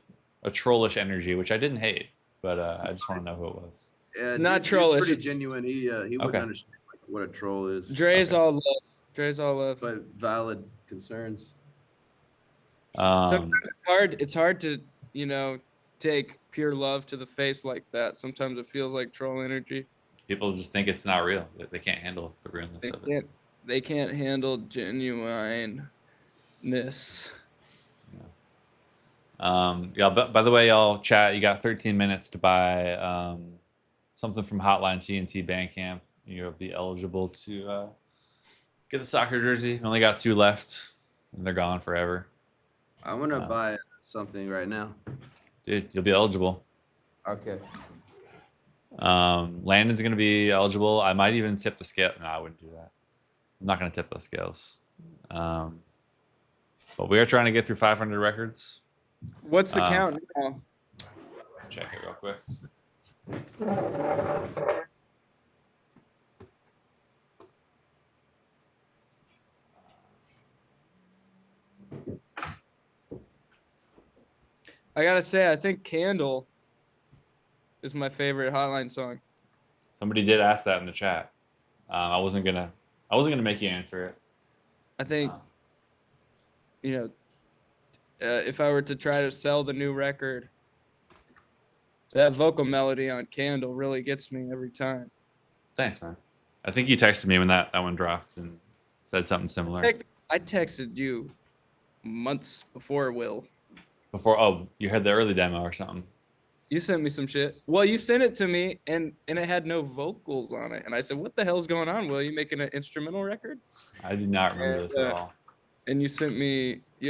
trollish energy, which I didn't hate, but I just want to know who it was. Yeah, It's not dude's trollish, pretty it's- genuine. He wouldn't Okay. understand what a troll is. Dre's Okay. all love. Dre's all love. But valid concerns. Sometimes it's hard to, take pure love to the face like that. Sometimes it feels like troll energy. People just think it's not real. They can't handle the realness of it. They can't handle genuineness. Yeah. By the way, y'all chat. You got 13 minutes to buy something from Hotline TNT Bandcamp. You'll be eligible to get the soccer jersey. Only got 2 left, and they're gone forever. I want to buy something right now. Dude, you'll be eligible. Okay. Landon's gonna be eligible. I might even tip the scale. No, I wouldn't do that. I'm not gonna tip those scales. But we are trying to get through 500 records. What's the count now? Check it real quick. I gotta say, I think "Candle" is my favorite Hotline song. Somebody did ask that in the chat. I wasn't gonna make you answer it. I think, if I were to try to sell the new record, that vocal melody on "Candle" really gets me every time. Thanks, man. I think you texted me when that one dropped and said something similar. I texted you months before, Will. Before, you had the early demo or something. You sent me some shit. Well, you sent it to me, and it had no vocals on it. And I said, what the hell's going on, Will? You making an instrumental record? I did not remember this at all. And you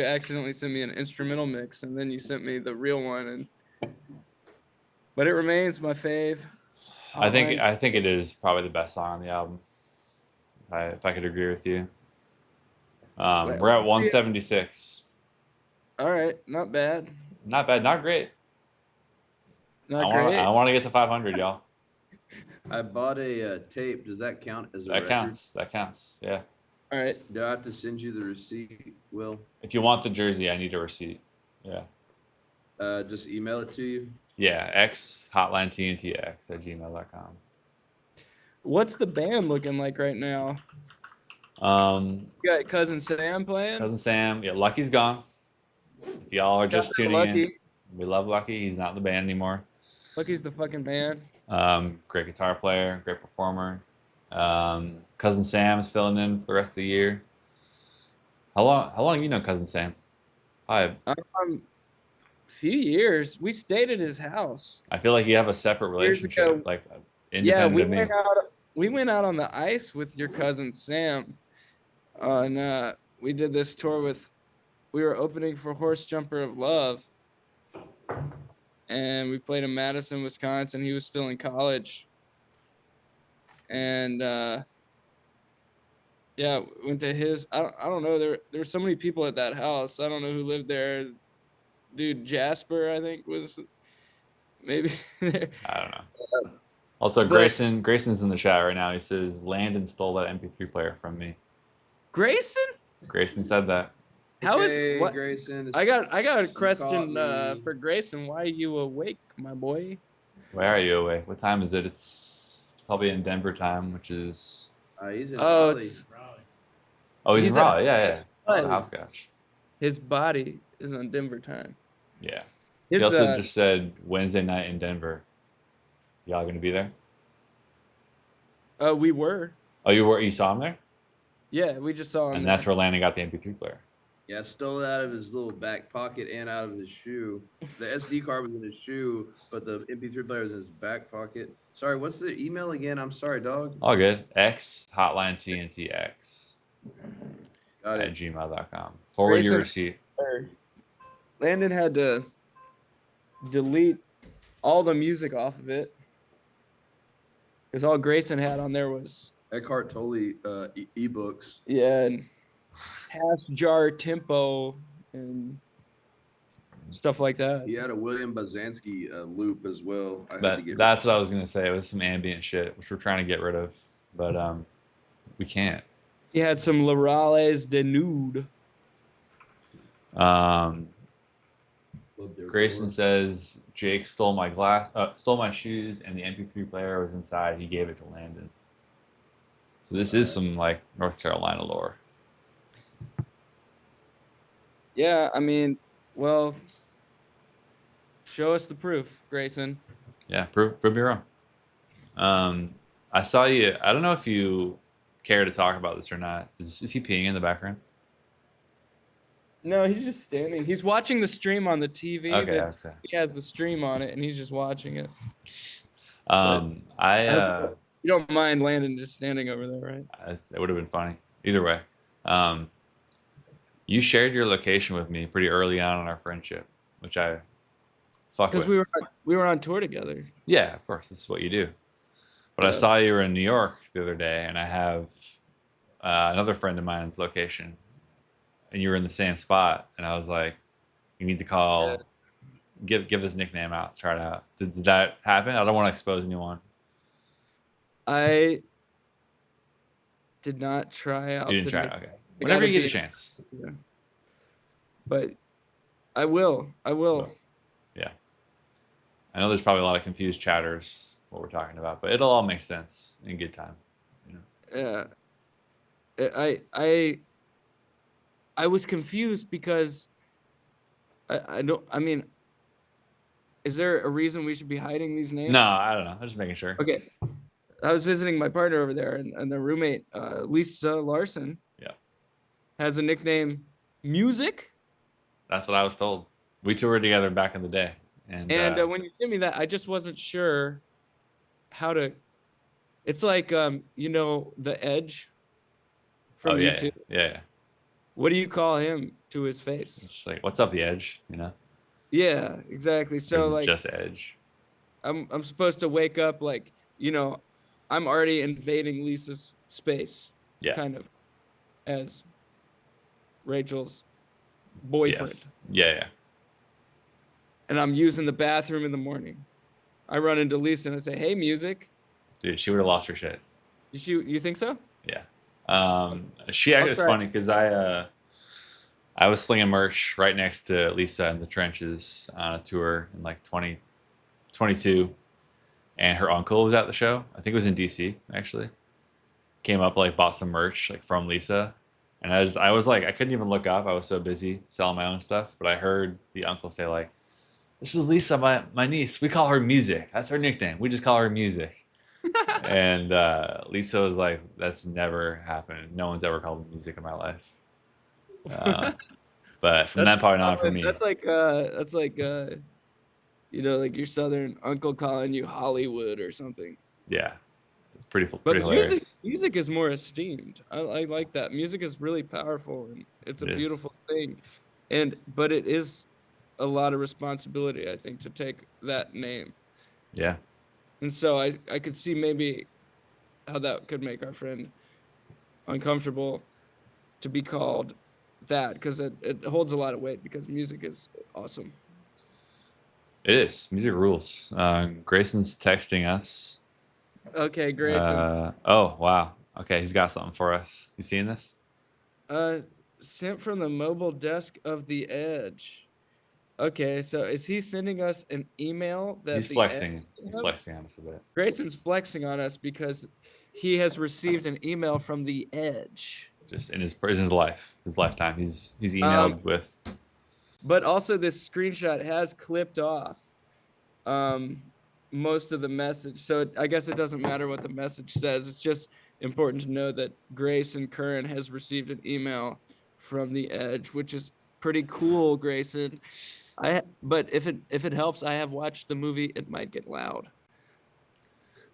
accidentally sent me an instrumental mix, and then you sent me the real one. But it remains my fave. I think it is probably the best song on the album. If I could agree with you. We're at 176. All right, not bad. Not bad, not great. I want to get to 500, y'all. I bought a tape. Does that count as a That record? counts. That counts. Yeah. All right. Do I have to send you the receipt, Will? If you want the jersey, I need a receipt. Yeah. Just email it to you. Yeah. hotlinetntx@gmail.com. What's the band looking like right now? You got Cousin Sam playing? Cousin Sam. Yeah, Lucky's gone. If y'all are just tuning in, we love Lucky. He's not in the band anymore. Lucky's the fucking man. Great guitar player, great performer. Cousin Sam is filling in for the rest of the year. How long you know Cousin Sam? Hi. Few years. We stayed at his house. I feel like you have a separate relationship, like independent of me. We went out on the ice with your cousin Sam, and we did this tour we were opening for Horse Jumper of Love, and we played in Madison, Wisconsin. He was still in college, and went to his. I don't know. There were so many people at that house. I don't know who lived there. Dude, Jasper, I think was maybe there. I don't know. Also, Grayson's in the chat right now. He says Landon stole that MP3 player from me. Grayson? Grayson said that. How is Okay, what? Grayson? I got a you question caught me. for Grayson. Why are you awake, my boy? Where are you away? What time is it? It's probably in Denver time, which is. He's in Oh, Raleigh. it's Oh, he's in He's at- Raleigh. Yeah. but The hopscotch. his body is on Denver time. Yeah. He His also just said Wednesday night in Denver. Y'all gonna be there? we were. Oh, you were. You saw him there, Yeah, we just saw him. and there. that's where Landon got the MP3 player. Yeah, stole it out of his little back pocket and out of his shoe. The SD card was in his shoe, but the MP3 player was in his back pocket. Sorry, what's the email again? I'm sorry, dog. All good. X hotline TNTX Got at it. gmail.com. Forward your Grayson- receipt. Landon had to delete all the music off of it because all Grayson had on there was Eckhart Tolle ebooks. and hash jar tempo and stuff like that. He had a William Bazansky loop as well. I had to But get that's what I was gonna say. It was some ambient shit, which we're trying to get rid of, but we can't. He had some Lorales de Nude. Grayson says Jake stole my shoes, and the MP3 player was inside. He gave it to Landon. So this is some like North Carolina lore. Yeah, I mean, well, show us the proof, Grayson. Yeah, prove me wrong. I saw you. I don't know if you care to talk about this or not. Is he peeing in the background? No, he's just standing. He's watching the stream on the TV. Okay, that's- okay. He had the stream on it, and he's just watching it. You don't mind Landon just standing over there, right? It would have been funny. Either way. You shared your location with me pretty early on in our friendship, which I fuck with. Because we were on tour together. Yeah, of course. This is what you do. But I Yeah. saw you were in New York the other day, and I have another friend of mine's location, and you were in the same spot, and I was like, you need to call, give his nickname out, try it out. Did that happen? I don't want to expose anyone. I did not try out. You didn't the try nick- it? Okay. I Whenever gotta you get a be- chance. Yeah. But I will. Yeah. I know there's probably a lot of confused chatters what we're talking about, but it'll all make sense in good time. You know? Yeah. I was confused because I don't. I mean, is there a reason we should be hiding these names? No, I don't know. I'm just making sure. Okay. I was visiting my partner over there, and the roommate, Lisa Larson, Yeah. has a nickname, Music. That's what I was told. We toured together back in the day. And when you sent me that, I just wasn't sure how to. It's like the Edge from yeah, YouTube. yeah. What do you call him to his face? It's just like, what's up, the Edge? You know? Yeah, exactly. Or So is it like, just Edge. I'm supposed to wake up like, I'm already invading Lisa's space, Yeah. kind of, as Rachel's boyfriend, Yeah. and I'm using the bathroom in the morning. I run into Lisa and I say, "Hey, Music." Dude, she would have lost her shit. You think so? Yeah. She actually it's try. funny because I was slinging merch right next to Lisa in the trenches on a tour in like 2022, and her uncle was at the show. I think it was in DC actually. Came up, like, bought some merch like from Lisa, and I was like, I couldn't even look up. I was so busy selling my own stuff, but I heard the uncle say like, "This is Lisa, my niece. We call her Music. That's her nickname. We just call her Music." And Lisa was like, "That's never happened. No one's ever called me Music in my life." But from that point on, for me, That's like like your Southern uncle calling you Hollywood or something. yeah, it's pretty But hilarious. music is more esteemed. I like that. Music is really powerful, and it's a It is. beautiful thing. But it is a lot of responsibility, I think, to take that name. Yeah, And so I could see maybe how that could make our friend uncomfortable to be called that, because it holds a lot of weight, because music is awesome. it is. Music rules. Grayson's texting us. Okay, Grayson. Oh wow. Okay, he's got something for us. You seeing this? Sent from the mobile desk of the Edge. Okay, so is he sending us an email that He's the Edge flexing. He's flexing on us a bit. Grayson's flexing on us because he has received an email from the Edge. Just in his lifetime, he's emailed with. But also, this screenshot has clipped off most of the message. So I guess it doesn't matter what the message says. It's just important to know that Grayson Curran has received an email from the Edge, which is pretty cool, Grayson. But if it helps, I have watched the movie It Might Get Loud.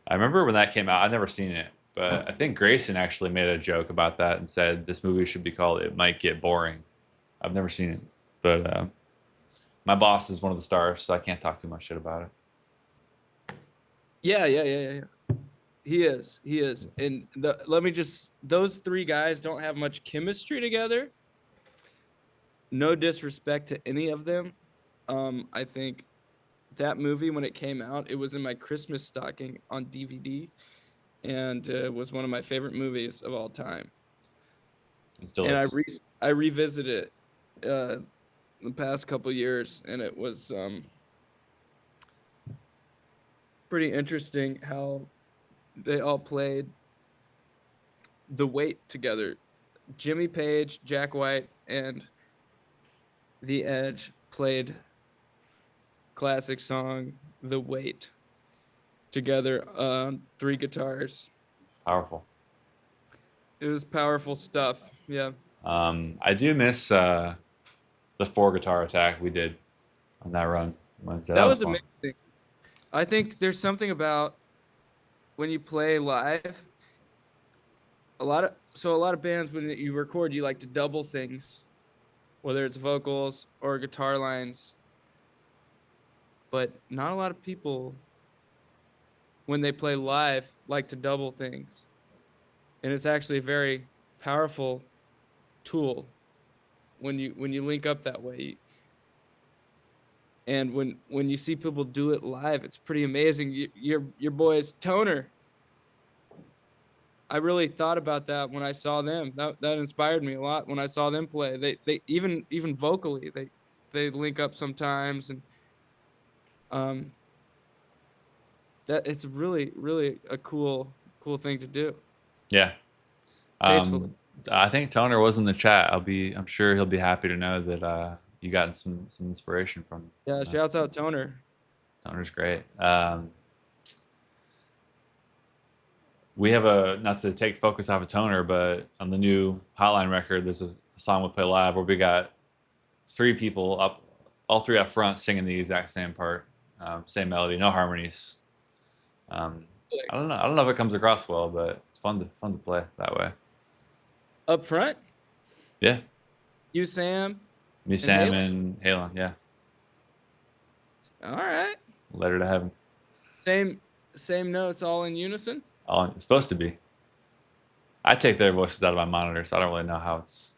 I remember when that came out. I've never seen it, but I think Grayson actually made a joke about that and said this movie should be called It Might Get Boring. I've never seen it, but my boss is one of the stars, so I can't talk too much shit about it. Yeah. He is. And those three guys don't have much chemistry together. No disrespect to any of them. I think that movie, when it came out, it was in my Christmas stocking on DVD, and it was one of my favorite movies of all time. It still and is. I revisited it the past couple years, and it was pretty interesting how they all played The Weight together. Jimmy Page, Jack White, and The Edge played classic song The Weight together on 3 guitars. Powerful. It was powerful stuff. Yeah. I do miss the 4-guitar attack we did on that run. That was fun. amazing. I think there's something about when you play live. A lot of bands, when you record, you like to double things, whether it's vocals or guitar lines. But not a lot of people, when they play live, like to double things. And it's actually a very powerful tool when you link up that way. And when you see people do it live, it's pretty amazing. Your boys, Toner, I really thought about that when I saw them. That inspired me a lot when I saw them play. They even vocally, they link up sometimes, and that it's really a cool thing to do. Yeah. Tastefully. I think Toner was in the chat. I'm sure he'll be happy to know that you got some inspiration from. Yeah, shouts out Toner. Toner's great. We have not to take focus off of Toner, but on the new Hotline record, there's a song we'll play live where we got 3 people up, all 3 up front singing the exact same part, same melody, no harmonies. I don't know if it comes across well, but it's fun to play that way. Up front? Yeah. You, Sam? Me, Sam, and Halen, yeah. All right. Letter to Heaven. Same notes, all in unison? It's supposed to be. I take their voices out of my monitor, so I don't really know how it's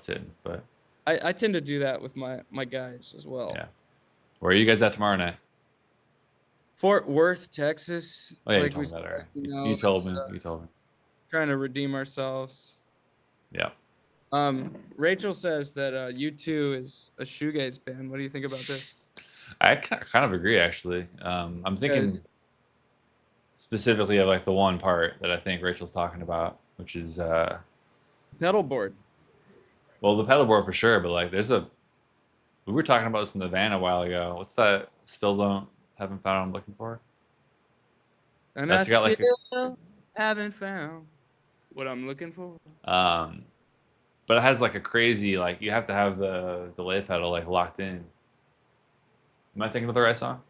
hidden, but I tend to do that with my guys as well. Yeah. Where are you guys at tomorrow night? Fort Worth, Texas. Oh yeah, you told me that already. You told me. You told me. Trying to redeem ourselves. Yeah. Rachel says that U2 is a shoegaze band. What do you think about this? I kind of agree, actually. I'm thinking specifically of like the one part that I think Rachel's talking about, which is pedal board. Well, the pedal board for sure, but like we were talking about this in the van a while ago. What's that? Haven't found what I'm looking for. And I still haven't found what I'm looking for. But it has like a crazy, like you have to have the delay pedal like locked in. Am I thinking of the right song?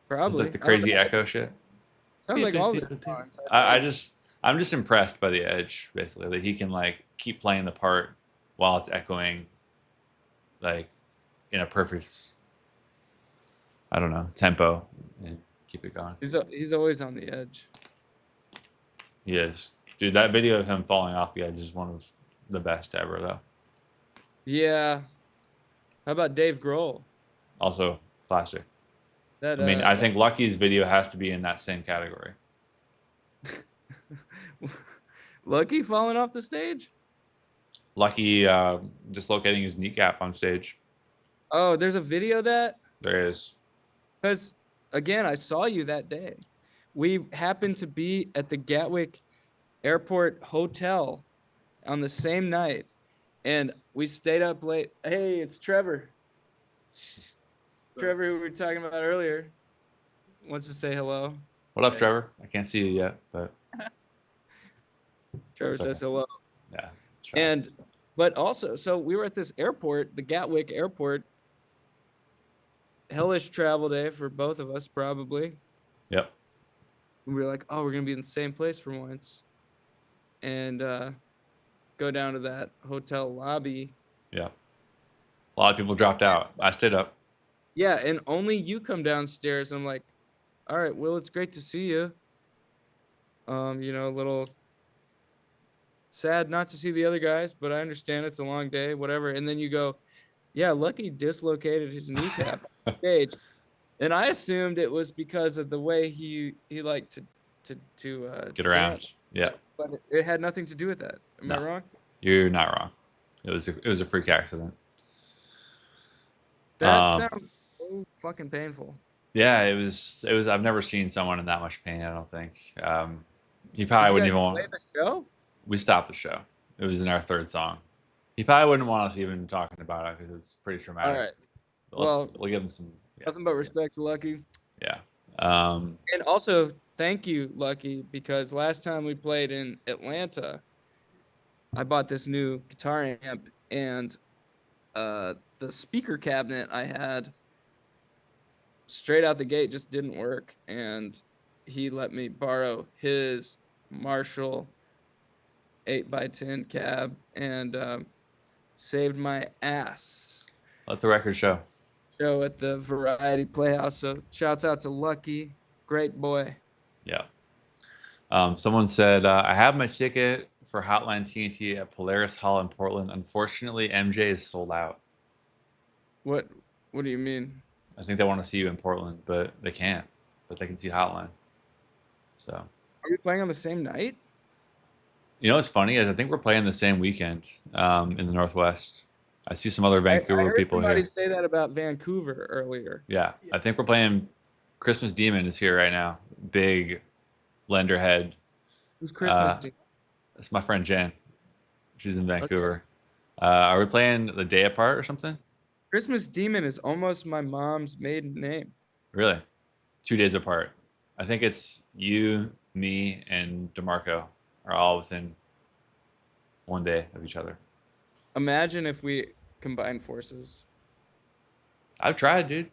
Probably. It's like the crazy echo shit. Sounds like all the songs. I'm just impressed by the Edge, basically, that he can like keep playing the part while it's echoing, like in a perfect, I don't know, tempo, and keep it going. He's always on the edge. He is. Dude, that video of him falling off the edge is one of the best ever, though. Yeah. How about Dave Grohl? Also, classic. I think Lucky's video has to be in that same category. Lucky falling off the stage? Lucky dislocating his kneecap on stage. Oh, there's a video of that? There is. Because, again, I saw you that day. We happened to be at the Gatwick Airport Hotel on the same night, and we stayed up late. Hey, it's Trevor. Trevor, who we were talking about earlier, wants to say hello. What up, Hey. Trevor? I can't see you yet, but Trevor It's says okay. hello. yeah. Try. And, but also, so we were at this airport, the Gatwick Airport. Hellish travel day for both of us, probably. Yep. And we were like, oh, we're going to be in the same place for once. And go down to that hotel lobby. Yeah. A lot of people dropped out. I stayed up. Yeah, and only you come downstairs. I'm like, all right, Will, it's great to see you. A little sad not to see the other guys, but I understand it's a long day, whatever. And then you go, yeah, Lucky dislocated his kneecap on stage. And I assumed it was because of the way he liked to Get around. dance. Yeah. But it had nothing to do with that. Am I No. wrong? You're not wrong. It was a freak accident. That sounds so fucking painful. Yeah, it was. I've never seen someone in that much pain. I don't think. He Did probably you wouldn't guys even want. play the show? We stopped the show. It was in our third song. He probably wouldn't want us even talking about it because it's pretty traumatic. All right. But Well, we'll give him some. Yeah. Nothing but respect to Lucky. Yeah. And also, thank you, Lucky, because last time we played in Atlanta, I bought this new guitar amp, and the speaker cabinet I had straight out the gate just didn't work, and he let me borrow his Marshall 8x10 cab and saved my ass. Let the record show. Show at the Variety Playhouse. So shouts out to Lucky, great boy. Yeah. Someone said, I have my ticket for Hotline TNT at Polaris Hall in Portland. Unfortunately, MJ is sold out. What do you mean? I think they want to see you in Portland, but they can't. But they can see Hotline. So. Are we playing on the same night? You know what's funny is I think we're playing the same weekend in the Northwest. I see some other Vancouver I heard people somebody here. say that about Vancouver earlier. Yeah, I think we're playing. Christmas Demon is here right now. Big Lenderhead. Who's Christmas Demon? That's my friend Jen. She's in Vancouver. Okay. Are we playing the day apart or something? Christmas Demon is almost my mom's maiden name. Really? 2 days apart. I think it's you, me, and DeMarco are all within 1 day of each other. Imagine if we combined forces. I've tried, dude.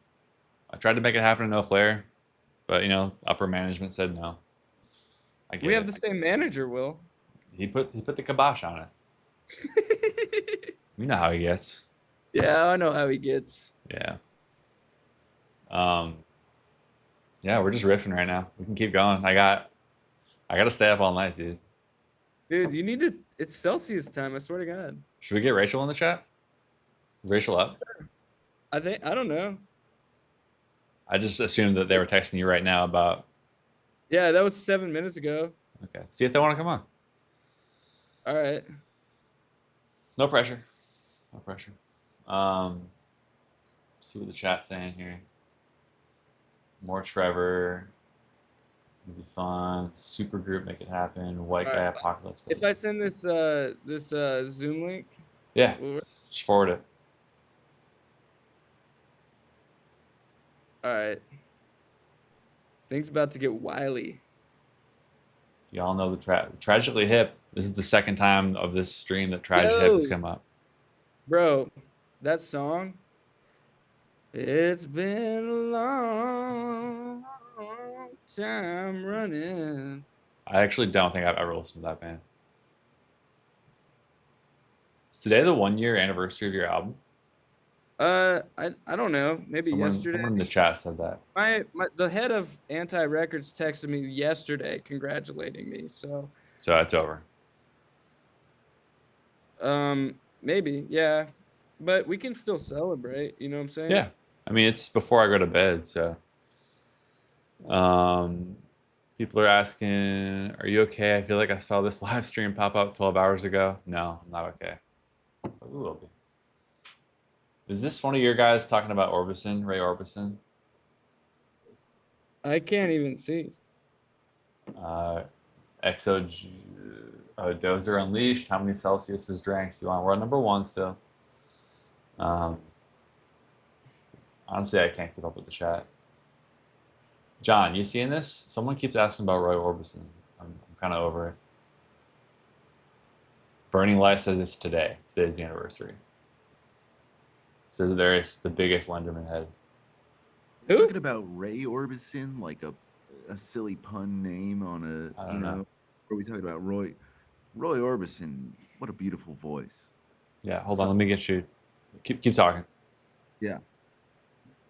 I tried to make it happen in No Flair, but upper management said no. We have the same manager, Will. He put the kibosh on it. You know how he gets. Yeah, I know how he gets. Yeah. Yeah, we're just riffing right now. We can keep going. I gotta stay up all night, dude. Dude, you need to. It's Celsius time. I swear to God. Should we get Rachel in the chat? Is Rachel up? I don't know. I just assumed that they were texting you right now about. Yeah, that was 7 minutes ago. Okay, see if they want to come on. All right. No pressure. No pressure. See what the chat's saying here. More Trevor. It'd be fun. Super group, make it happen. White guy apocalypse. If I send this Zoom link. Yeah. Just forward it. All right. Things about to get wily. Y'all know the Tragically Hip. This is the second time of this stream that Tragic Hip has come up. Bro, that song. It's been a long time running. I actually don't think I've ever listened to that band. Is today the 1 year anniversary of your album? I don't know. Maybe yesterday. Someone in the chat said that. The head of Anti Records texted me yesterday congratulating me. So it's over. Maybe, yeah. But we can still celebrate, you know what I'm saying? Yeah. I mean, it's before I go to bed, so People are asking, "Are you okay?" I feel like I saw this live stream pop up 12 hours ago. No, I'm not okay. But we will be. Is this one of your guys talking about Orbison, Ray Orbison? I can't even see. Exo Dozer Unleashed. How many Celsius's drinks do you want? We're on number 1 still. Honestly, I can't keep up with the chat. John, you seeing this? Someone keeps asking about Roy Orbison. I'm kind of over it. Burning Light says it's today. Today's the anniversary. Says they're the biggest Lenderman head. You're talking about Ray Orbison, like a silly pun name on a, I don't know. Or are we talking about Roy Orbison? What a beautiful voice. Yeah, hold on. Let me get you. Keep talking. Yeah.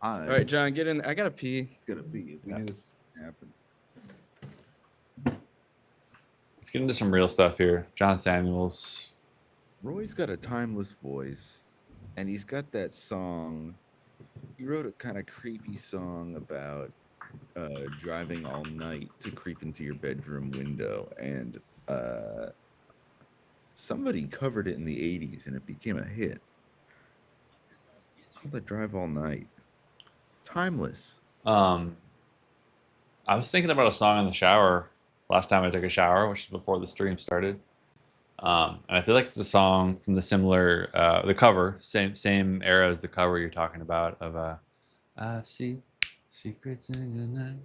All right, John, get in. I gotta pee. It's gonna be. We knew this was gonna happen. Let's get into some real stuff here. John Samuels. Roy's got a timeless voice, and he's got that song. He wrote a kind of creepy song about driving all night to creep into your bedroom window, and somebody covered it in the 80s, and it became a hit. It's called "The Drive All Night." Timeless. I was thinking about a song in the shower last time I took a shower, which is before the stream started. And I feel like it's a song from the similar, the cover, same era as the cover you're talking about of I see secrets in the night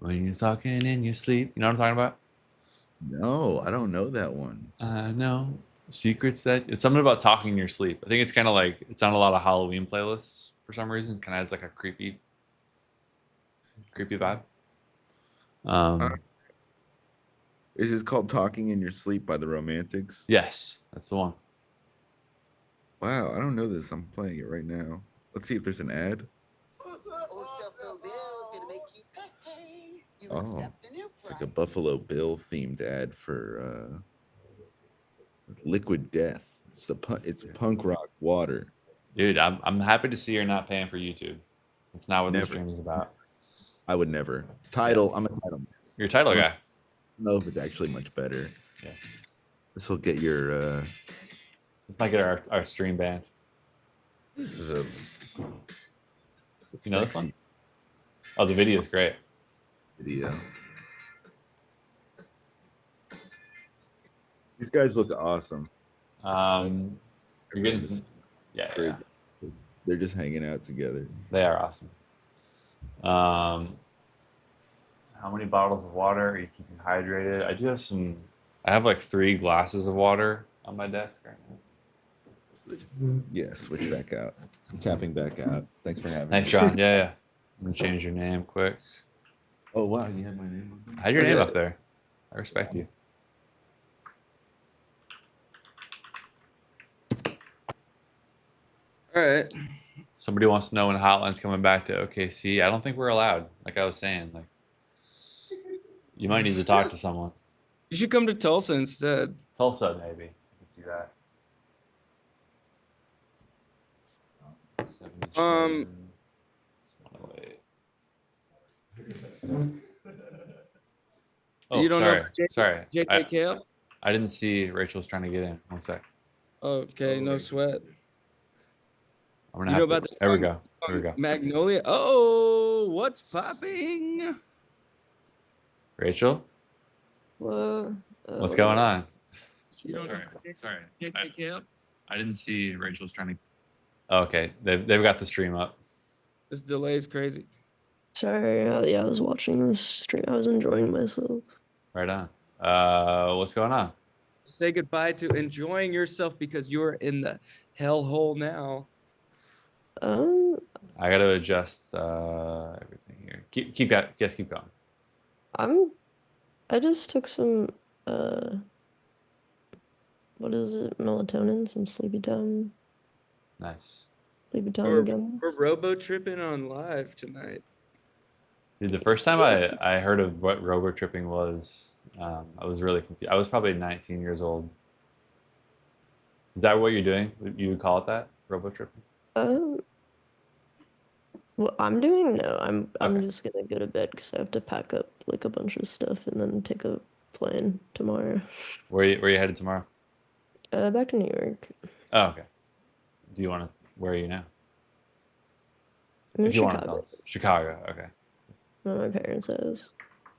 when you're talking in your sleep. You know what I'm talking about? No, I don't know that one. I know secrets that it's something about talking in your sleep. I think it's kind of like it's on a lot of Halloween playlists for some reason. It kind of has like a creepy vibe. Is it called "Talking in Your Sleep" by the Romantics? Yes, that's the one. Wow, I don't know this. I'm playing it right now. Let's see if there's an ad. Oh, it's like a Buffalo Bill themed ad for Liquid Death. It's punk rock water. Dude, I'm happy to see you're not paying for YouTube. That's not what Never. the stream is about. I would never. Title. I'm a title. You're a title guy. I don't know if it's actually much better. Yeah. This will get your. This might get our stream banned. This is a. You know this one? Oh, the video is great. Video. These guys look awesome. You're getting some. Yeah. They're just hanging out together. They are awesome. How many bottles of water are you keeping hydrated? I do have some. I have like 3 glasses of water on my desk right now. Yeah, switch back out. I'm tapping back out. Thanks for having me. Thanks, John. Yeah. I'm gonna change your name quick. Oh wow, you have my name up there? I had your name up there. I respect you. All right. Somebody wants to know when Hotline's coming back to OKC. I don't think we're allowed. Like I was saying, like you might need to talk to someone. You should come to Tulsa instead. Tulsa, maybe. I can see that. 77. Oh, you don't sorry. know Sorry. JJ Kale? I didn't see Rachel's trying to get in. One sec. Okay, no sweat. I'm gonna have to. There we go. There we go. Magnolia. Oh, what's popping? Rachel, what's going on? Sorry. JJ Kale? I didn't see Rachel's trying to. Oh, okay, they've got the stream up. This delay is crazy. Sorry, yeah, I was watching this stream. I was enjoying myself. Right on. What's going on? Say goodbye to enjoying yourself because you're in the hellhole now. I gotta adjust everything here. Keep going. I just took some what is it? Melatonin, some sleepy time. Nice. Sleepy time again. We're robo tripping on live tonight. Dude, the first time I heard of what robo tripping was, I was really confused. I was probably 19 years old. Is that what you're doing? You would call it that? Robo tripping? What I'm doing? No, I'm Okay. just gonna go to bed because I have to pack up like a bunch of stuff and then take a plane tomorrow. Where you headed tomorrow? Back to New York. Oh, okay. Do you want to? Where are you now? I'm in If you want to tell Chicago. us, Chicago. Okay, At my parents' house,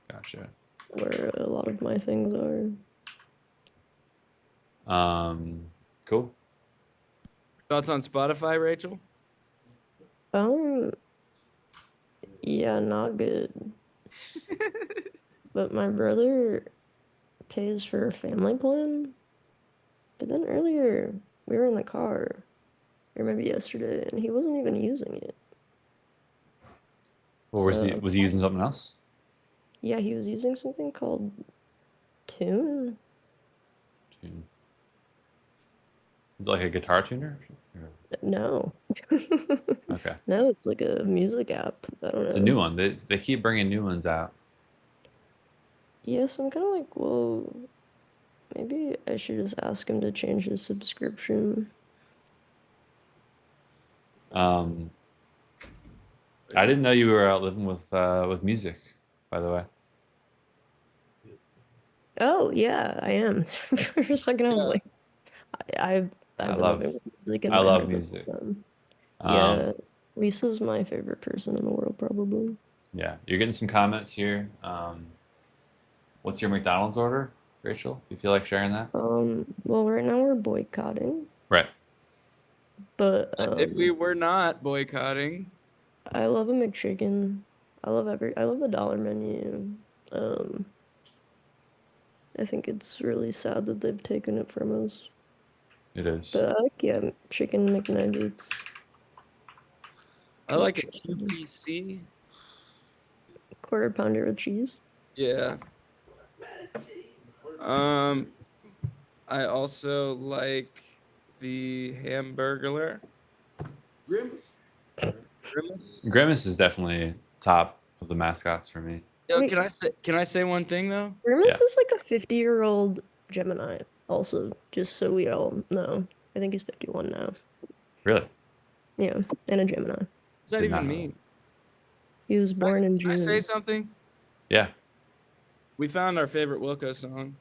gotcha. where a lot of my things are. Cool. Thoughts on Spotify, Rachel? Um, yeah, not good. But my brother pays for a family plan. But then earlier we were in the car, or maybe yesterday, and he wasn't even using it. Well, So was he using something else? yeah, he was using something called Tune. Tune. Is it like a guitar tuner? No. Okay, No, it's like a music app. I don't it's a know. new one. They keep bringing new ones out. Yes, I'm kind of like, well, maybe I should just ask him to change his subscription. Um, I didn't know you were out living with music, by the way. Oh, yeah, I am. For a second, I was Yeah. like, I've I been love living with music in I my love head the music. whole time. Um, Yeah, Lisa's my favorite person in the world, probably. yeah, you're getting some comments here. What's your McDonald's order, Rachel? If you feel like sharing that. Well, right now we're boycotting, Right. but If we were not boycotting, I love a McChicken. I love the dollar menu. Um, I think it's really sad that they've taken it from us. It is. But I like, yeah, chicken McNuggets. I like a McChicken. QPC. Quarter pounder with cheese. Yeah. Um, I also like the Hamburglar. Grimace. Grimace is definitely top of the mascots for me. Yo, Wait, can I say one thing though? Yeah. Grimace is like a 50-year-old Gemini, also, just so we all know. I think he's 51 now. Really? Yeah, and a Gemini. What does that Did not even know mean? He was born in Can I say June. something? Yeah. We found our favorite Wilco song.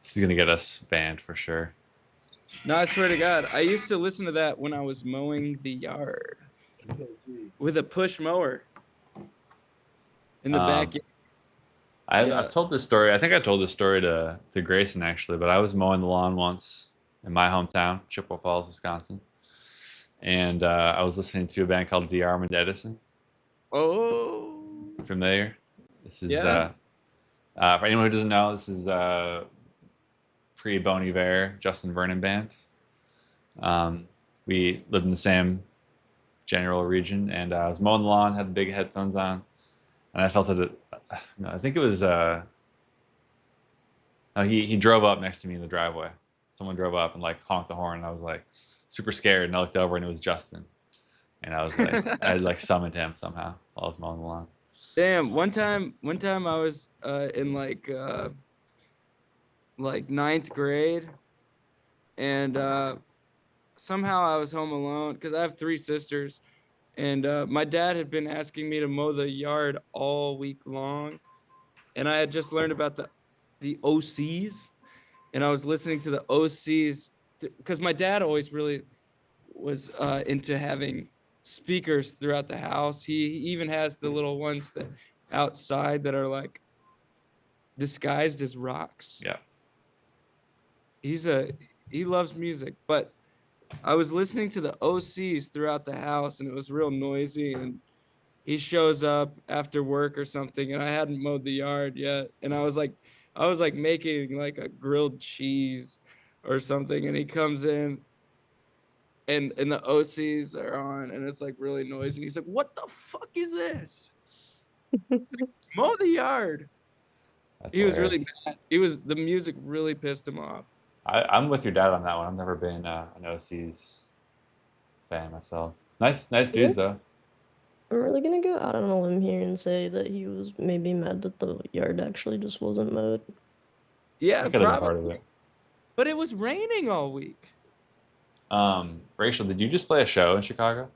This is gonna get us banned for sure. No, I swear to God, I used to listen to that when I was mowing the yard with a push mower in the Um, backyard. I've told this story. I think I told this story to Grayson actually, but I was mowing the lawn once in my hometown, Chippewa Falls, Wisconsin, and I was listening to a band called The Armand Edison. Oh, Familiar? This is yeah. for anyone who doesn't know, this is pre Bon Iver, Justin Vernon band. We lived in the same general region, and I was mowing the lawn, had the big headphones on, and I felt it. No, I think it was. No, he drove up next to me in the driveway. Someone drove up and like honked the horn, and I was like super scared, and I looked over, and it was Justin, and I was like, I like summoned him somehow while I was mowing the lawn. Damn. One time I was in like ninth grade, and somehow I was home alone because I have three sisters, and my dad had been asking me to mow the yard all week long, and I had just learned about the OCs, and I was listening to the OCs because my dad always really was into having speakers throughout the house. He even has the little ones that outside that are like disguised as rocks. Yeah. He loves music, but I was listening to the OCs throughout the house and it was real noisy, and he shows up after work or something and I hadn't mowed the yard yet, and I was like making like a grilled cheese or something, and he comes in and the OCs are on and it's like really noisy, and he's like, "What the fuck is this? Mow the yard." That's He was really hilarious. mad. The music really pissed him off. I'm with your dad on that one. I've never been an OC's fan myself. Nice Yeah. dudes though. I'm really gonna go out on a limb here and say that he was maybe mad that the yard actually just wasn't mowed. Yeah, That could have been part of probably. it. But it was raining all week. Rachel, did you just play a show in Chicago?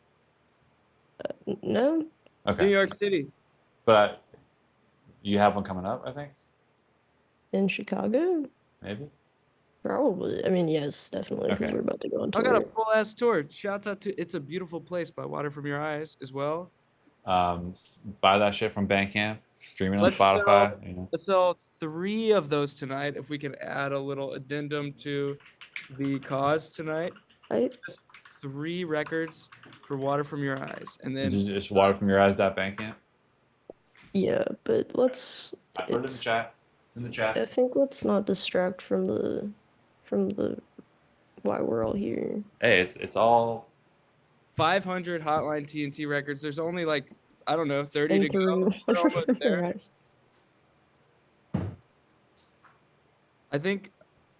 No, Okay. New York City. But you have one coming up, I think? in Chicago? Maybe? Probably. I mean, yes, definitely, because Okay. we're about to go on I got a tour. full ass tour. Shouts out to It's a Beautiful Place by Water From Your Eyes as well. Buy that shit from Bandcamp, streaming on Let's Spotify. You know. Let's sell 3 of those tonight if we can add a little addendum to the cause tonight. I 3 records for Water From Your Eyes. And Is then it just water from your eyes.bandcamp? yeah, but let's I put it in the it's chat. It's in the I chat. think let's not distract from the why we're all here. Hey, it's all 500 Hotline TNT records. There's only like, I don't know, 30 And to go. through We're almost there. eyes. I think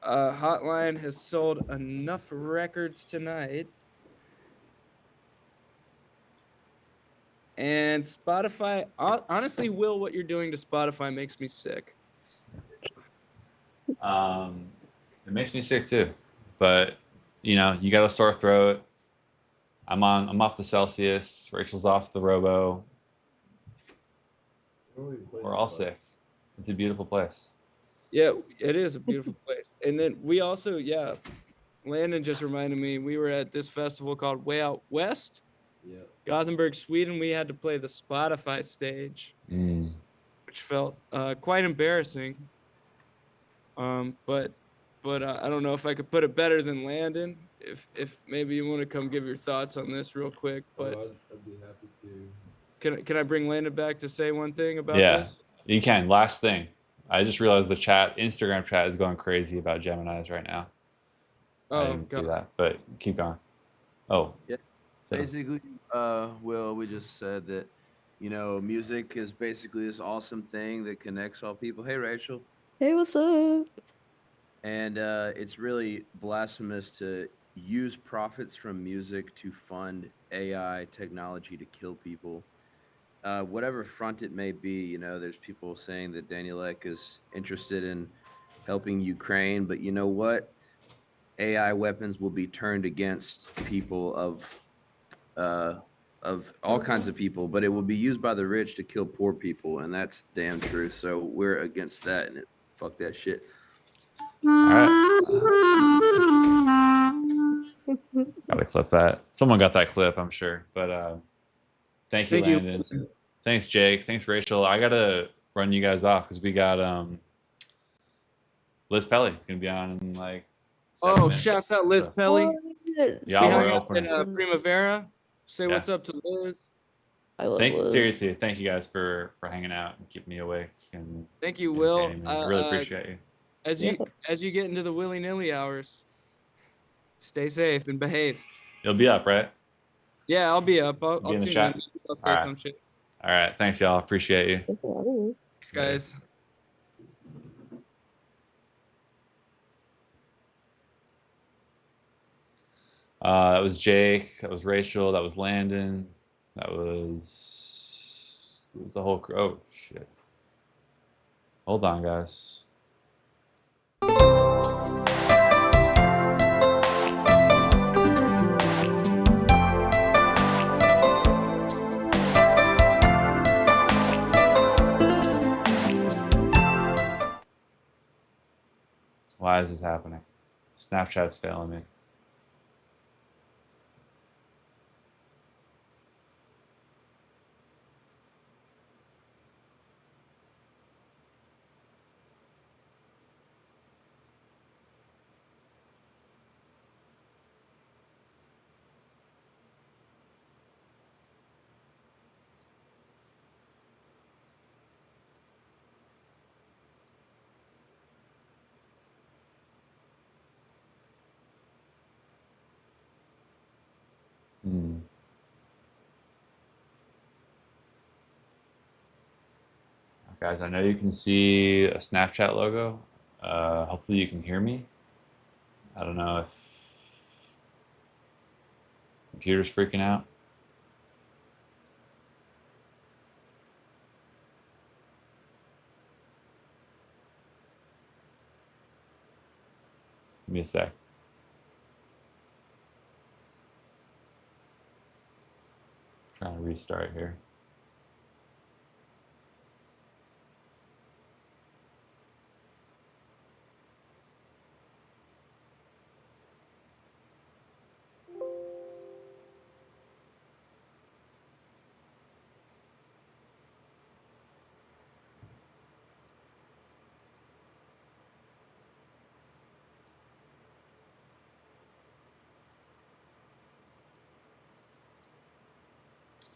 Hotline has sold enough records tonight. And Spotify, honestly, Will, what you're doing to Spotify makes me sick. it makes me sick too. But you know, you got a sore throat. I'm off the Celsius. Rachel's off the Robo. We're all sick. It's a beautiful place. Yeah, it is a beautiful place. And then we also, yeah, Landon just reminded me, we were at this festival called Way Out West. Yeah. Gothenburg, Sweden. We had to play the Spotify stage, which felt quite embarrassing. But I don't know if I could put it better than Landon. If maybe you want to come give your thoughts on this real quick, but I'd be happy to. Can I bring Landon back to say one thing about Yeah, this? you can. Last thing, I just realized the Instagram chat is going crazy about Geminis right now. I Oh didn't see God. that, but keep going. Oh, Yeah. so Basically, Will, we just said that, music is basically this awesome thing that connects all people. Hey, Rachel. Hey, what's up? And it's really blasphemous to use profits from music to fund AI technology to kill people. Whatever front it may be, there's people saying that Daniel Ek is interested in helping Ukraine, but you know what? AI weapons will be turned against people of all kinds of people, but it will be used by the rich to kill poor people, and that's damn true. So we're against that, and fuck that shit. all right. Gotta clip that. Someone got that clip, I'm sure. But thank you, Landon. Thanks, Jake. Thanks, Rachel. I gotta run you guys off because we got Liz Pelly. It's gonna be on in like 7 minutes. Shouts out Liz Pelly. Yeah, we're opening. Primavera. Say what's up to Liz. I love Liz. Seriously, thank you guys for hanging out and keeping me awake. And thank you, Will. I really appreciate you. As you get into the willy-nilly hours, stay safe and behave. You'll be up, right? Yeah, I'll be up. I'll in the tune chat. in. I'll say some shit. All right. Thanks, y'all. Appreciate you. Thanks, guys. That was Jake. That was Rachel. That was Landon. That was the whole crew. Oh, shit. Hold on, guys. Why is this happening? Snapchat's failing me. Guys, I know you can see a Snapchat logo. Hopefully you can hear me. I don't know if computer's freaking out. me a sec. Trying to restart here.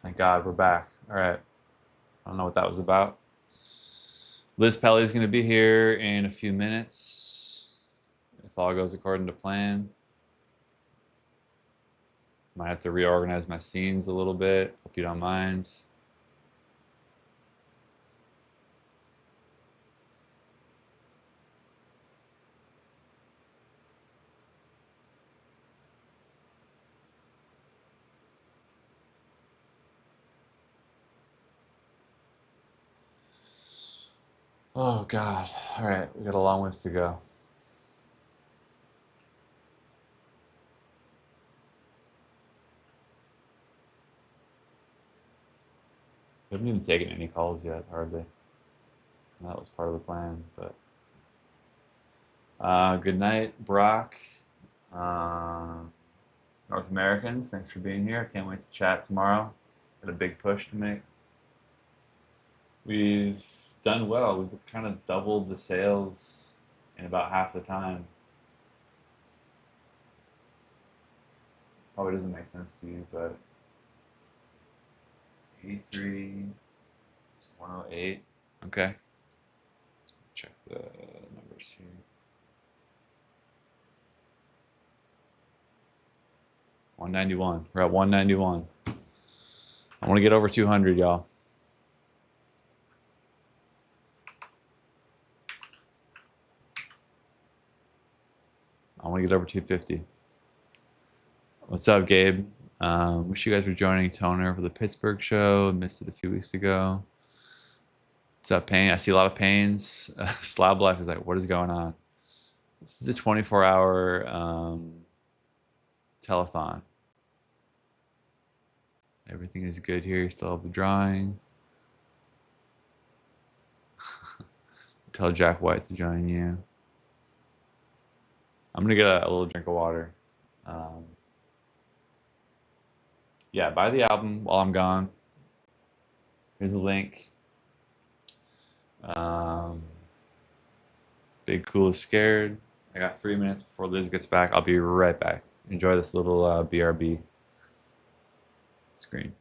Thank God we're back. All right. I don't know what that was about. Liz Pelly's going to be here in a few minutes, if all goes according to plan. Might have to reorganize my scenes a little bit. Hope you don't mind. Oh, God. All right. We got a long ways to go. We haven't even taken any calls yet, hardly. That was part of the plan, but good night, Brock. North Americans, thanks for being here. Can't wait to chat tomorrow. Got a big push to make. We've done well. We've kind of doubled the sales in about half the time. Probably doesn't make sense to you, but 83, 108. Okay. Check the numbers here. 191. We're at 191. I want to get over 200, y'all. I want to get over 250. What's up, Gabe? Wish you guys were joining Toner for the Pittsburgh show. Missed it a few weeks ago. What's up, Pain? I see a lot of Pains. Slab Life is like, what is going on? This is a 24-hour telethon. Everything is good here. You still have the drawing. Tell Jack White to join you. I'm going to get a little drink of water. Yeah, buy the album while I'm gone. Here's a link. Big Cool is Scared. I got 3 minutes before Liz gets back. I'll be right back. Enjoy this little BRB screen.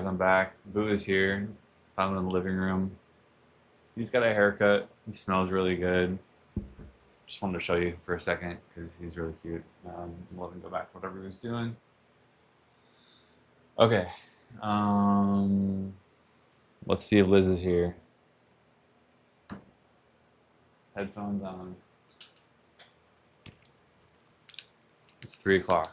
I'm back. Boo is here. Found him in the living room. He's got a haircut. He smells really good. Just wanted to show you for a second because he's really cute. Let him go back to whatever he was doing. Okay. Let's see if Liz is here. Headphones on. It's 3 o'clock.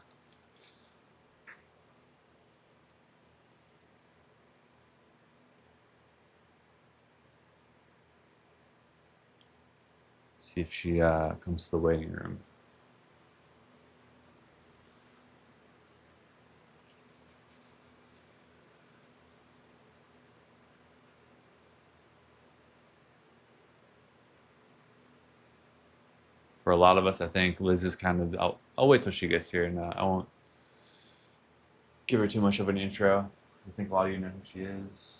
See if she comes to the waiting room. For a lot of us, I think Liz is kind of. I'll wait till she gets here, and I won't give her too much of an intro. I think a lot of you know who she is.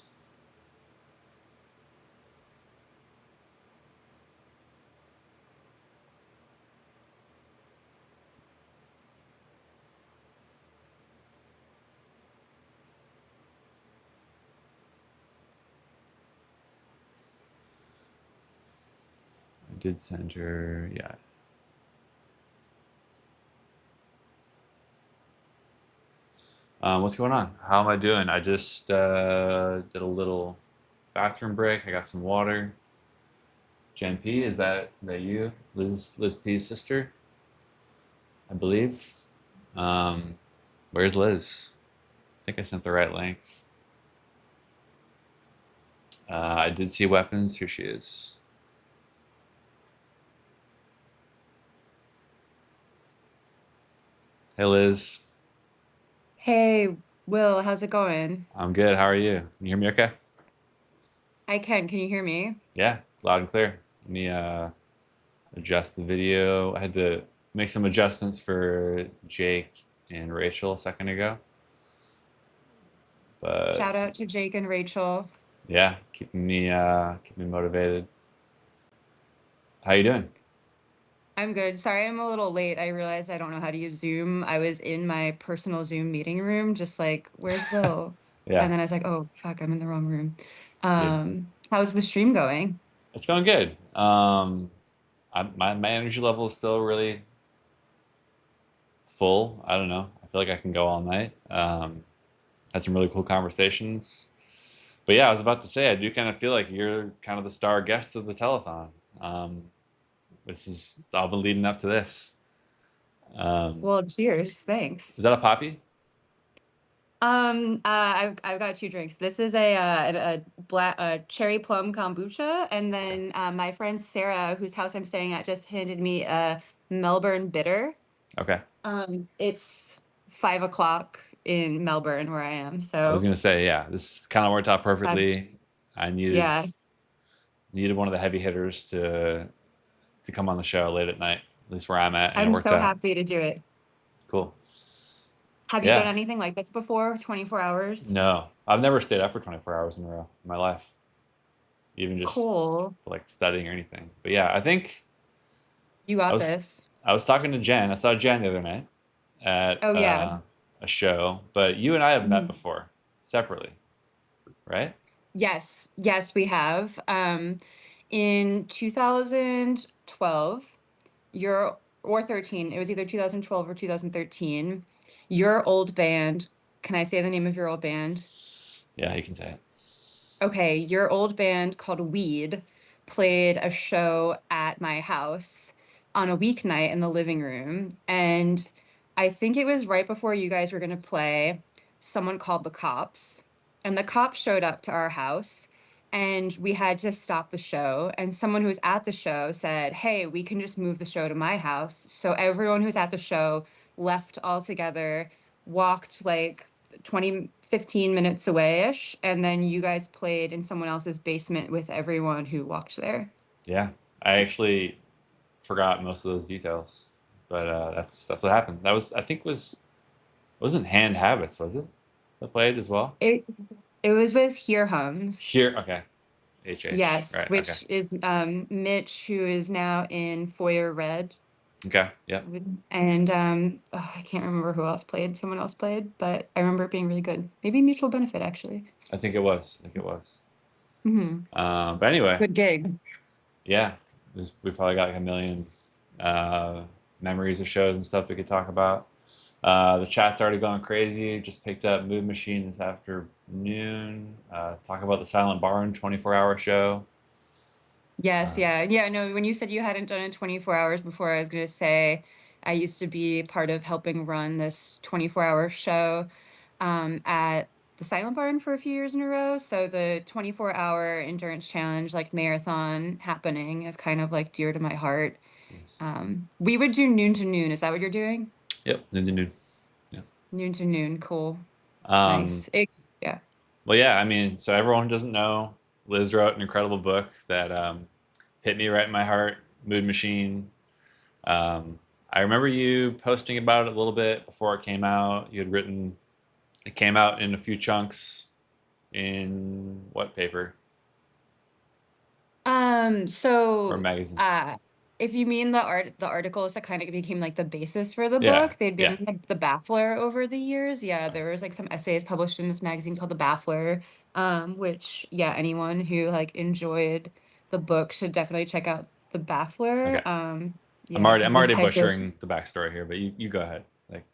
I did send her, yeah. What's going on? How am I doing? I just did a little bathroom break. I got some water. Jen P, is that you? Liz P's sister, I believe. Where's Liz? I think I sent the right link. I did see weapons. Here she is. Hey, Liz. Hey, Will, how's it going? I'm good. How are you? Can you hear me okay? I can. Can you hear me? Yeah, loud and clear. Let me adjust the video. I had to make some adjustments for Jake and Rachel a second ago. But Shout out to Jake and Rachel. yeah, keeping me motivated. How you doing? I'm good. Sorry I'm a little late. I realized I don't know how to use Zoom. I was in my personal Zoom meeting room, just like, where's Will? Yeah, And then I was like, oh, fuck, I'm in the wrong room. dude, How's the stream going? it's going good. My energy level is still really full. I don't know. I feel like I can go all night. Had some really cool conversations. But yeah, I was about to say, I do kind of feel like you're kind of the star guest of the telethon. It's all been leading up to this. Well, cheers. Is Thanks. that a poppy? I've got two drinks. This is a black cherry plum kombucha, and then my friend Sarah, whose house I'm staying at, just handed me a Melbourne bitter. Okay. It's 5 o'clock in Melbourne where I am, I was so gonna say, yeah, this kind of worked out perfectly. I yeah, needed one of the heavy hitters to come on the show late at night, at least where I'm at, and it I'm worked so out. happy to do it. Cool. Have you done Yeah. anything like this before? 24 hours? No, I've never stayed up for 24 hours in a row in my life, even just Cool. for like studying or anything. But yeah, I think You I got was this. talking to Jen. I saw Jen the other night at Oh yeah. a show, but you and I have met Mhm. before separately, right? Yes, yes, we have. In 2012, your or 13, it was either 2012 or 2013, your old band, can I say the name of your old band? Yeah, you can say it. Okay, your old band called Weed played a show at my house on a weeknight in the living room. And I think it was right before you guys were going to play, someone called the cops. And the cops showed up to our house and we had to stop the show. And someone who was at the show said, hey, we can just move the show to my house. So everyone who's at the show left all together, walked like 20, 15 minutes away-ish, and then you guys played in someone else's basement with everyone who walked there. Yeah, I actually forgot most of those details, but that's what happened. That was, I think, wasn't Hand Habits, was it, that played as well? It was with Here Hums. Here, okay, HH, Yes, right, okay. which is Mitch, who is now in Foyer Red. Okay. Yeah. And I can't remember who else played. Someone else played, but I remember it being really good. Maybe Mutual Benefit, actually. I think it was. I think it was. Hmm. But anyway, Good gig. yeah, we probably got like a million memories of shows and stuff we could talk about. The chat's already going crazy. Just picked up Mood Machine this afternoon. Talk about the Silent Barn 24-hour show. Yes, yeah. No, when you said you hadn't done it 24 hours before, I was gonna say I used to be part of helping run this 24-hour show at the Silent Barn for a few years in a row. So the 24-hour endurance challenge, like marathon happening, is kind of like dear to my heart. Nice. We would do noon to noon. Is that what you're doing? Yep, noon. Yeah. Noon to noon. Cool. Um, Nice. Yeah. Well, yeah, I mean, so everyone who doesn't know, Liz wrote an incredible book that hit me right in my heart, Mood Machine. I remember you posting about it a little bit before it came out. You had written, it came out in a few chunks in what paper or So magazine? if you mean the articles that kind of became like the basis for the Yeah, book, they'd yeah. been like the Baffler over the years. Yeah, there was like some essays published in this magazine called the Baffler, which yeah, anyone who like enjoyed the book should definitely check out the Okay. Baffler. I'm Yeah, already because I'm this already type of butchering the backstory here, but you go ahead. Like,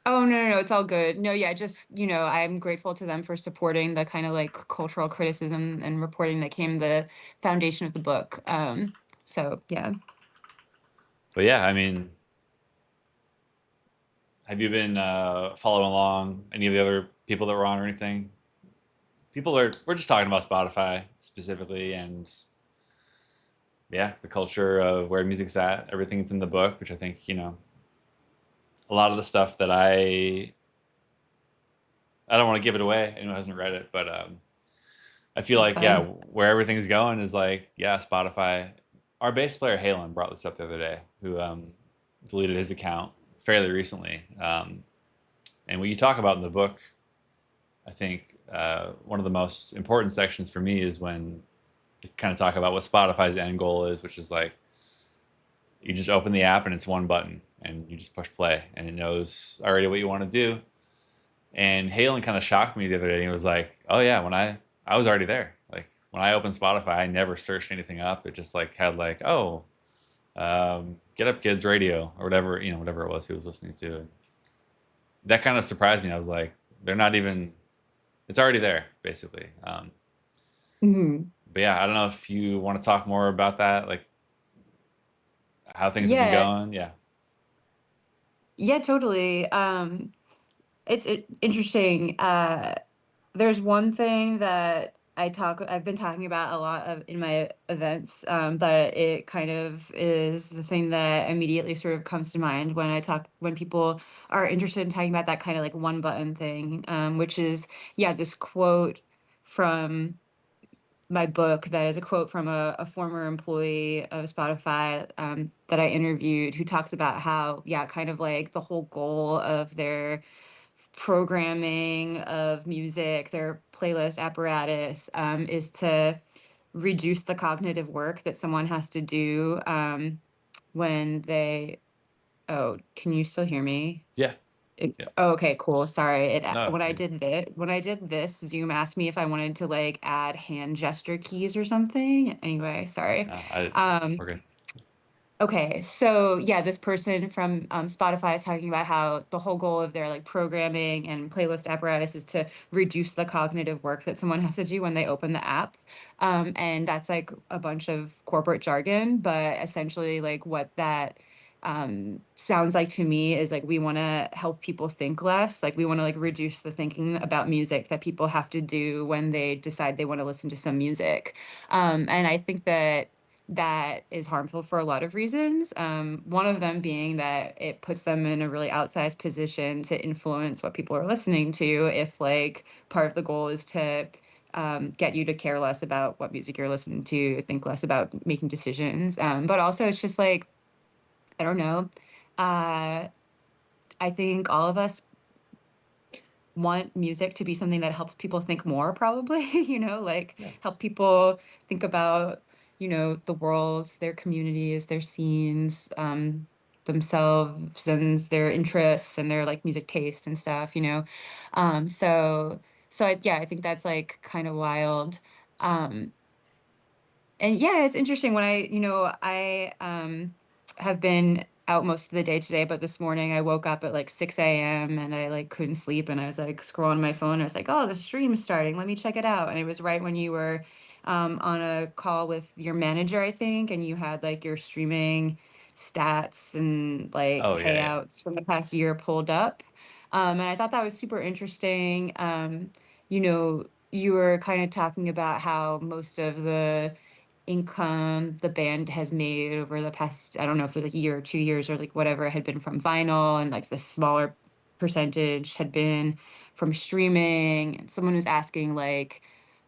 Oh, no, it's all good. No, yeah, just, I'm grateful to them for supporting the kind of like cultural criticism and reporting that came the foundation of the book. So yeah. but yeah, I mean, have you been following along any of the other people that were on or anything? We're just talking about Spotify specifically, and yeah, the culture of where music's at, everything that's in the book, which I think, a lot of the stuff that I don't want to give it away. Anyone who hasn't read it, but I feel That's like, yeah, fine. where everything's going is like, yeah, Spotify. Our bass player Halen brought this up the other day, who deleted his account fairly recently. And what you talk about in the book, I think one of the most important sections for me is when you kind of talk about what Spotify's end goal is, which is like you just open the app and it's one button and you just push play and it knows already what you want to do. And Halen kind of shocked me the other day. And he was like, "Oh yeah, when I was already there. Like when I opened Spotify, I never searched anything up. It just like had like, oh, Get Up Kids radio or whatever whatever it was he was listening to." And that kind of surprised me. I was like, they're not even. It's already there, basically. Mhm. But yeah, I don't know if you want to talk more about that, like how things have been Yeah, going. Yeah. yeah, totally. It's interesting. There's one thing that I've been talking about a lot of in my events, but it kind of is the thing that immediately sort of comes to mind when people are interested in talking about that kind of like one button thing, which is, yeah, this quote from my book that is a quote from a former employee of Spotify that I interviewed, who talks about how, yeah, kind of like the whole goal of their programming of music, their playlist apparatus, is to reduce the cognitive work that someone has to do when they. Oh, can you still hear me? Yeah. It's Yeah. oh, okay, cool. Sorry. No. When I did this, Zoom asked me if I wanted to like add hand gesture keys or something. Anyway, sorry. No. Um, We're good. Okay, so yeah, this person from Spotify is talking about how the whole goal of their like programming and playlist apparatus is to reduce the cognitive work that someone has to do when they open the app. And that's like a bunch of corporate jargon, but essentially like what that sounds like to me is like we want to help people think less. Like we want to like reduce the thinking about music that people have to do when they decide they want to listen to some music. And I think that is harmful for a lot of reasons. One of them being that it puts them in a really outsized position to influence what people are listening to if like part of the goal is to get you to care less about what music you're listening to, think less about making decisions. But also it's just like, I don't know. Uh, I think all of us want music to be something that helps people think more, probably, like Yeah. help people think about, the world, their communities, their scenes, themselves and their interests and their like music taste and stuff, you know. So I think that's like kind of wild. Um, and yeah, it's interesting when I have been out most of the day today, but this morning I woke up at like 6 a.m. and I like couldn't sleep and I was like scrolling my phone. I was like, oh, the stream is starting. Let me check it out. And it was right when you were on a call with your manager, I think, and you had like your streaming stats and like Oh yeah, yeah. payouts from the past year pulled up. And I thought that was super interesting. You know, you were kind of talking about how most of the income the band has made over the past, I don't know if it was like a year or 2 years or like whatever, had been from vinyl, and like the smaller percentage had been from streaming. And someone was asking like,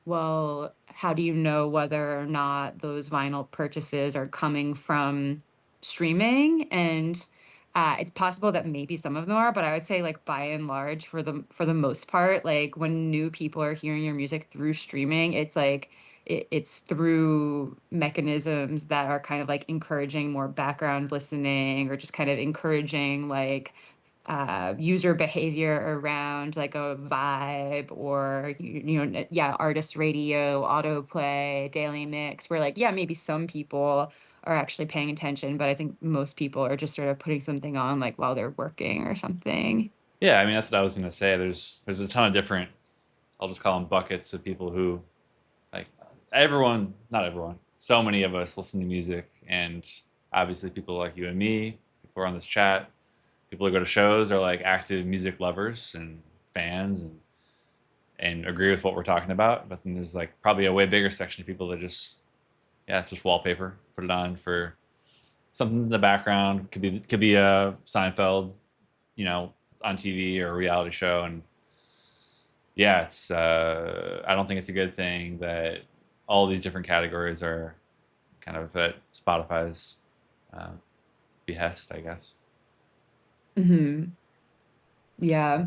well, how do you know whether or not those vinyl purchases are coming from streaming? And it's possible that maybe some of them are, but I would say like by and large, for the most part, like when new people are hearing your music through streaming, it's like it's through mechanisms that are kind of like encouraging more background listening, or just kind of encouraging like user behavior around like a vibe, or yeah, artist radio, autoplay, daily mix, where like yeah, maybe some people are actually paying attention, but I think most people are just sort of putting something on like while they're working or something. Yeah, I mean that's what I was gonna say. There's a ton of different, I'll just call them buckets of people who like everyone, not everyone, so many of us listen to music, and obviously people like you and me, people who are on this chat, people who go to shows are like active music lovers and fans and agree with what we're talking about. But then there's like probably a way bigger section of people that just, yeah, it's just wallpaper, put it on for something in the background. Could be a Seinfeld, you know, on TV or a reality show. And yeah, it's I don't think it's a good thing that all these different categories are kind of at Spotify's uh, behest, I guess. Hmm. Yeah.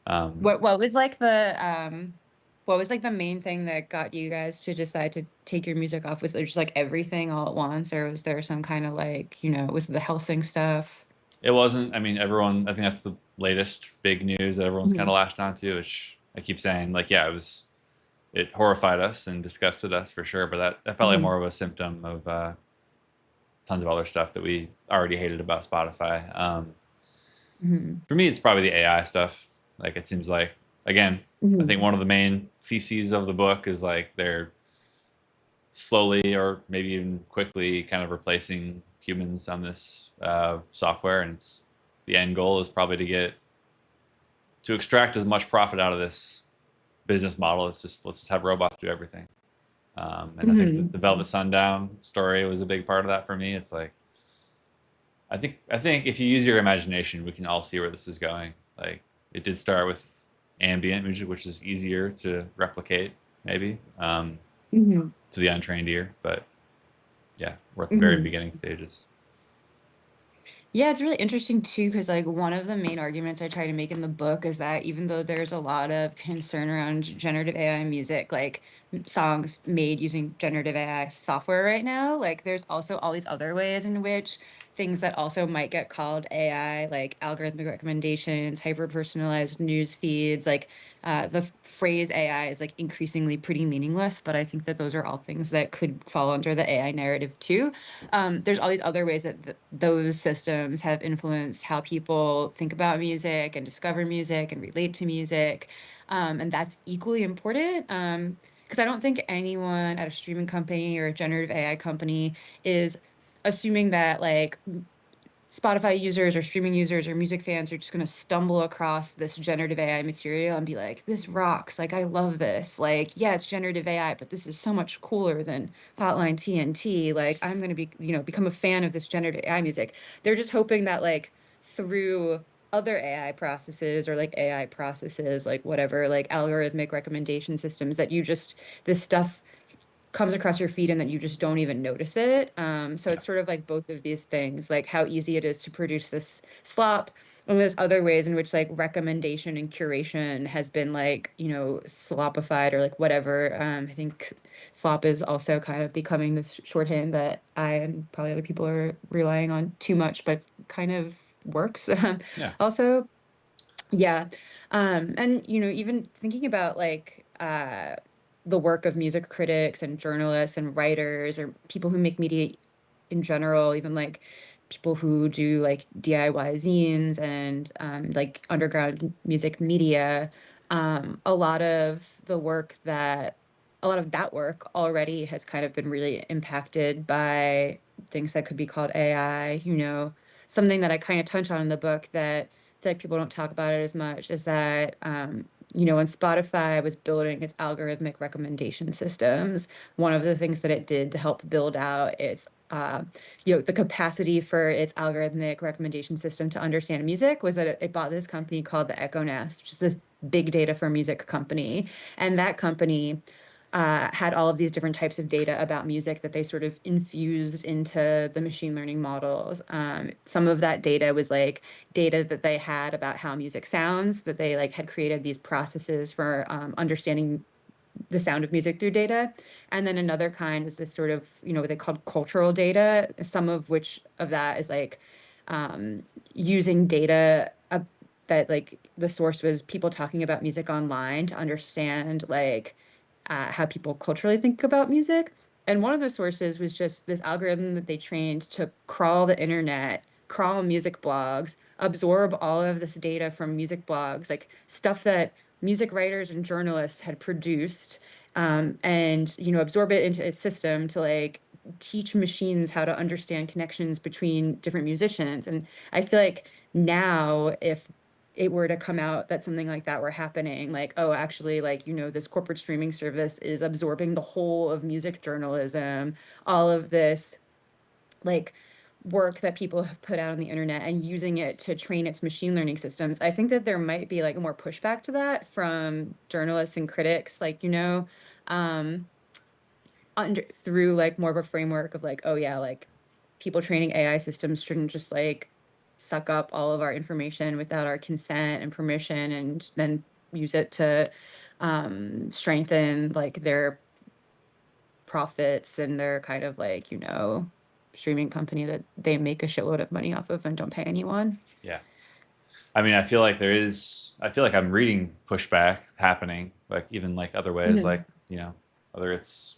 Um, What was like the main thing that got you guys to decide to take your music off? Was it just like everything all at once, or was there some kind of like, was it the Helsing stuff? it wasn't. I mean, everyone. I think that's the latest big news that everyone's kind Mhm. of latched onto. Which I keep saying, like, yeah, it was. It horrified us and disgusted us for sure. But that felt like Mhm. more of a symptom of tons of other stuff that we already hated about Spotify. Mhm. For me, it's probably the AI stuff. Like, it seems like, again, I think Mhm. one of the main theses of the book is like they're slowly or maybe even quickly kind of replacing humans on this software, and it's the end goal is probably to extract as much profit out of this business model. Let's just have robots do everything. And I think the Velvet Mhm. Sundown story was a big part of that for me. It's like I think if you use your imagination, we can all see where this is going. Like it did start with ambient music, which is easier to replicate, maybe Mhm. to the untrained ear. But yeah, we're at the very Mhm. beginning stages. Yeah, it's really interesting too, because like one of the main arguments I try to make in the book is that even though there's a lot of concern around generative AI music, like songs made using generative AI software right now, like there's also all these other ways in which things that also might get called AI, like algorithmic recommendations, hyper personalized news feeds, like the phrase AI is like increasingly pretty meaningless, but I think that those are all things that could fall under the AI narrative too. There's all these other ways that those systems have influenced how people think about music and discover music and relate to music. And that's equally important. Because I don't think anyone at a streaming company or a generative AI company is assuming that like Spotify users or streaming users or music fans are just going to stumble across this generative AI material and be like, this rocks. Like, I love this. Like, yeah, it's generative AI, but this is so much cooler than Hotline TNT. Like, I'm going to become a fan of this generative AI music. They're just hoping that, like, through other AI processes or like AI processes, like whatever, like algorithmic recommendation systems, that this stuff comes across your feed and that you just don't even notice it. So Yeah, it's sort of like both of these things, like how easy it is to produce this slop. And there's other ways in which like recommendation and curation has been like, slopified or like whatever. I think slop is also kind of becoming this shorthand that I and probably other people are relying on too much, but kind of works. Yeah. Also, yeah. And even thinking about like the work of music critics and journalists and writers or people who make media in general, even like people who do like DIY zines and like underground music media, a lot of that work already has kind of been really impacted by things that could be called AI, something that I kind of touch on in the book that like people don't talk about it as much is that when Spotify was building its algorithmic recommendation systems, one of the things that it did to help build out its the capacity for its algorithmic recommendation system to understand music was that it bought this company called the Echo Nest, which is this big data for music company. And that company had all of these different types of data about music that they sort of infused into the machine learning models. Some of that data was like data that they had about how music sounds, that they like had created these processes for understanding the sound of music through data. And then another kind is this sort of, what they called cultural data, some of which of that is like using data that like the source was people talking about music online to understand like how people culturally think about music. And one of the sources was just this algorithm that they trained to crawl the internet, crawl music blogs, absorb all of this data from music blogs, like stuff that music writers and journalists had produced, and absorb it into its system to like teach machines how to understand connections between different musicians. And I feel like now, if it were to come out that something like that were happening, like, oh, actually, like, this corporate streaming service is absorbing the whole of music journalism, all of this like work that people have put out on the internet and using it to train its machine learning systems, I think that there might be like more pushback to that from journalists and critics, like, um, through like more of a framework of like, oh yeah, like people training AI systems shouldn't just like suck up all of our information without our consent and permission and then use it to strengthen like their profits and their kind of like, streaming company that they make a shitload of money off of and don't pay anyone. Yeah. I mean, I feel like I feel like I'm reading pushback happening, like even like other ways, like, whether it's,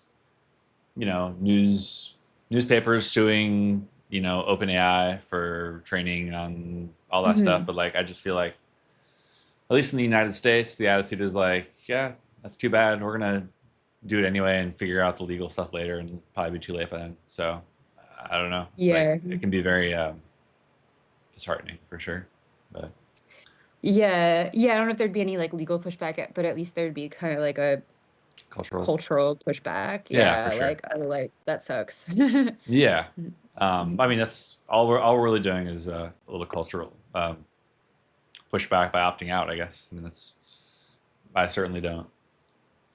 newspapers suing, OpenAI for training on all that stuff. But like, I just feel like, at least in the United States, the attitude is like, yeah, that's too bad. We're going to do it anyway and figure out the legal stuff later and probably be too late by then. So I don't know. It's like, Yeah. it can be very disheartening for sure. But Yeah. Yeah. I don't know if there'd be any like legal pushback, but at least there'd be kind of like a cultural pushback. Yeah, for Yeah. sure. Like, I like that sucks. Yeah. I mean, that's all we're really doing is a little cultural pushback by opting out, I guess. I mean, I certainly don't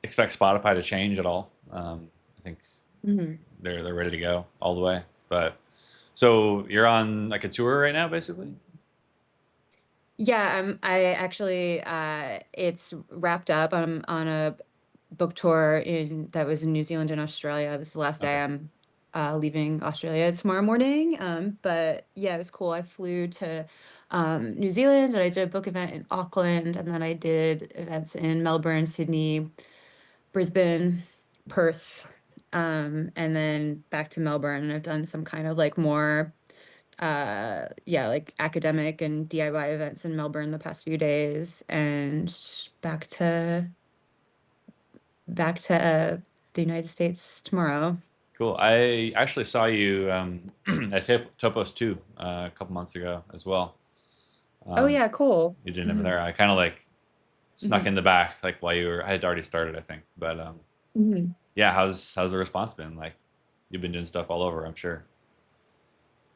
expect Spotify to change at all. I think they're ready to go all the way. But so you're on like a tour right now, basically? Yeah, I actually it's wrapped up. I'm on a book tour that was in New Zealand and Australia. This is the last day Okay. I'm leaving Australia tomorrow morning. But yeah, it was cool. I flew to New Zealand and I did a book event in Auckland, and then I did events in Melbourne, Sydney, Brisbane, Perth, and then back to Melbourne. And I've done some kind of like more yeah, like academic and DIY events in Melbourne the past few days, and back to the United States tomorrow. Cool. I actually saw you at Topos 2 a couple months ago as well. Oh yeah, cool. You did over there. I kind of like snuck in the back, like while I had already started, I think. But yeah, how's the response been? Like, you've been doing stuff all over, I'm sure.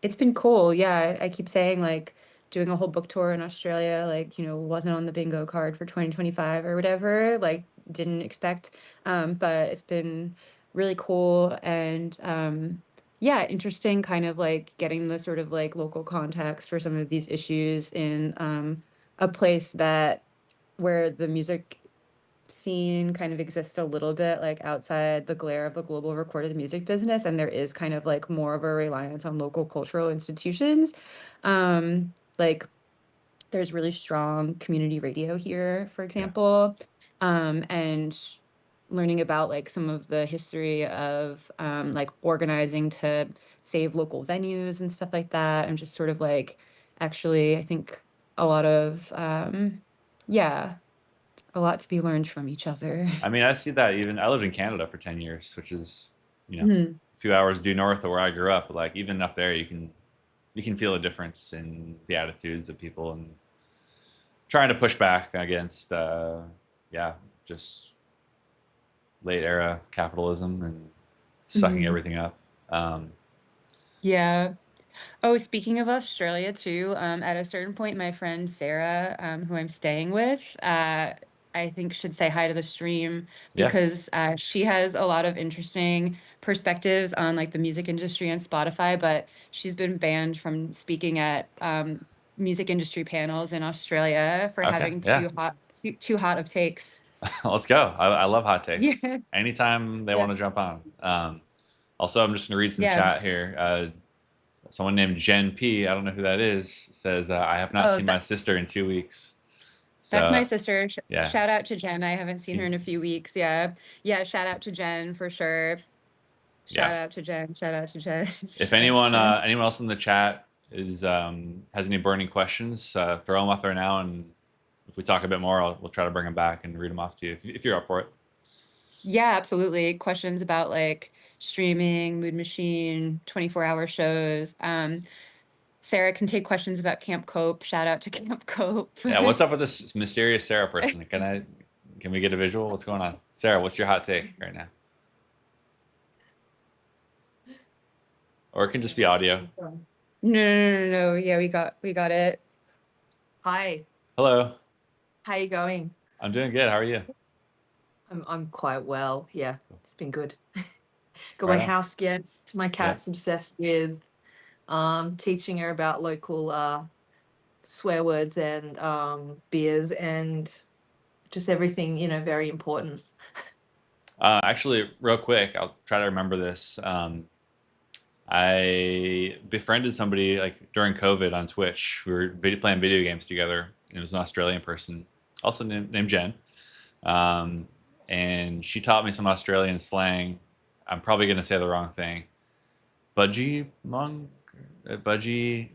It's been cool. Yeah, I keep saying like doing a whole book tour in Australia, like, wasn't on the bingo card for 2025 or whatever, like didn't expect. But it's been really cool and yeah, interesting kind of like getting the sort of like local context for some of these issues in a place that where the music scene kind of exists a little bit like outside the glare of the global recorded music business, and there is kind of like more of a reliance on local cultural institutions. Like there's really strong community radio here, for example, and learning about like some of the history of like organizing to save local venues and stuff like that, and just sort of like actually I think a lot of yeah, a lot to be learned from each other. I mean, I see that even I lived in Canada for 10 years, which is, Mhm. a few hours due north of where I grew up. But like even up there, you can feel a difference in the attitudes of people and trying to push back against, yeah, just late era capitalism and sucking Mhm. everything up. Um, Yeah. Oh, speaking of Australia too, at a certain point, my friend Sarah, who I'm staying with, I think should say hi to the stream yeah. because she has a lot of interesting perspectives on like the music industry and Spotify, but she's been banned from speaking at music industry panels in Australia for Okay. having Yeah. too hot of takes. Let's go. I love hot takes. Yeah. Anytime they Yeah. want to jump on. Also, I'm just going to read some Yeah. chat here. Someone named Jen P, I don't know who that is, says, I have not Oh, seen my sister in 2 weeks. that's my So, sister. yeah. Shout out to Jen. I haven't seen her She, in a few weeks. Yeah. Yeah. Shout out to Jen for sure. yeah. Shout out to Jen. Shout out to Jen. If Shout out to Jen. anyone else in the chat is has any burning questions, throw them up there now, and if we talk a bit more, we'll try to bring them back and read them off to you if you're up for it. Yeah, absolutely. Questions about like streaming, Mood Machine, 24-hour shows. Sarah can take questions about Camp Cope. Shout out to Camp Cope. Yeah, what's up with this mysterious Sarah person? Can we get a visual? What's going on, Sarah? What's your hot take right now? Or it can just be audio. No. Yeah, we got it. Hi, Hello, how you going? I'm doing good. How are you? I'm quite well. Yeah, it's been good. Got my Right on. house guest, my cat's obsessed with teaching her about local swear words and beers and just everything, very important. Actually, real quick, I'll try to remember this. I befriended somebody like during COVID on Twitch. We were playing video games together. It was an Australian person, also named Jen, and she taught me some Australian slang. I'm probably going to say the wrong thing. Budgie monk, budgie.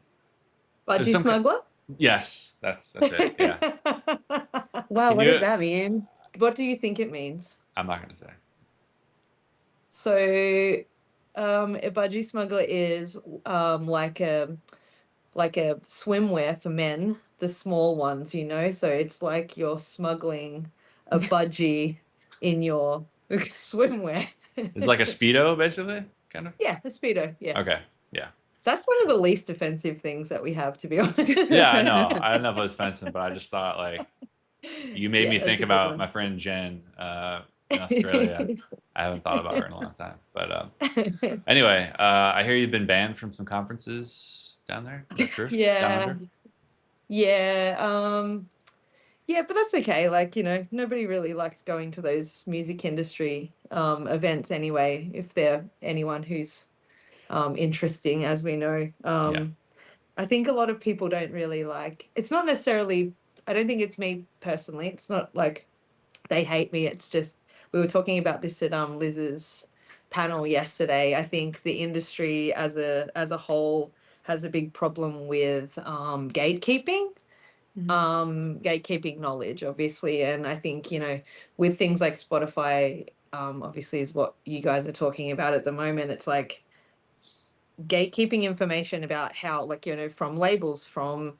Budgie There's some smuggler? Yes, that's it. Yeah. Wow, Can what you? does that mean? What do you think it means? I'm not going to say. So, a budgie smuggler is like a swimwear for men, the small ones, So it's like you're smuggling a budgie in your swimwear. It's like a speedo, basically, kind of. Yeah, a speedo. Yeah. Okay. Yeah. That's one of the least offensive things that we have, to be honest. Yeah, I know. I don't know if it was offensive, but I just thought like you made Yeah, me that's think a good about one. my friend Jen in Australia. I haven't thought about her in a long time. But anyway, I hear you've been banned from some conferences down there. Is that true? Down Yeah. under? Yeah. Yeah, but that's okay. Like, nobody really likes going to those music industry events anyway, if they're anyone who's interesting, as we know. I think a lot of people don't really like, it's not necessarily, I don't think it's me personally. It's not like they hate me. It's just, we were talking about this at Liz's panel yesterday. I think the industry as a whole has a big problem with gatekeeping. Gatekeeping knowledge, obviously, and I think with things like Spotify, obviously is what you guys are talking about at the moment. It's like gatekeeping information about how, like, from labels, from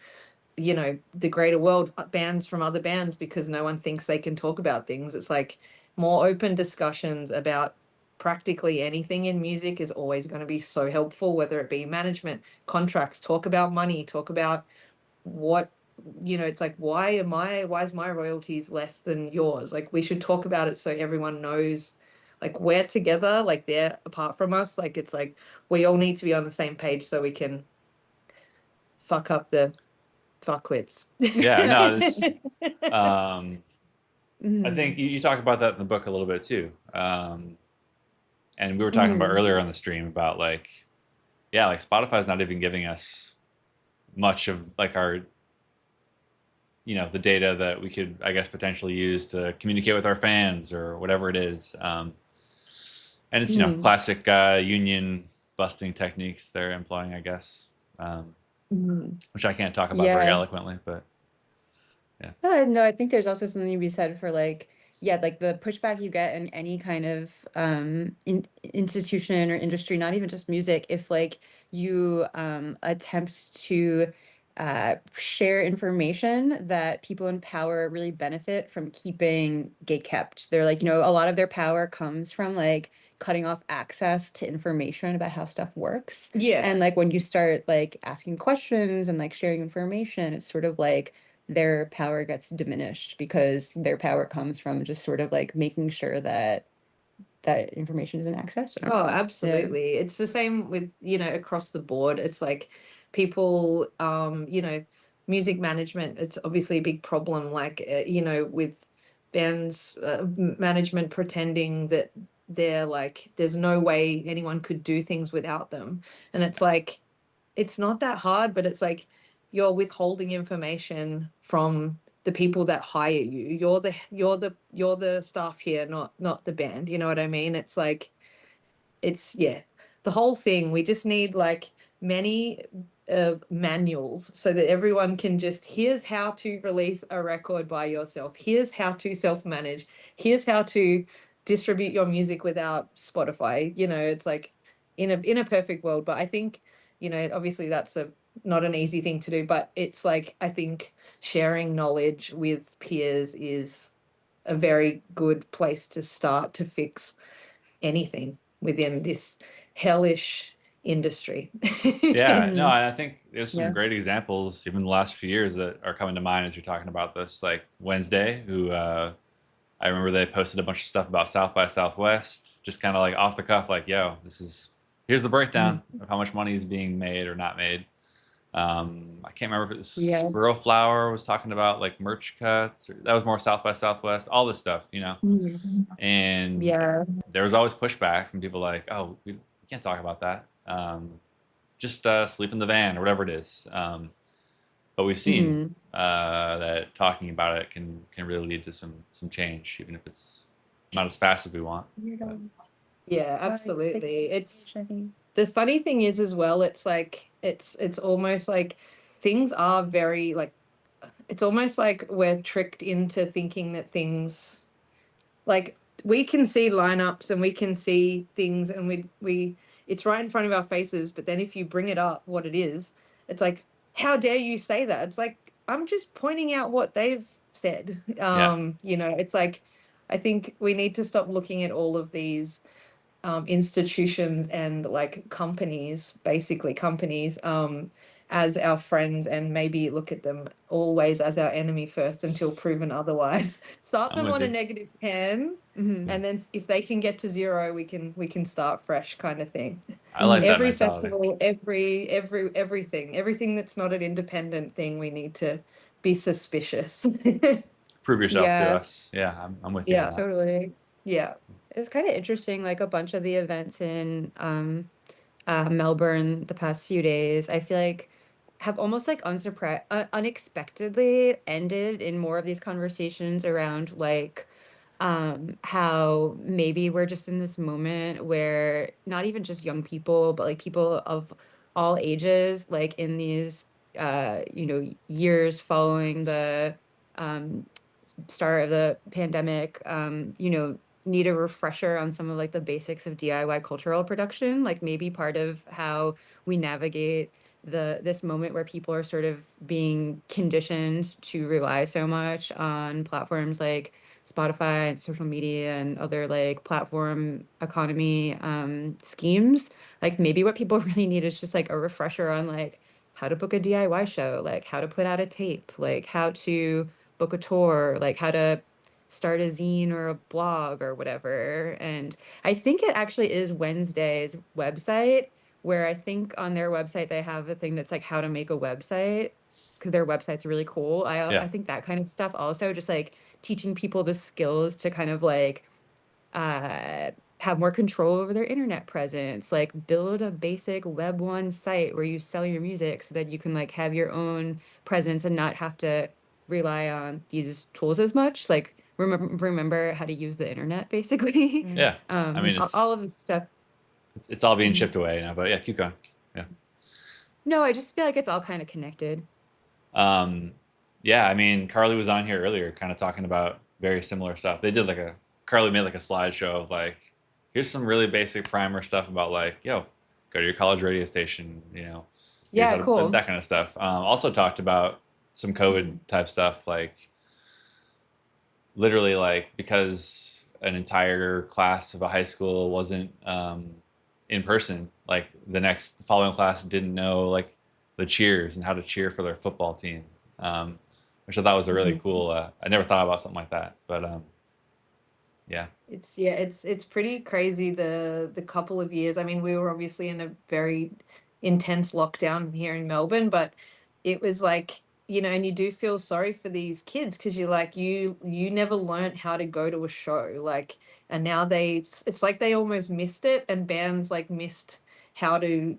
the greater world, bands from other bands, because no one thinks they can talk about things. It's like more open discussions about practically anything in music is always going to be so helpful, whether it be management, contracts, talk about money, talk about what it's like, why is my royalties less than yours? Like, we should talk about it so everyone knows, like, we're together, like they're apart from us. Like, it's like we all need to be on the same page so we can fuck up the fuckwits. Yeah, no, this I think Mhm. you talk about that in the book a little bit too. And we were talking about Mhm. earlier on the stream about like, yeah, like Spotify's not even giving us much of like our, the data that we could, I guess, potentially use to communicate with our fans or whatever it is. And it's, Mhm. classic union busting techniques they're employing, I guess, Mhm. which I can't talk about very Yeah. eloquently, but yeah. No, I think there's also something to be said for like, yeah, like the pushback you get in any kind of institution or industry, not even just music, if like you attempt to share information that people in power really benefit from keeping gate kept. They're like, a lot of their power comes from like cutting off access to information about how stuff works. Yeah. And like when you start like asking questions and like sharing information, it's sort of like their power gets diminished because their power comes from just sort of like making sure that that information isn't accessed. I don't Oh, know. Yeah. absolutely. It's the same with, across the board. It's like people, music management, it's obviously a big problem, like, with bands, management pretending that they're like, there's no way anyone could do things without them. And it's like, it's not that hard, but it's like you're withholding information from the people that hire you. You're the staff here, not the band. You know what I mean? It's like yeah, the whole thing. We just need like many manuals so that everyone can just, here's how to release a record by yourself. Here's how to self-manage. Here's how to distribute your music without Spotify. It's like in a perfect world. But I think, obviously that's not an easy thing to do, but it's like, I think sharing knowledge with peers is a very good place to start to fix anything within this hellish industry. Yeah, no, Mhm. and I think there's some Yeah. great examples even the last few years that are coming to mind as you're talking about this, like Wednesday, who I remember they posted a bunch of stuff about South by Southwest, just kind of like off the cuff, like, yo, here's the breakdown Mhm. of how much money is being made or not made. I can't remember if it was Yeah. Squirrel Flower was talking about like merch cuts, or that was more South by Southwest, all this stuff. Mhm. And Yeah. there was always pushback from people like, oh, we can't talk about that. Just sleep in the van or whatever it is. But we've seen Mhm. that talking about it can really lead to some change, even if it's not as fast as we want. But Yeah, absolutely. It's the funny thing is as well, it's like it's almost like things are very like, it's almost like we're tricked into thinking that things, like, we can see lineups and we can see things, and we it's right in front of our faces, but then if you bring it up what it is, it's like, how dare you say that? It's like, I'm just pointing out what they've said. yeah, It's like, I think we need to stop looking at all of these institutions and like companies, basically companies, as our friends, and maybe look at them always as our enemy first until proven otherwise. Start I'm them with on a you. -10, Mhm. and then if they can get to 0, we can start fresh, kind of thing. I like Mhm. that Every mentality. festival, everything that's not an independent thing, we need to be suspicious. Prove yourself to Yeah. us. Yeah, I'm with you on Yeah, that. Totally. yeah. It's kind of interesting, like a bunch of the events in Melbourne the past few days, I feel like have almost like unexpectedly ended in more of these conversations around like how maybe we're just in this moment where not even just young people, but like people of all ages, like in these years following the um start of the pandemic, need a refresher on some of like the basics of DIY cultural production. Like maybe part of how we navigate this moment where people are sort of being conditioned to rely so much on platforms like Spotify and social media and other like platform economy schemes. Like maybe what people really need is just like a refresher on like how to book a DIY show, like how to put out a tape, like how to book a tour, like how to start a zine or a blog or whatever. And I think it actually is Wednesday's website, where I think on their website they have a thing that's like how to make a website. because their website's really cool. Yeah. I think that kind of stuff also, just like teaching people the skills to kind of like uh have more control over their internet presence, like build a basic web 1 site where you sell your music so that you can like have your own presence and not have to rely on these tools as much. Like remember how to use the internet basically. Yeah. I mean, All of this stuff. it's all being Mhm. chipped away now, but yeah, keep going. Yeah. No, I just feel like it's all kind of connected. Yeah, I mean, Carly was on here earlier, kind of talking about very similar stuff. They did like Carly made like a slideshow of like, here's some really basic primer stuff about like, yo, go to your college radio station, you know, here's Yeah, cool. that kind of stuff. Also talked about some COVID type stuff, like literally like because an entire class of a high school wasn't in person, like the following class didn't know like the cheers and how to cheer for their football team, which I thought was a really cool. I never thought about something like that, but yeah, It's pretty crazy the couple of years. I mean, we were obviously in a very intense lockdown here in Melbourne, but it was like, and you do feel sorry for these kids because you're like you never learned how to go to a show, like, and now it's like they almost missed it, and bands like missed how to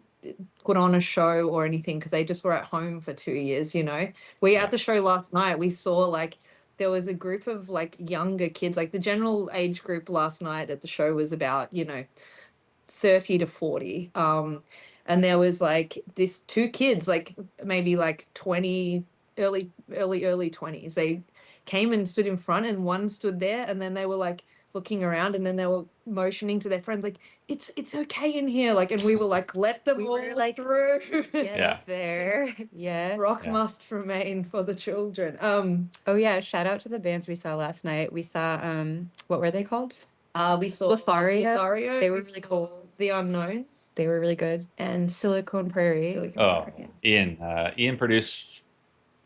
put on a show or anything because they just were at home for 2 years. We Yeah. at the show last night, we saw like there was a group of like younger kids, like the general age group last night at the show was about 30 to 40. And there was like this two kids, like maybe like 20, early 20s. They came and stood in front, and one stood there, and then they were like looking around, and then they were motioning to their friends like it's okay in here, like, and we were like, let them We all were like, through. get Yeah. up there. Yeah. Rock Yeah. must remain for the children. Oh yeah, shout out to the bands we saw last night. We saw what were they called? We saw Lothario. Lothario. They were We really saw cool. The Unknowns They were really good. and Silicon Prairie. Silicon Oh, Prairie. Ian produced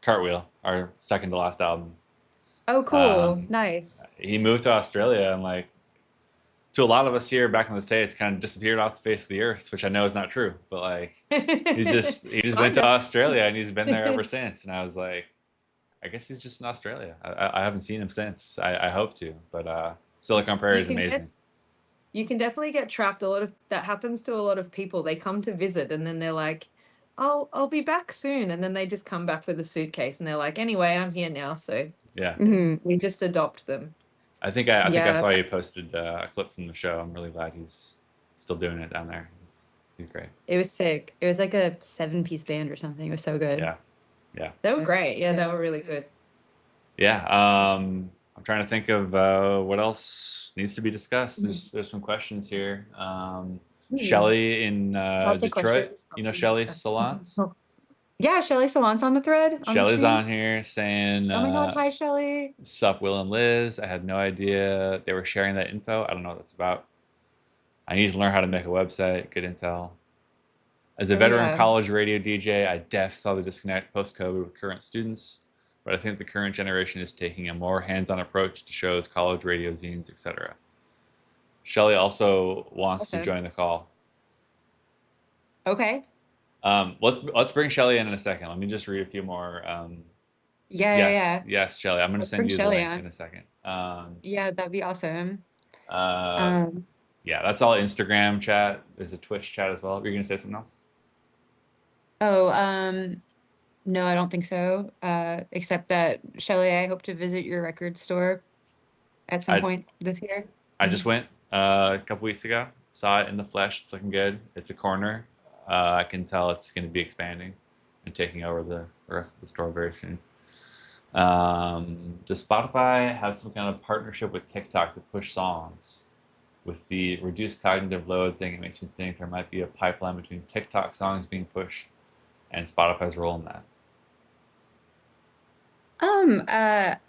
Cartwheel, our second to last album. Oh, cool. Um, Nice. He moved to Australia and like to a lot of us here back in the States kind of disappeared off the face of the earth, which I know is not true, but like he just went to Australia and he's been there ever since. And I was like, I guess he's just in Australia. I haven't seen him since. I hope to, but Silicon Prairie is You can get- amazing. You can definitely get trapped. That happens to a lot of people. They come to visit and then they're like, I'll be back soon. And then they just come back with a suitcase and they're like, anyway, I'm here now. So Yeah. we just adopt them. I think I Yeah. saw you posted a clip from the show. I'm really glad he's still doing it down there. He's great. It was sick. It was like a 7-piece band or something. It was so good. Yeah. Yeah. They were great. Yeah, they were really good. Yeah. I'm trying to think of what else needs to be discussed. There's some questions here. Shelly in Lots of Detroit. questions. You know Shelly Salons? Yeah, Shelly Salon's on the thread. On the Shelly's stream. on here saying, Oh my god, hi Shelly. sup, Will and Liz. I had no idea they were sharing that info. I don't know what that's about. I need to learn how to make a website. Good intel. As a Oh, veteran yeah. college radio DJ, I saw the disconnect post-COVID with current students, but I think the current generation is taking a more hands-on approach to shows, college radio zines, etc. Shelly also wants to Okay. join the call. Okay. Let's bring Shelly in a second. Let me just read a few more. Yes, Shelly. I'm going to Let's send bring you the Shelly link on. in a second. Yeah, that'd be awesome. Yeah, that's all Instagram chat. There's a Twitch chat as well. Are you going to say something else? Oh, no, I don't think so. Except that Shelly, I hope to visit your record store at some I- point this year. I just went a couple weeks ago. Saw it in the flesh. It's looking good. It's a corner. I can tell it's going to be expanding and taking over the rest of the store very soon. Does Spotify have some kind of partnership with TikTok to push songs? With the reduced cognitive load thing, it makes me think there might be a pipeline between TikTok songs being pushed and Spotify's role in that.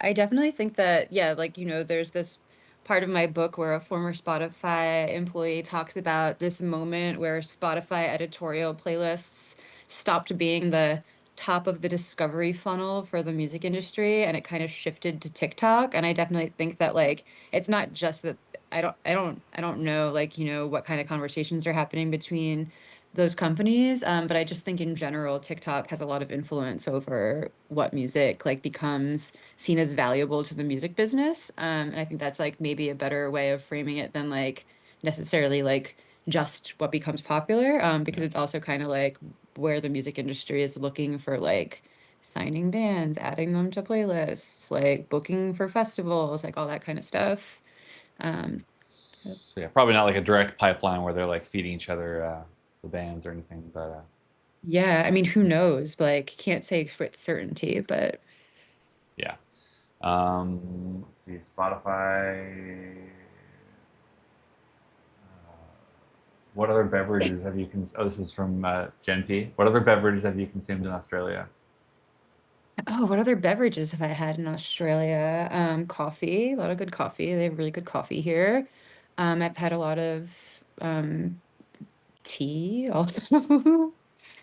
I definitely think that, yeah, like, there's this part of my book where a former Spotify employee talks about this moment where Spotify editorial playlists stopped being the top of the discovery funnel for the music industry and it kind of shifted to TikTok. And I definitely think that, like, it's not just that I don't know, like, what kind of conversations are happening between those companies. But I just think in general, TikTok has a lot of influence over what music like becomes seen as valuable to the music business. And I think that's like maybe a better way of framing it than like necessarily like just what becomes popular. Because it's also kind of like where the music industry is looking for like signing bands, adding them to playlists, like booking for festivals, like all that kind of stuff. Um, So yeah, probably not like a direct pipeline where they're like feeding each other the bands or anything, but yeah, I mean, who knows? Like, can't say with certainty, but yeah. Let's see, Spotify. What other beverages have you consumed? Oh, this is from Gen P. What other beverages have you consumed in Australia? oh, what other beverages have I had in Australia? Coffee, a lot of good coffee. They have really good coffee here. I've had a lot of tea also,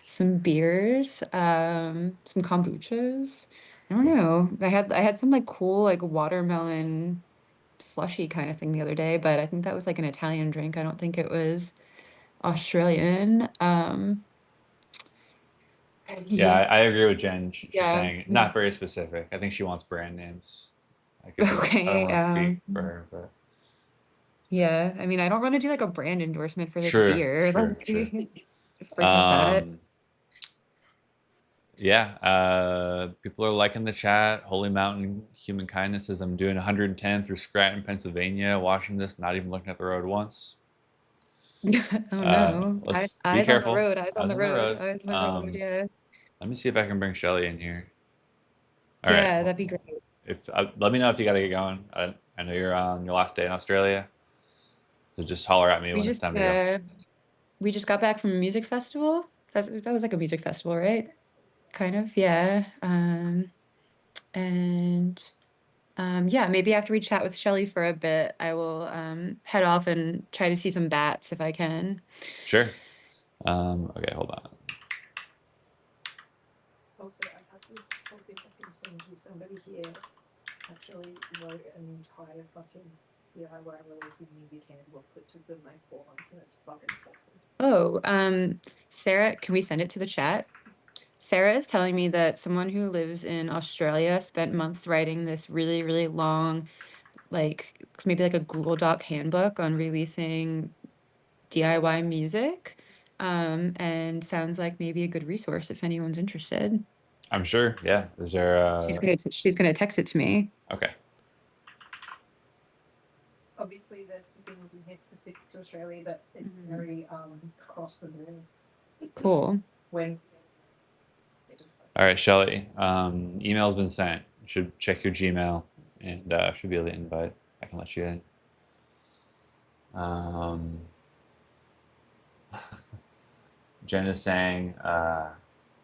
some beers, some kombuchas. I don't know. I had some like cool like watermelon slushy kind of thing the other day, but I think that was like an Italian drink. I don't think it was Australian. Yeah, Yeah, I agree with Jen. She's yeah. saying not very specific. I think she wants brand names. I could be. I don't Okay. want to speak for her, but Yeah. I mean, I don't want to do like a brand endorsement for this sure, beer. sure, Like, sure. forget that. Yeah, people are liking the chat. Holy Mountain Human Kindness says I'm doing 110 through Scranton, Pennsylvania, watching this, not even looking at the road once. Oh no. Let's be Eyes on the careful. road, eyes on Eyes the on the road, road. eyes on the road. Yeah. Let me see if I can bring Shelly in here. All right. Yeah, that'd be great. If let me know if you got to get going. I know you're on your last day in Australia, so just holler at me We when it's just time to go. we just got back from a music festival. That was like a music festival, right? Kind of, yeah. And yeah, maybe after we chat with Shelly for a bit, I will head off and try to see some bats if I can. Sure. Okay, hold on. Also, I have this coffee fucking sandwich. Somebody here actually wrote an entire fucking DIY releasing music handbook that took them like 4 months, and it's fucking impressive. Oh, Sarah, can we send it to the chat? Sarah is telling me that someone who lives in Australia spent months writing this really, really long, like maybe like a Google Doc handbook on releasing DIY music. And sounds like maybe a good resource if anyone's interested. I'm sure. Yeah. Is there? She's gonna text it to me. Okay. Obviously, there's some things in here specific to Australia, but it's very across the board. Cool. When All right, Shelly. Email's been sent. You should check your Gmail, and should be the invite. I can let you in. Jen is saying, I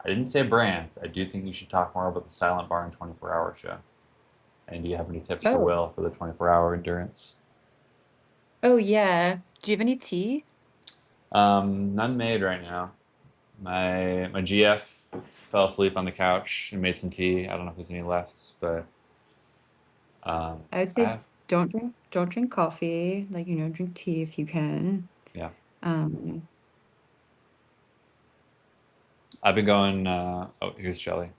didn't say brands. I do think you should talk more about the Silent Bar and 24-hour show. And do you have any tips for Oh. Will for the 24-hour endurance? Oh yeah. Do you have any tea? None made right now. My GF fell asleep on the couch and made some tea. I don't know if there's any left, but I would say don't drink coffee. Like, drink tea if you can. Yeah. I've been going. Oh, here's Shelly.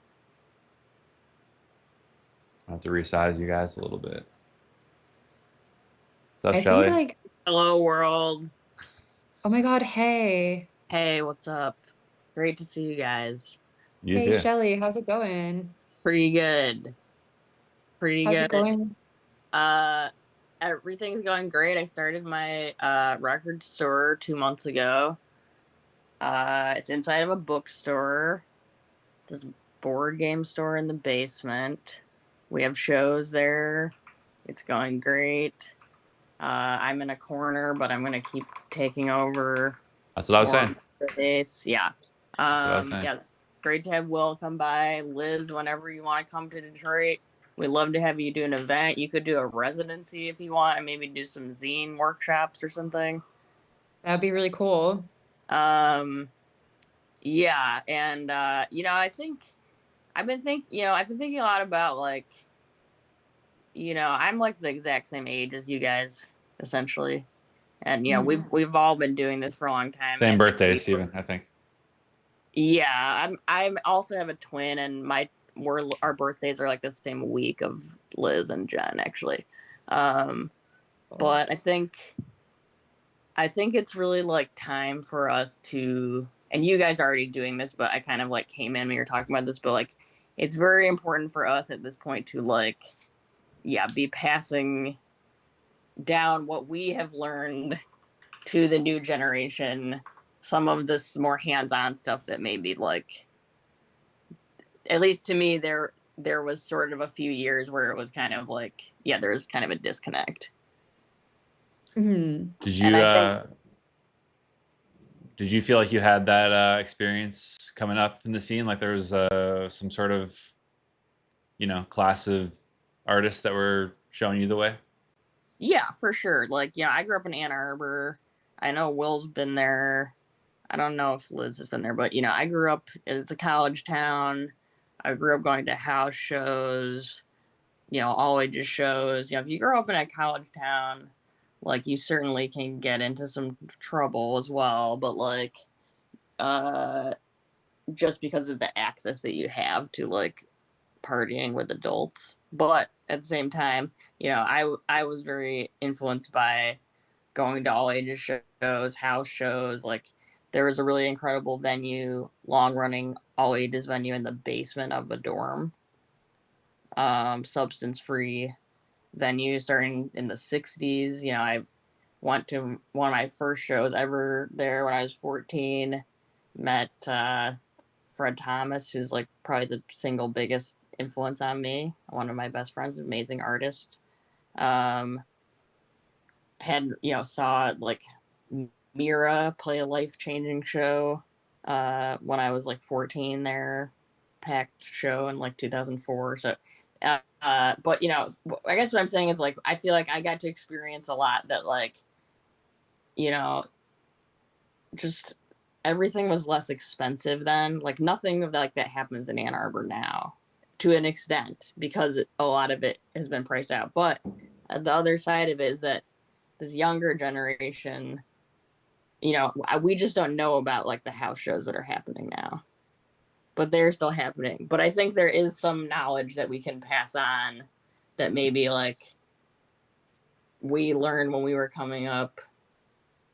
I have to resize you guys a little bit. What's up, I Shelly? think like Hello, world. Oh my God, hey. Hey, what's up? Great to see you guys. You Hey, too. Shelly, how's it going? Pretty good. Pretty How's good. it going? Everything's going great. I started my record store 2 months ago. It's inside of a bookstore. There's a board game store in the basement. We have shows there. It's going great. I'm in a corner, but I'm gonna keep taking over. That's what I was saying. Space. Yeah. That's what I was saying. Yeah. Great to have Will come by. Liz, whenever you want to come to Detroit, we'd love to have you do an event. You could do a residency if you want, and maybe do some zine workshops or something. That'd be really cool. Yeah, and I've been thinking a lot about like, I'm like the exact same age as you guys, essentially. And we've all been doing this for a long time. Same and birthday, Steven, I think. Yeah, I also have a twin, and our birthdays are like the same week of Liz and Jen, actually. But I think it's really like time for us to, and you guys are already doing this, but I kind of like came in when you're talking about this, but like it's very important for us at this point to like, be passing down what we have learned to the new generation. Some of this more hands-on stuff that maybe like, at least to me, there was sort of a few years where it was kind of like, there was kind of a disconnect. Mm-hmm. Did you did you feel like you had that experience coming up in the scene? Like there was some sort of, class of artists that were showing you the way? Yeah, for sure. Like, I grew up in Ann Arbor. I know Will's been there. I don't know if Liz has been there, but I grew up, it's a college town. I grew up going to house shows, all ages shows. If you grow up in a college town, like you certainly can get into some trouble as well. But like, just because of the access that you have to like partying with adults. But at the same time, I was very influenced by going to all ages shows, house shows. Like there was a really incredible venue, long running all ages venue in the basement of a dorm. Substance free venue starting in the 60s. I went to one of my first shows ever there when I was 14. Met Fred Thomas, who's like probably the single biggest influence on me. One of my best friends, amazing artist. Saw like Mira play a life-changing show when I was like 14 there, packed show in like 2004. So but I guess what I'm saying is like I feel like I got to experience a lot that like just everything was less expensive then. Like nothing of like that happens in Ann Arbor now, to an extent, because a lot of it has been priced out. But the other side of it is that this younger generation, we just don't know about like the house shows that are happening now, but they're still happening. But I think there is some knowledge that we can pass on that maybe like we learned when we were coming up.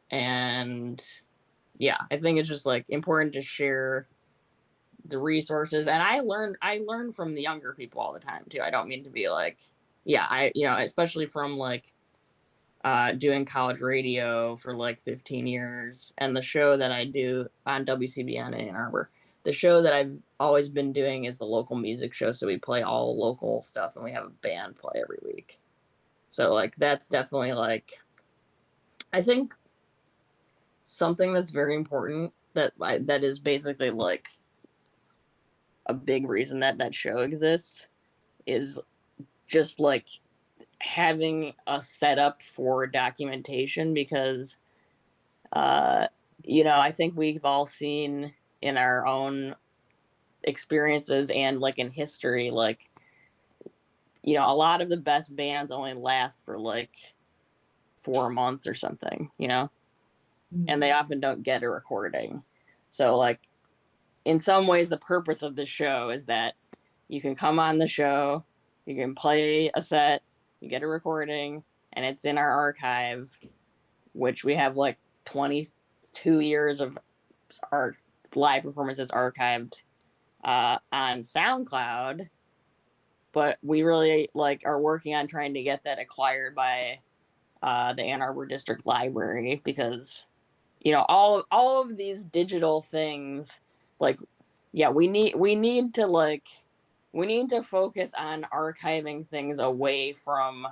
And I think it's just like important to share the resources. And I learn from the younger people all the time too. I don't mean to be like, especially from like doing college radio for like 15 years and the show that I do on WCBN in Ann Arbor. The show that I've always been doing is the local music show. So we play all local stuff and we have a band play every week. So like, that's definitely like, I think something that's very important that is basically like a big reason that show exists is just like having a setup for documentation, because I think we've all seen in our own experiences and like in history, like a lot of the best bands only last for like 4 months or something, and they often don't get a recording. So like in some ways the purpose of the show is that you can come on the show, you can play a set, you get a recording, and it's in our archive, which we have like 22 years of our live performances archived on SoundCloud. But we really like are working on trying to get that acquired by the Ann Arbor District Library, because all of these digital things, like we need to focus on archiving things away from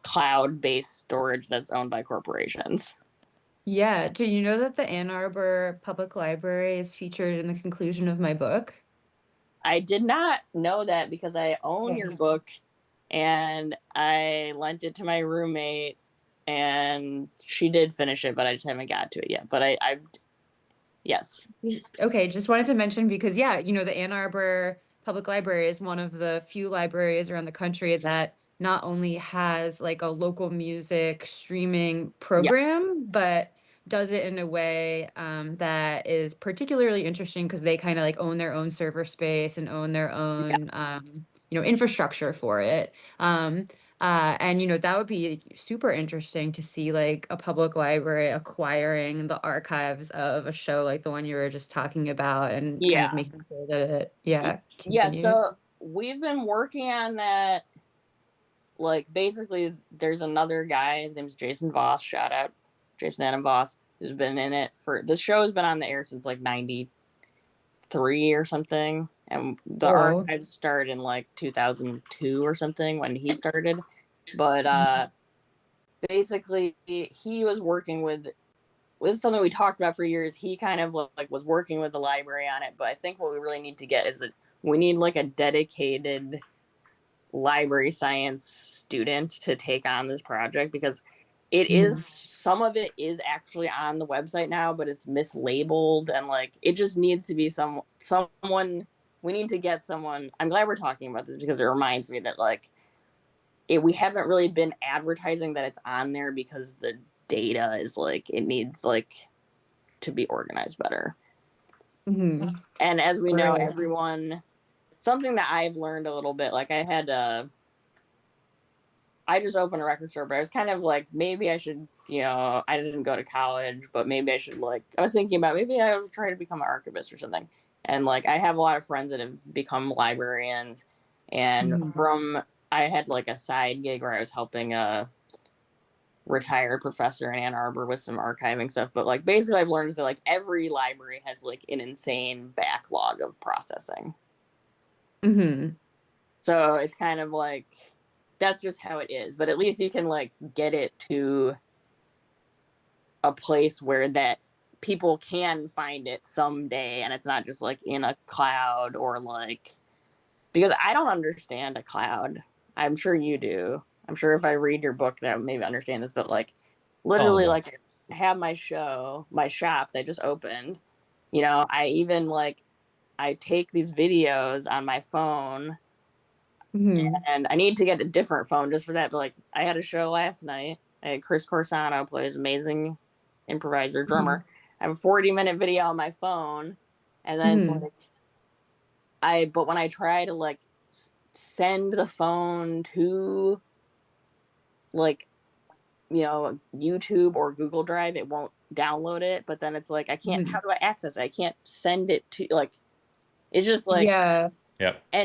cloud-based storage that's owned by corporations. Yeah. Did you know that the Ann Arbor Public Library is featured in the conclusion of my book? I did not know that, because I own your book and I lent it to my roommate and she did finish it, but I just haven't got to it yet. But yes. Okay, just wanted to mention because the Ann Arbor Public Library is one of the few libraries around the country that not only has like a local music streaming program, but does it in a way that is particularly interesting because they kind of like own their own server space and own their own infrastructure for it. And that would be super interesting to see like a public library acquiring the archives of a show like the one you were just talking about and kind Yeah. of making sure that it Yeah, continues. so we've been working on that. Like, basically, there's another guy, his name's Jason Voss, shout out Jason Adam Voss, who's been in it for, this show has been on the air since like 93 or something, and the archives started in like 2002 or something when he started. But basically, he was working with, this is something we talked about for years. He kind of like was working with the library on it, but I think what we really need to get is that we need like a dedicated library science student to take on this project, because it is, some of it is actually on the website now, but it's mislabeled, and like it just needs to be someone, we need to get someone. I'm glad we're talking about this because it reminds me that like we haven't really been advertising that it's on there because the data is like, it needs like to be organized better. And as we know, everyone, something that I've learned a little bit, like I just opened a record store, but I was kind of like, maybe I should, I didn't go to college, but maybe I should like, I was thinking about maybe I would try to become an archivist or something. And like, I have a lot of friends that have become librarians, and I had like a side gig where I was helping a retired professor in Ann Arbor with some archiving stuff. But like, basically I've learned that like every library has like an insane backlog of processing. So it's kind of like, that's just how it is. But at least you can like get it to a place where that people can find it someday, and it's not just like in a cloud, or like, because I don't understand a cloud. I'm sure you do. I'm sure if I read your book that I would maybe understand this, but like literally like I have my shop that I just opened. I even like, I take these videos on my phone, and I need to get a different phone just for that. But like, I had a show last night. I had Chris Corsano play his amazing improviser drummer. I have a 40-minute video on my phone, and then like but when I try to like send the phone to like YouTube or Google Drive, it won't download it. But then it's like, I can't. How do I access it? I can't send it to, like, it's just like, And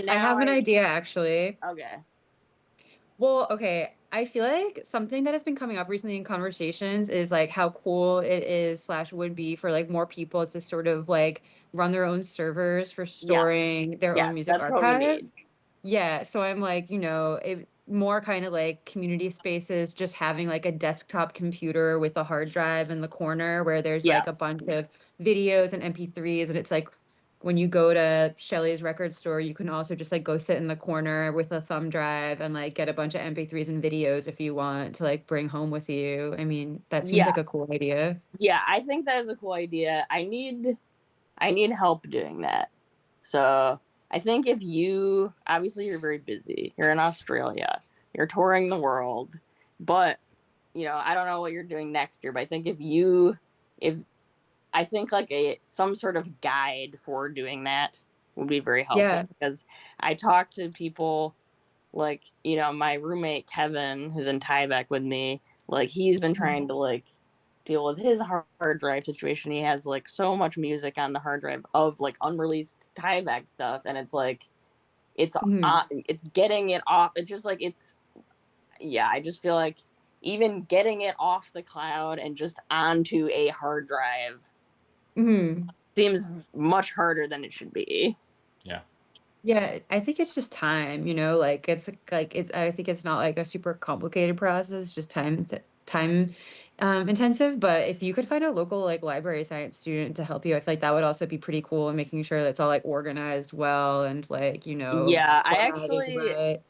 now I have an idea actually. Okay. Well, okay. I feel like something that has been coming up recently in conversations is like how cool it is / would be for like more people to sort of like run their own servers for storing their own music that's what we need. archives. Yeah, so I'm like, it more kind of like community spaces, just having like a desktop computer with a hard drive in the corner where there's like a bunch of videos and MP3s, and it's like when you go to Shelly's record store, you can also just like go sit in the corner with a thumb drive and like get a bunch of MP3s and videos if you want to like bring home with you. I mean, that seems like a cool idea. Yeah, I think that is a cool idea. I need help doing that. So I think if you, obviously you're very busy, you're in Australia, you're touring the world, but I don't know what you're doing next year, but I think I think like some sort of guide for doing that would be very helpful, because I talked to people like, my roommate Kevin, who's in Tyvek with me, like he's been trying to like deal with his hard drive situation. He has like so much music on the hard drive of like unreleased Tyvek stuff, and it's like it's getting it off. It's just like I just feel like even getting it off the cloud and just onto a hard drive seems much harder than it should be. Yeah, I think it's just time, like it's I think it's not like a super complicated process, just time intensive. But if you could find a local like library science student to help you, I feel like that would also be pretty cool, and making sure that it's all like organized well and like, I actually right.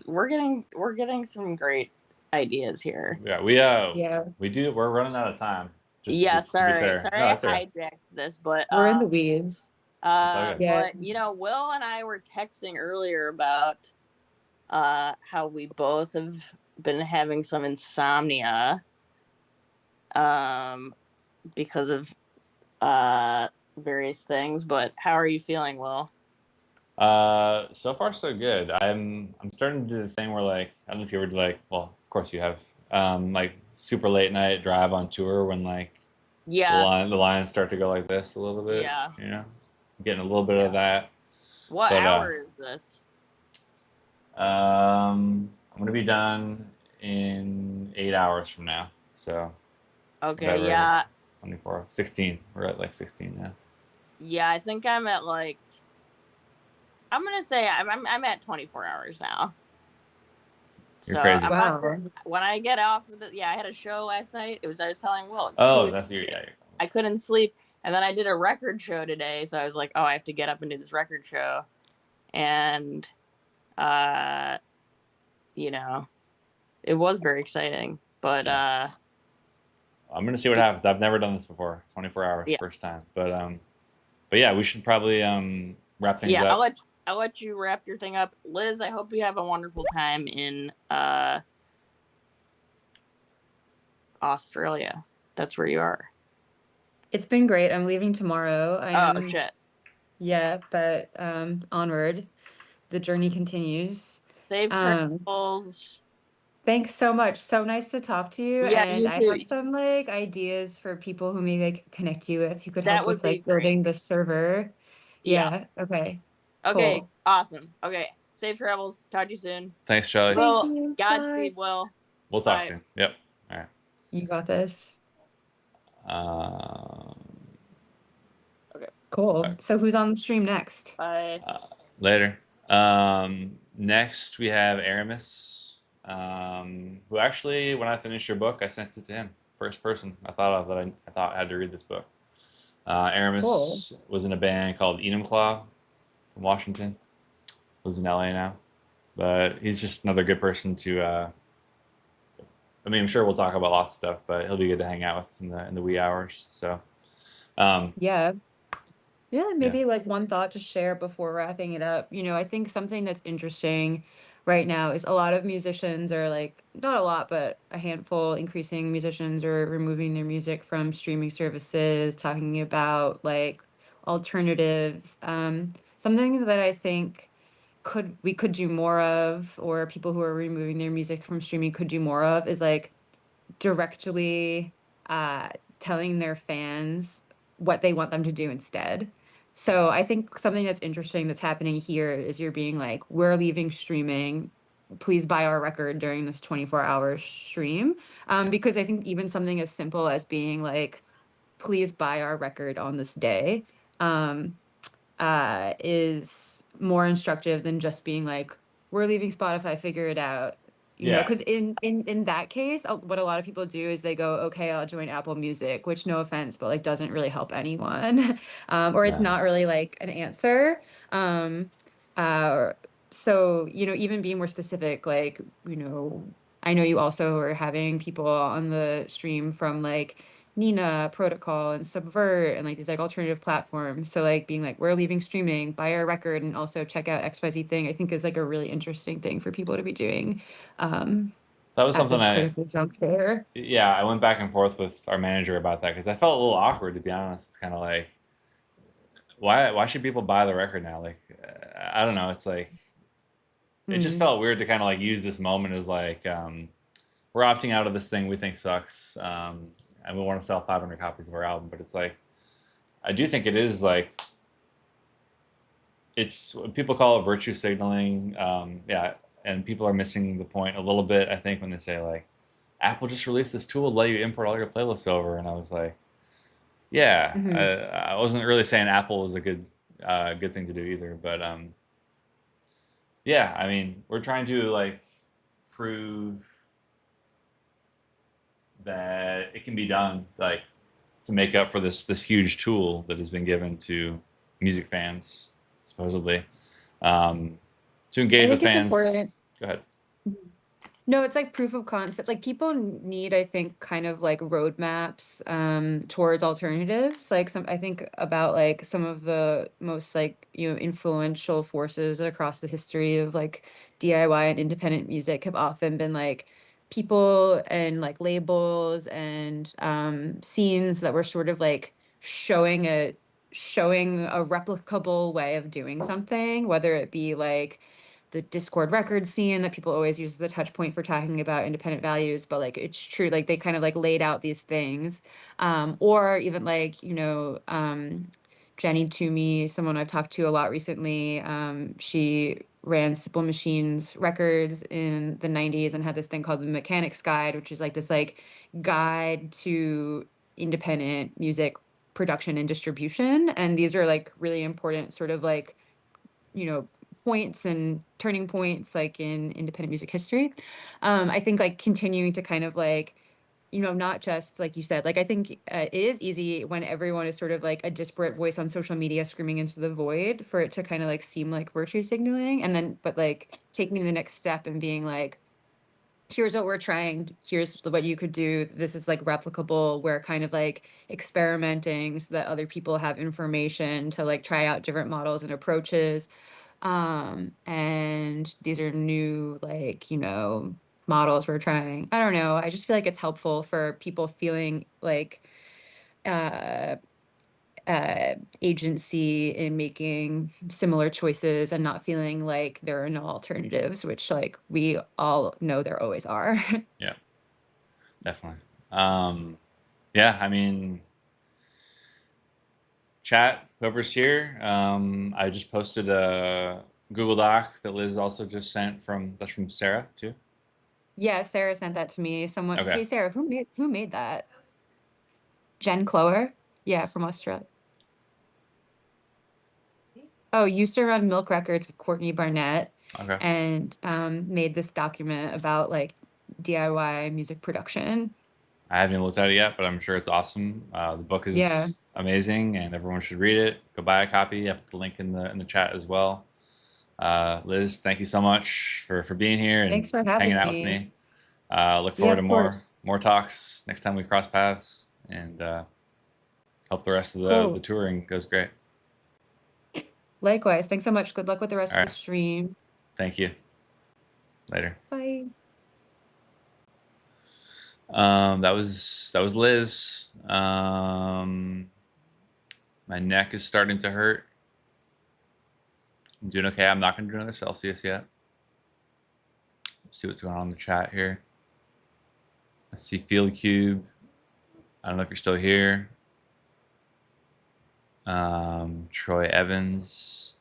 We're getting some great ideas here. We're running out of time. Sorry. To be fair. Sorry, I hijacked this, but we're in the weeds. all good. Yeah. But Will and I were texting earlier about how we both have been having some insomnia because of various things. But how are you feeling, Will? So far so good. I'm starting to do the thing where like I don't know if you ever do like well, of course you have like super late night drive on tour when like Yeah. the lines start to go like this a little bit, Yeah. Getting a little bit of that. What But hour is this? I'm gonna be done in 8 hours from now. So Okay, whatever, yeah. 24, 16. We're at like 16 now. Yeah, I think I'm at like I'm gonna say I'm at 24 hours now. You're So crazy. I'm about to, Wow. when I get off of I had a show last night. I was telling Will it's Oh, 2 weeks that's your straight. yeah. I couldn't sleep, and then I did a record show today. So I was like, oh, I have to get up and do this record show, and you know, it was very exciting. But I'm gonna see what happens. I've never done this before. 24 hours, yeah, first time. But yeah, we should probably wrap things yeah. up. I'll let you wrap your thing up, Liz. I hope you have a wonderful time in Australia. That's where you are. It's been great. I'm leaving tomorrow. I Oh am, shit. yeah, but onward. The journey continues. Safe Um, travels. Thanks so much. So nice to talk to you. Yeah, And you I too. have some like ideas for people who maybe I could connect you with who could That help would with be like great. building the server. Yeah. Yeah. Okay. Okay. Cool. Awesome. Okay. Safe travels. Talk to you soon. Thanks, Charlie. Thank Will, you. Bye. Godspeed, Will. We'll talk Bye. soon. Yep. All right. You got this. Um, Okay. Cool. So who's on the stream next? Bye. later. Next we have Aramis, who actually, when I finished your book, I sent it to him. First person I thought of that I thought I had to read this book. Aramis was in a band called Enumclaw from Washington. Lives in LA now, but he's just another good person to. I mean, I'm sure we'll talk about lots of stuff, but he'll be good to hang out with in the wee hours. So, Yeah. Yeah, yeah, maybe like one thought to share before wrapping it up. I think something that's interesting right now is a lot of musicians are like, not a lot, but a handful, increasing musicians are removing their music from streaming services, talking about like alternatives. Something that I think we could do more of, or people who are removing their music from streaming could do more of, is like directly uh, telling their fans what they want them to do instead. So I think something that's interesting that's happening here is you're being like, we're leaving streaming. Please buy our record during this 24-hour stream. Because I think even something as simple as being like, please buy our record on this day. Is more instructive than just being like, we're leaving Spotify, figure it out. yeah, Because in that case, what a lot of people do is they go, okay, I'll join Apple Music, which no offense, but like doesn't really help anyone, or it's no, not really like an answer. Um, uh, so even being more specific, like I know you also are having people on the stream from like Nina Protocol and Subvert and like these like alternative platforms. So like being like, we're leaving streaming, buy our record, and also check out XYZ thing, I think is like a really interesting thing for people to be doing that was at something this critical juncture. yeah, I went back and forth with our manager about that because I felt a little awkward to be honest. It's kind of like, why should people buy the record now? Like, I don't know. It's like it just felt weird to kind of like use this moment as like we're opting out of this thing we think sucks, and we want to sell 500 copies of our album. But it's like I do think it is like it's people call it virtue signaling. Yeah, and people are missing the point a little bit. I think when they say like Apple just released this tool to let you import all your playlists over, and I was like, yeah, I wasn't really saying Apple was a good thing to do either, but yeah, I mean, we're trying to like prove that it can be done, like to make up for this huge tool that has been given to music fans, supposedly, to I engage with think it's fans. important. Go ahead. No, it's like proof of concept. Like people need, I think, kind of like roadmaps towards alternatives. Like I think about like some of the most like, influential forces across the history of like DIY and independent music have often been like people and like labels and scenes that were sort of like showing a replicable way of doing something, whether it be like the Discord record scene that people always use as the touch point for talking about independent values, but like it's true, like they kind of like laid out these things. Or even like, Jenny Toomey, someone I've talked to a lot recently, she ran Simple Machines Records in the 90s and had this thing called the Mechanics Guide, which is like this like guide to independent music production and distribution. And these are like really important sort of like, you know, points and turning points like in independent music history. I think like continuing to kind of like, not just like you said, like I think it is easy when everyone is sort of like a disparate voice on social media screaming into the void for it to kind of like seem like virtue signaling. And then, but like taking the next step and being like, here's what we're trying, here's what you could do, this is like replicable, we're kind of like experimenting so that other people have information to like try out different models and approaches. And these are new, like, models we're trying. I don't know. I just feel like it's helpful for people feeling like uh agency in making similar choices and not feeling like there are no alternatives, which like we all know there always are. Yeah, definitely. Yeah, I mean, chat, whoever's here, I just posted a Google Doc that Liz also just sent that's from Sarah too. Yeah, Sarah sent that to me. Someone, Okay. hey Sarah, who made that? Jen Clower? Yeah, from Australia. Oh, used to run Milk Records with Courtney Barnett Okay. and made this document about like DIY music production. I haven't even looked at it yet, but I'm sure it's awesome. The book Yeah. is amazing, and everyone should read it. Go buy a copy. I put the link in the chat as well. Liz, thank you so much for being here and Thanks for hanging having out with me. me. Look Yeah, forward to of more course. talks next time we cross paths, and hope the rest of the Cool. touring goes great. Likewise. Thanks so much. Good luck with the rest All of right. the stream. Thank you. Later. Bye. That was Liz. My neck is starting to hurt. I'm doing okay. I'm not going to do another Celsius yet. See what's going on in the chat here. I see Field Cube. I don't know if you're still here. Troy Evans.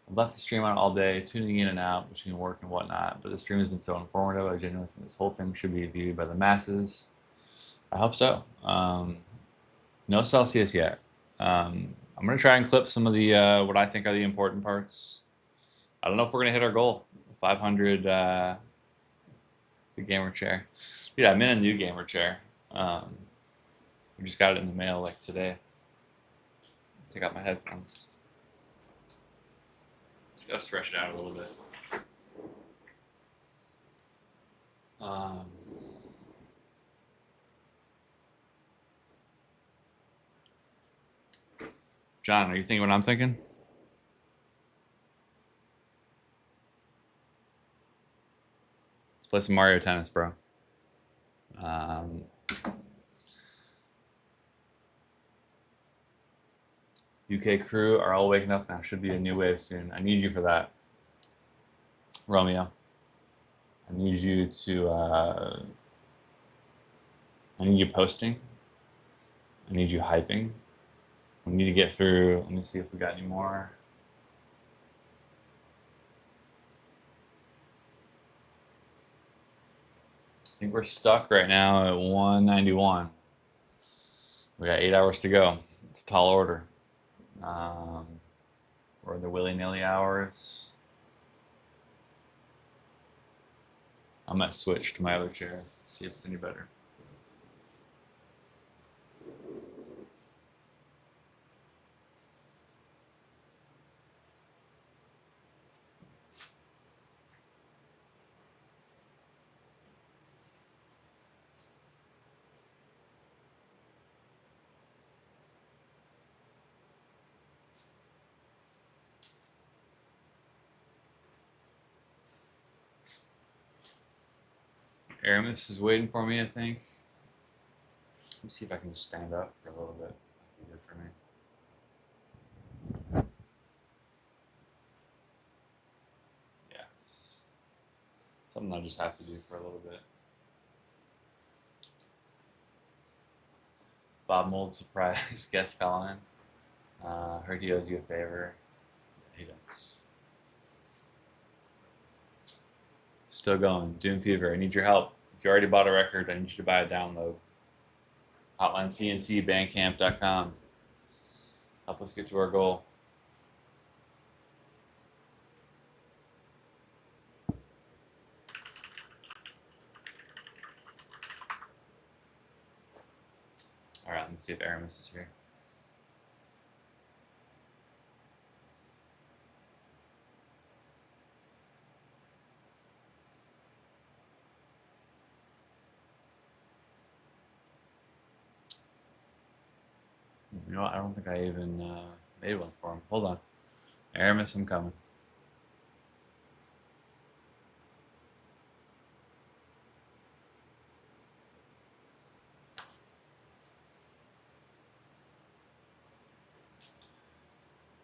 I've left the stream on all day, tuning in and out between work and whatnot, but the stream has been so informative. I genuinely think this whole thing should be viewed by the masses. I hope so. No Celsius yet. I'm going to try and clip some of the what I think are the important parts. I don't know if we're going to hit our goal, 500 the gamer chair. Dude, I'm in a new gamer chair. We just got it in the mail like today. Take out my headphones. Just gotta stretch it out a little bit. John, are you thinking what I'm thinking? Let's play some Mario Tennis, bro. UK crew are all waking up now. Should be a new wave soon. I need you for that, Romeo. I need you to. I need you posting. I need you hyping. We need to get through. Let me see if we got any more. I think we're stuck right now at 191. We got 8 hours to go. It's a tall order. Or the willy-nilly hours. I might switch to my other chair, see if it's any better. Aramis is waiting for me, I think. Let me see if I can just stand up for a little bit. That'd be good for me. Yeah, it's something I just have to do for a little bit. Bob Mold surprise guest calling. Heard he owes you a favor. He does. Still going. Doom Fever. I need your help. If you already bought a record, I need you to buy a download. Hotline TNT, Bandcamp.com. Help us get to our goal. All right, let me see if Aramis is here. You know what? I don't think I even made one for him. Hold on. Aramis, I'm coming.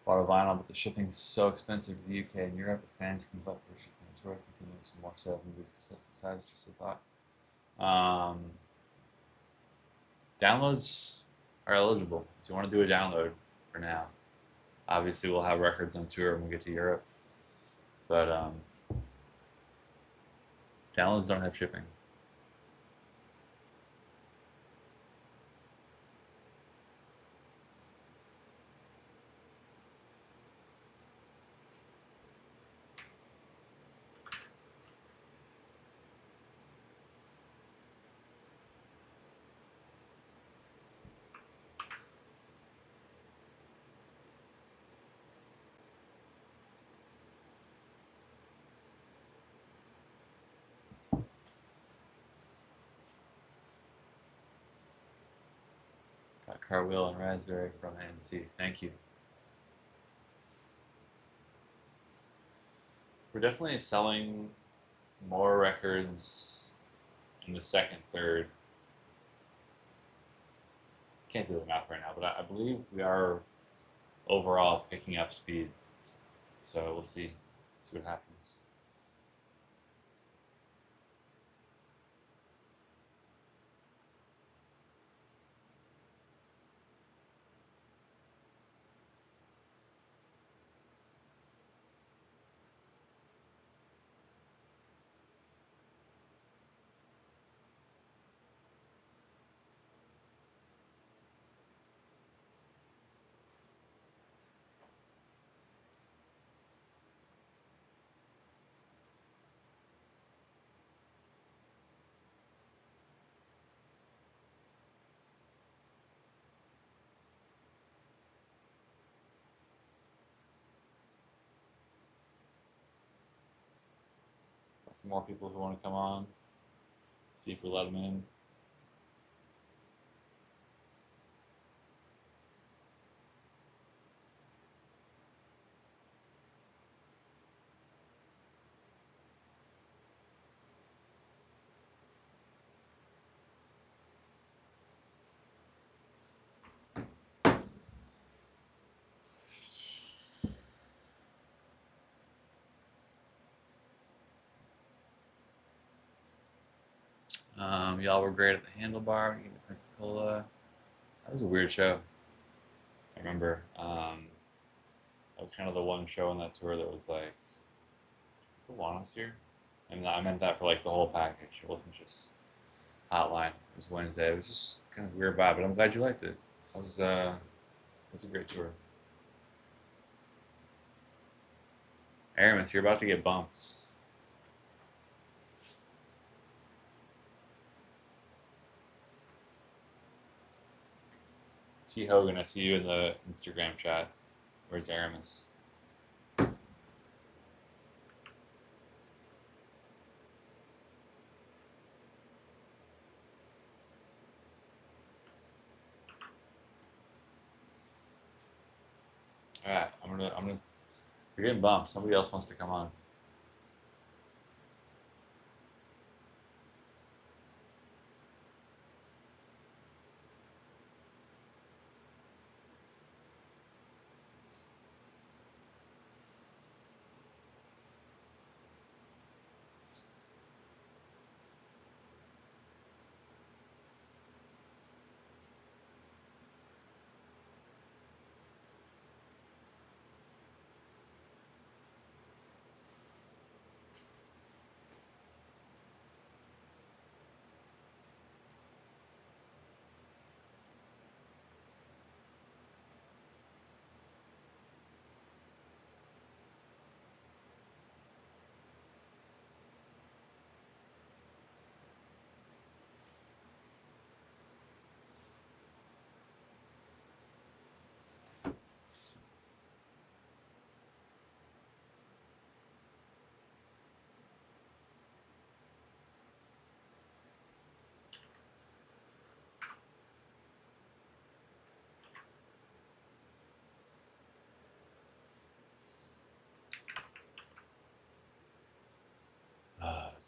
Bought a vinyl, but the shipping's so expensive to the UK and Europe. If fans can collect their shipping on tour, I think it makes some more sale than consistent size. Just a thought. Downloads are eligible. If you want to do a download for now, obviously we'll have records on tour when we get to Europe. But downloads don't have shipping. Got Cartwheel and Raspberry from ANC. Thank you. We're definitely selling more records in the second, third. Can't do the math right now, but I believe we are overall picking up speed. So we'll see what happens. Got some more people who want to come on. See if we let them in. Y'all were great at the Handlebar, getting to Pensacola. That was a weird show. I remember that was kind of the one show on that tour that was like, who want us here? And I meant that for like the whole package. It wasn't just Hotline. It was Wednesday. It was just kind of a weird vibe, but I'm glad you liked it. It was a great tour. Aramis, you're about to get bumps. T. Hogan, I see you in the Instagram chat. Where's Aramis? All right, you're getting bumped. Somebody else wants to come on.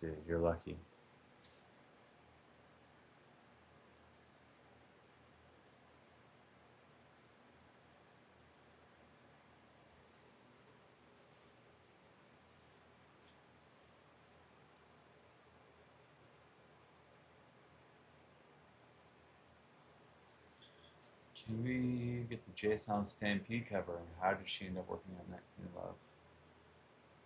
Dude, you're lucky. Can we get the J Sound Stampede cover? And how did she end up working on Next New Love?